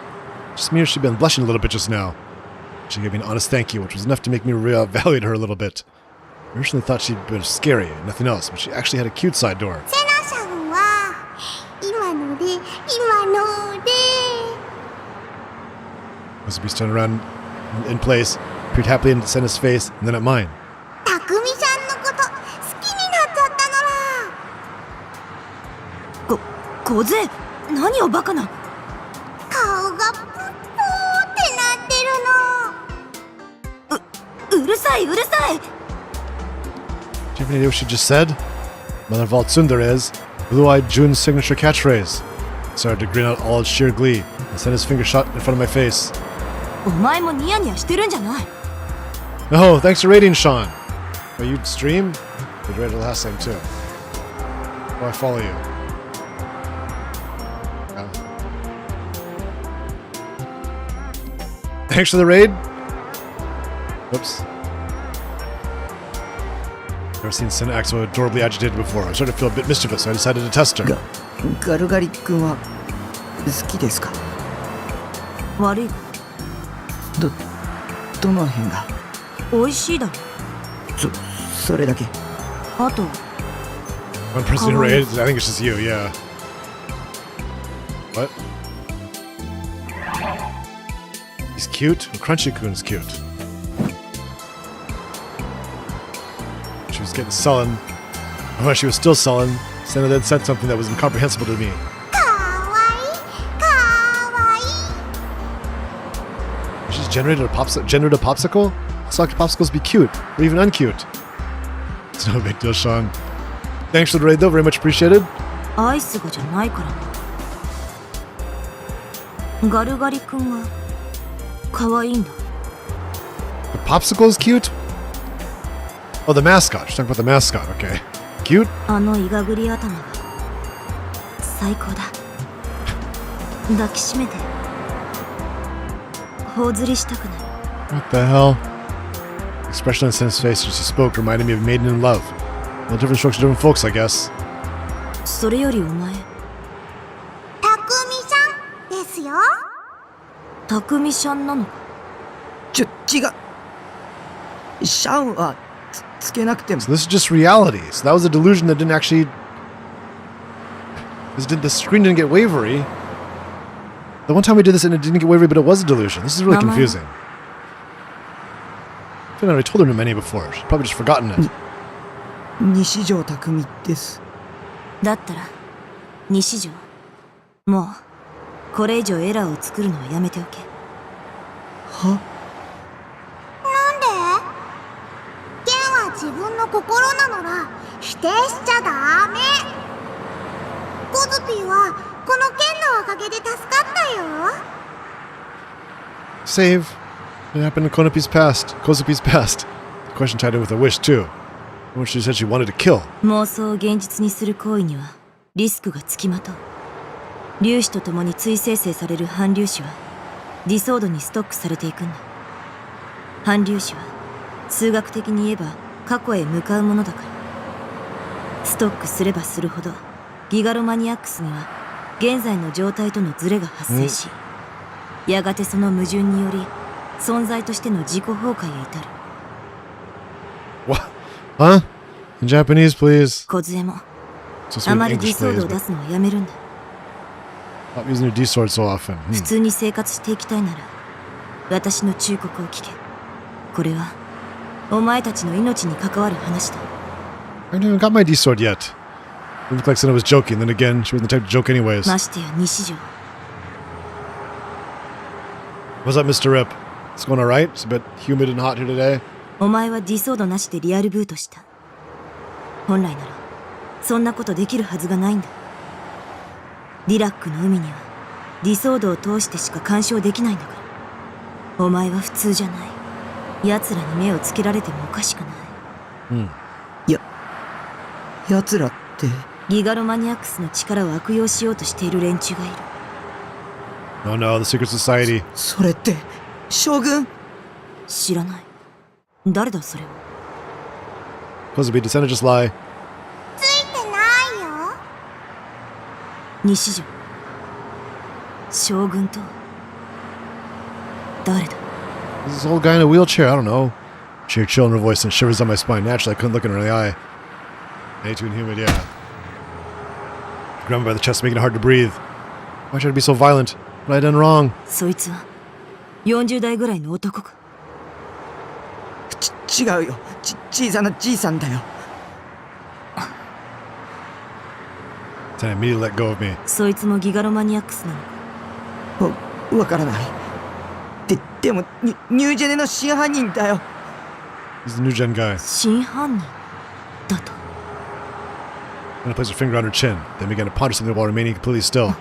Just me or she'd been blushing a little bit just now. She gave me an honest thank you, which was enough to make me reevaluate her a little bit. I originally thought she'd been scary and nothing else, but she actually had a cute side to her. セナさんは今ので Must be turned around in place, peered happily into Senna's face, and then at mine. たくみさんのこと好きになっちゃったのら。小杖、何をバカな。顔がプッポーってなってるの。うるさい、うるさい。 Do you have any idea what she just said? Mother of all Tsunderes, blue-eyed Jun's signature catchphrase. I started to grin out all its sheer glee, and Senna's finger shot in front of my face. お前もニヤニヤしてるんじゃない。 Oh, thanks for rating, Sean. Oh, you stream? I rated last time too. Oh, I follow you. Oh. Thanks for the raid. Whoops. Never seen Senna act so adorably agitated before. I started to feel a bit mischievous, so I decided to test her. ガルガリ君は好きですか？悪い。どの辺が？美味しいだろ。それだけ。あと。 One person who rated, I think it's just you, yeah. What? He's cute? Well, Crunchy-kun's cute. She was getting sullen. And while she was still sullen, Senna then said something that was incomprehensible to me. かわいいかわいい。 She just generated a popsicle? It's like popsicles be cute, or even uncute. It's no big deal, Sean. Thanks for the raid though, very much appreciated. アイスがじゃないからな。ガルガリ君が可愛いんだ。 The popsicle is cute? Oh, the mascot. She's talking about the mascot, okay. Cute? あのイガグリ頭が最高だ。抱きしめて。頬ずりしたくなる。 What the hell? The expression on Senna's face as she spoke reminded me of Maiden in Love. Well, different strokes for different folks, I guess. それよりお前。たくみさんですよ。たくみしゃんなのか。違う。シャンはつけなくても。 So this is just reality. So that was a delusion that didn't actually... The screen didn't get wavery. The one time we did this and it didn't get wavery, but it was a delusion. This is really confusing. I think I already told her many before. She's probably just forgotten it. 西條匠です。だったら西条、もうこれ以上エラーを作るのはやめておけ。は？なんで？剣は自分の心なのら否定しちゃダメ。コズピーはこの剣のおかげで助かったよ。 Save. It happened in Kozupi's past. The question tied in with a wish, too. When she said she wanted to kill. 妄想を現実にする行為にはリスクがつきまとう。粒子とともに追生成される反粒子はディソードにストックされていくんだ。反粒子は数学的に言えば過去へ向かうものだから。ストックすればするほどギガロマニアックスには現在の状態とのズレが発生し、やがてその矛盾により存在としての自己崩壊へ至る。 What? Huh? In Japanese, please. 小杖も So あ sweet まりディ English ソー phrase, ドを but 出すのはやめるんだ。 stop using your D sword so often. 普通に生活していきたいなら私の忠告を聞け。これはお前たちの命に関わる話だ。 I haven't even got my D sword yet. It looked like Senna was joking, then again, she wasn't the type to joke anyways. ましてや西条。 What's up, Mr. Rip? It's going alright? It's a bit humid and hot here today. お前はディソードなしでリアルブートした。本来ならそんなことできるはずがないんだ。ディラックの海にはディソードを通してしか干渉できないんだからお前は普通じゃない奴らに目をつけられてもおかしくない奴らってギガロマニアックスの力を悪用しようとしている連中がいる Oh no, the secret society. それって将軍知らない誰だそれは Kozubi, did Senna just lie? ついてないよ。西条将軍とは誰だ This old guy in a wheelchair, I don't know. She had chill in her voice and shivers down my spine. Naturally, I couldn't look at her in the eye. Way too humid, yeah. Grabbed me by the chest, making it hard to breathe. Why should I be so violent? What had I done wrong? そいつは40代ぐらいの男か違うよ小さなじいさんだよ Then I immediately let go of me. そいつもギガロマニアックスなのかわからないでもニュージェネの真犯人だよ He's the new gen guy. 真犯人だと And I placed her finger on her chin, then began to ponder something while remaining completely still.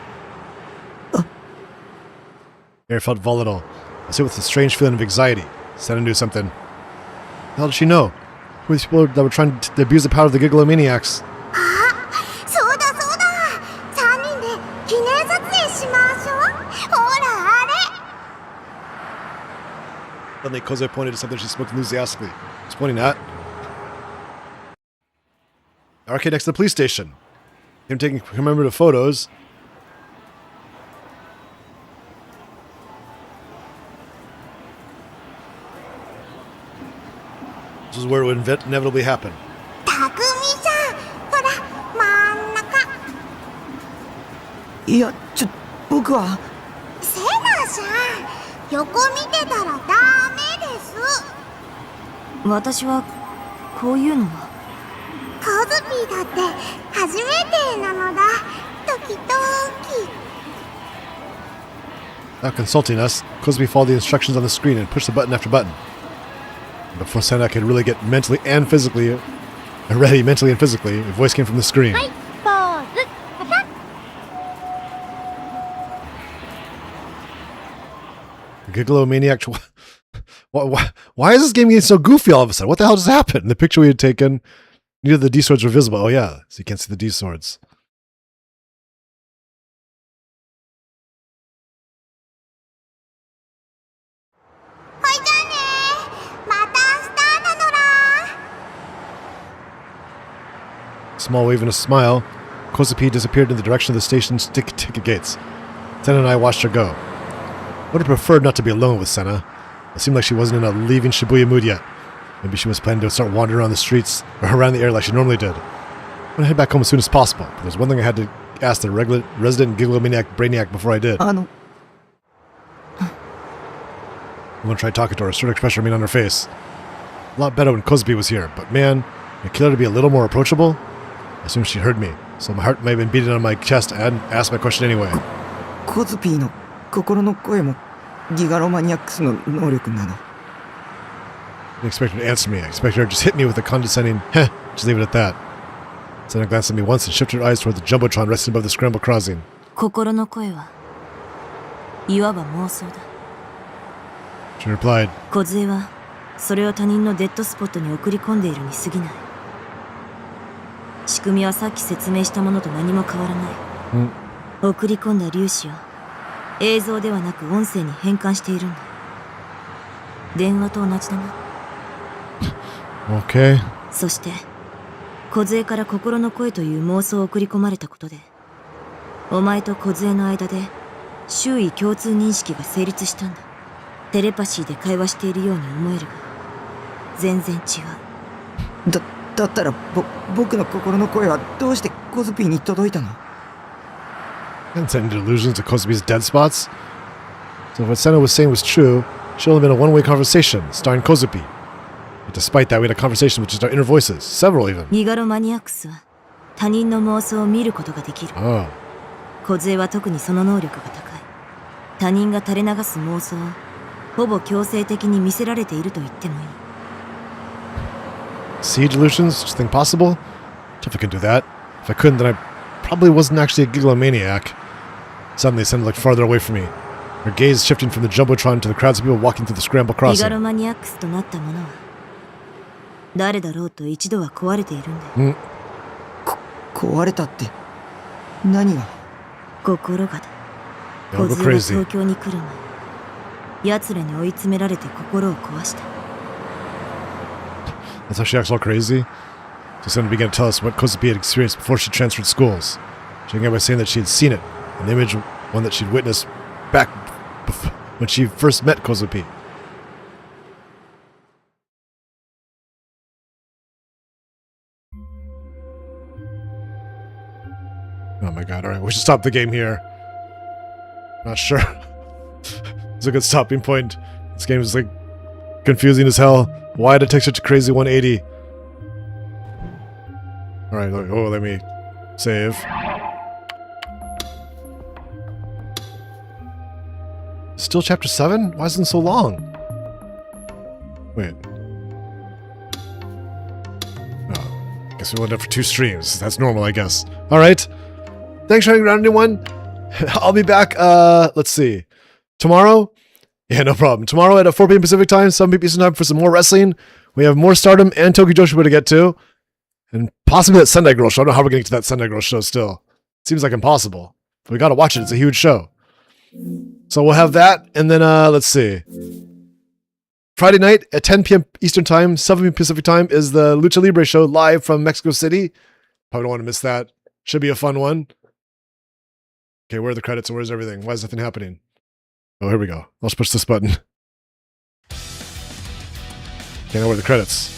Air felt volatile. I was hit with a strange feeling of anxiety. Senna knew something. How did she know? Who were these people that were trying to abuse the power of the Gigalomaniacs? そうだそうだ。3人で記念撮影しましょう。ほらあれ。 Suddenly, Kozai pointed to something she spoke enthusiastically. She's pointing at the arcade next to the police station. Him taking commemorative photos. This is where it would inevitably happen. たくみさん、ほら真ん中。いや僕はセナさん、横見てたらダメです。私はこういうのはコズピーだって初めてなのだ。ドキドキ。 Not consulting us, Kozumi followed the instructions on the screen and pushed the button after button. Before Senna could really get mentally and physically ready, mentally and physically, a voice came from the screen. はい、ポーズ。Gigalomaniac. Why is this game getting so goofy all of a sudden? What the hell just happened? The picture we had taken, neither of the D swords were visible. Oh yeah, so you can't see the D swords. Small wave and a smile, Kozupi disappeared in the direction of the station's ticket gates. Senna and I watched her go. I would have preferred not to be alone with Senna. It seemed like she wasn't in a leaving Shibuya mood yet. Maybe she was planning to start wandering around the streets or around the air like she normally did. I'm gonna head back home as soon as possible, but there's one thing I had to ask the resident Gigalomaniac Brainiac before I did. I'm gonna try talking to her, a certain expression remained on her face. A lot better when Kozupi was here, but man, I kill her to be a little more approachable. I assumed she heard me, so my heart may have been beating on my chest and asked my question anyway. コズピーの心の声もギガロマニアックスの能力なの I didn't expect her to answer me. I expected her to just hit me with a condescending, heh, just leave it at that. Senna glanced at me once and shifted her eyes toward the Jumbotron resting above the scramble crossing. 心の声はいわば妄想だ She replied, 梢はそれを他人のデッドスポットに送り込んでいるに過ぎない仕組みはさっき説明したものと何も変わらない送り込んだ粒子を映像ではなく音声に変換しているんだ電話と同じだな Okay. そして梢から心の声という妄想を送り込まれたことでお前と梢の間で周囲共通認識が成立したんだテレパシーで会話しているように思えるが全然違うだったら僕の心の声はどうしてコズピーに届いたの I hadn't sent any delusions to Kozumi's dead spots. So if what Senna was saying was true, it should only been a one-way conversation, starring Kozupi. But despite that, we had a conversation with just our inner voices, several even. ギガロマニアックスは他人の妄想を見ることができる Oh. 梢は特にその能力が高い他人が垂れ流す妄想をほぼ強制的に見せられていると言ってもいい See delusions? Just think possible? If I could do that. If I couldn't, then I probably wasn't actually a Gigalomaniac. Suddenly, it sounded like farther away from me. Her gaze shifting from the Jumbotron to the crowds of people walking through the scramble ギガ crossing. ロマニアックスとなったものは誰だろうと一度は壊れているんだよ。壊れたって何が？心がだ。 They all 小 go 杖が crazy. 東京に来る前、奴らに追い詰められて心を壊した。 That's how she acts all crazy. She's going to begin to tell us what Kozupi had experienced before she transferred schools. She began by saying that she had seen it, an image, one that she'd witnessed back when she first met Kozupi. Oh my god, alright, we should stop the game here. Not sure. It's a good stopping point. This game is like confusing as hell. Why did it take such a crazy 180? Alright, let me save. Still chapter 7? Why isn't it so long? Wait. Oh, guess we went up for 2 streams. That's normal, I guess. Alright. Thanks for hanging around, everyone. I'll be back, let's see. Tomorrow? Yeah, no problem. Tomorrow at 4 p.m. Pacific time, 7 p.m. Eastern time for some more wrestling. We have more Stardom and Tokyo Joshi to get to. And possibly that Sunday Girl show. I don't know how we're getting to that Sunday Girl show still. Seems like impossible. But we gotta watch it. It's a huge show. So we'll have that. And then, let's see. Friday night at 10 p.m. Eastern time, 7 p.m. Pacific time is the Lucha Libre show live from Mexico City. Probably don't want to miss that. Should be a fun one. Okay, where are the credits and where's everything? Why is nothing happening? Oh, here we go. Let's push this button. Okay, now where are the credits?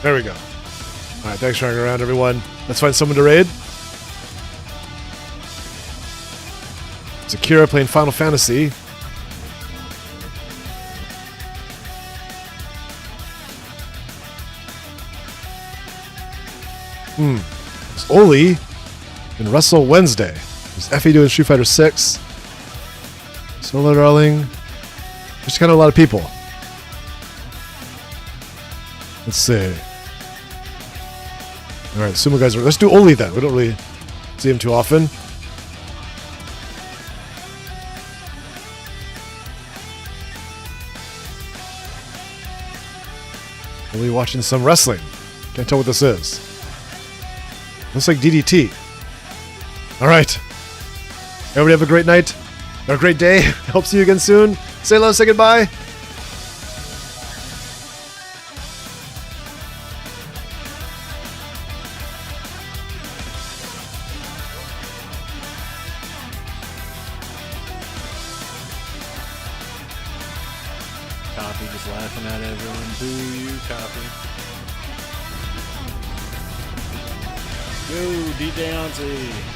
There we go. Alright, thanks for hanging around, everyone. Let's find someone to raid. It's Akira playing Final Fantasy. It's Oli in Wrestle Wednesday. There's Effie doing Street Fighter 6. Solo Darling. Just kind of a lot of people. Let's see. Alright, Sumo guys. Let's do Oli then. We don't really see him too often. Oli watching some wrestling. Can't tell what this is. Looks like DDT. Alright. Everybody have a great night. Or a great day. Hope to see you again soon. Say hello, say goodbye. Copy just laughing at everyone. Boo you, Copy. Go, D-Downty.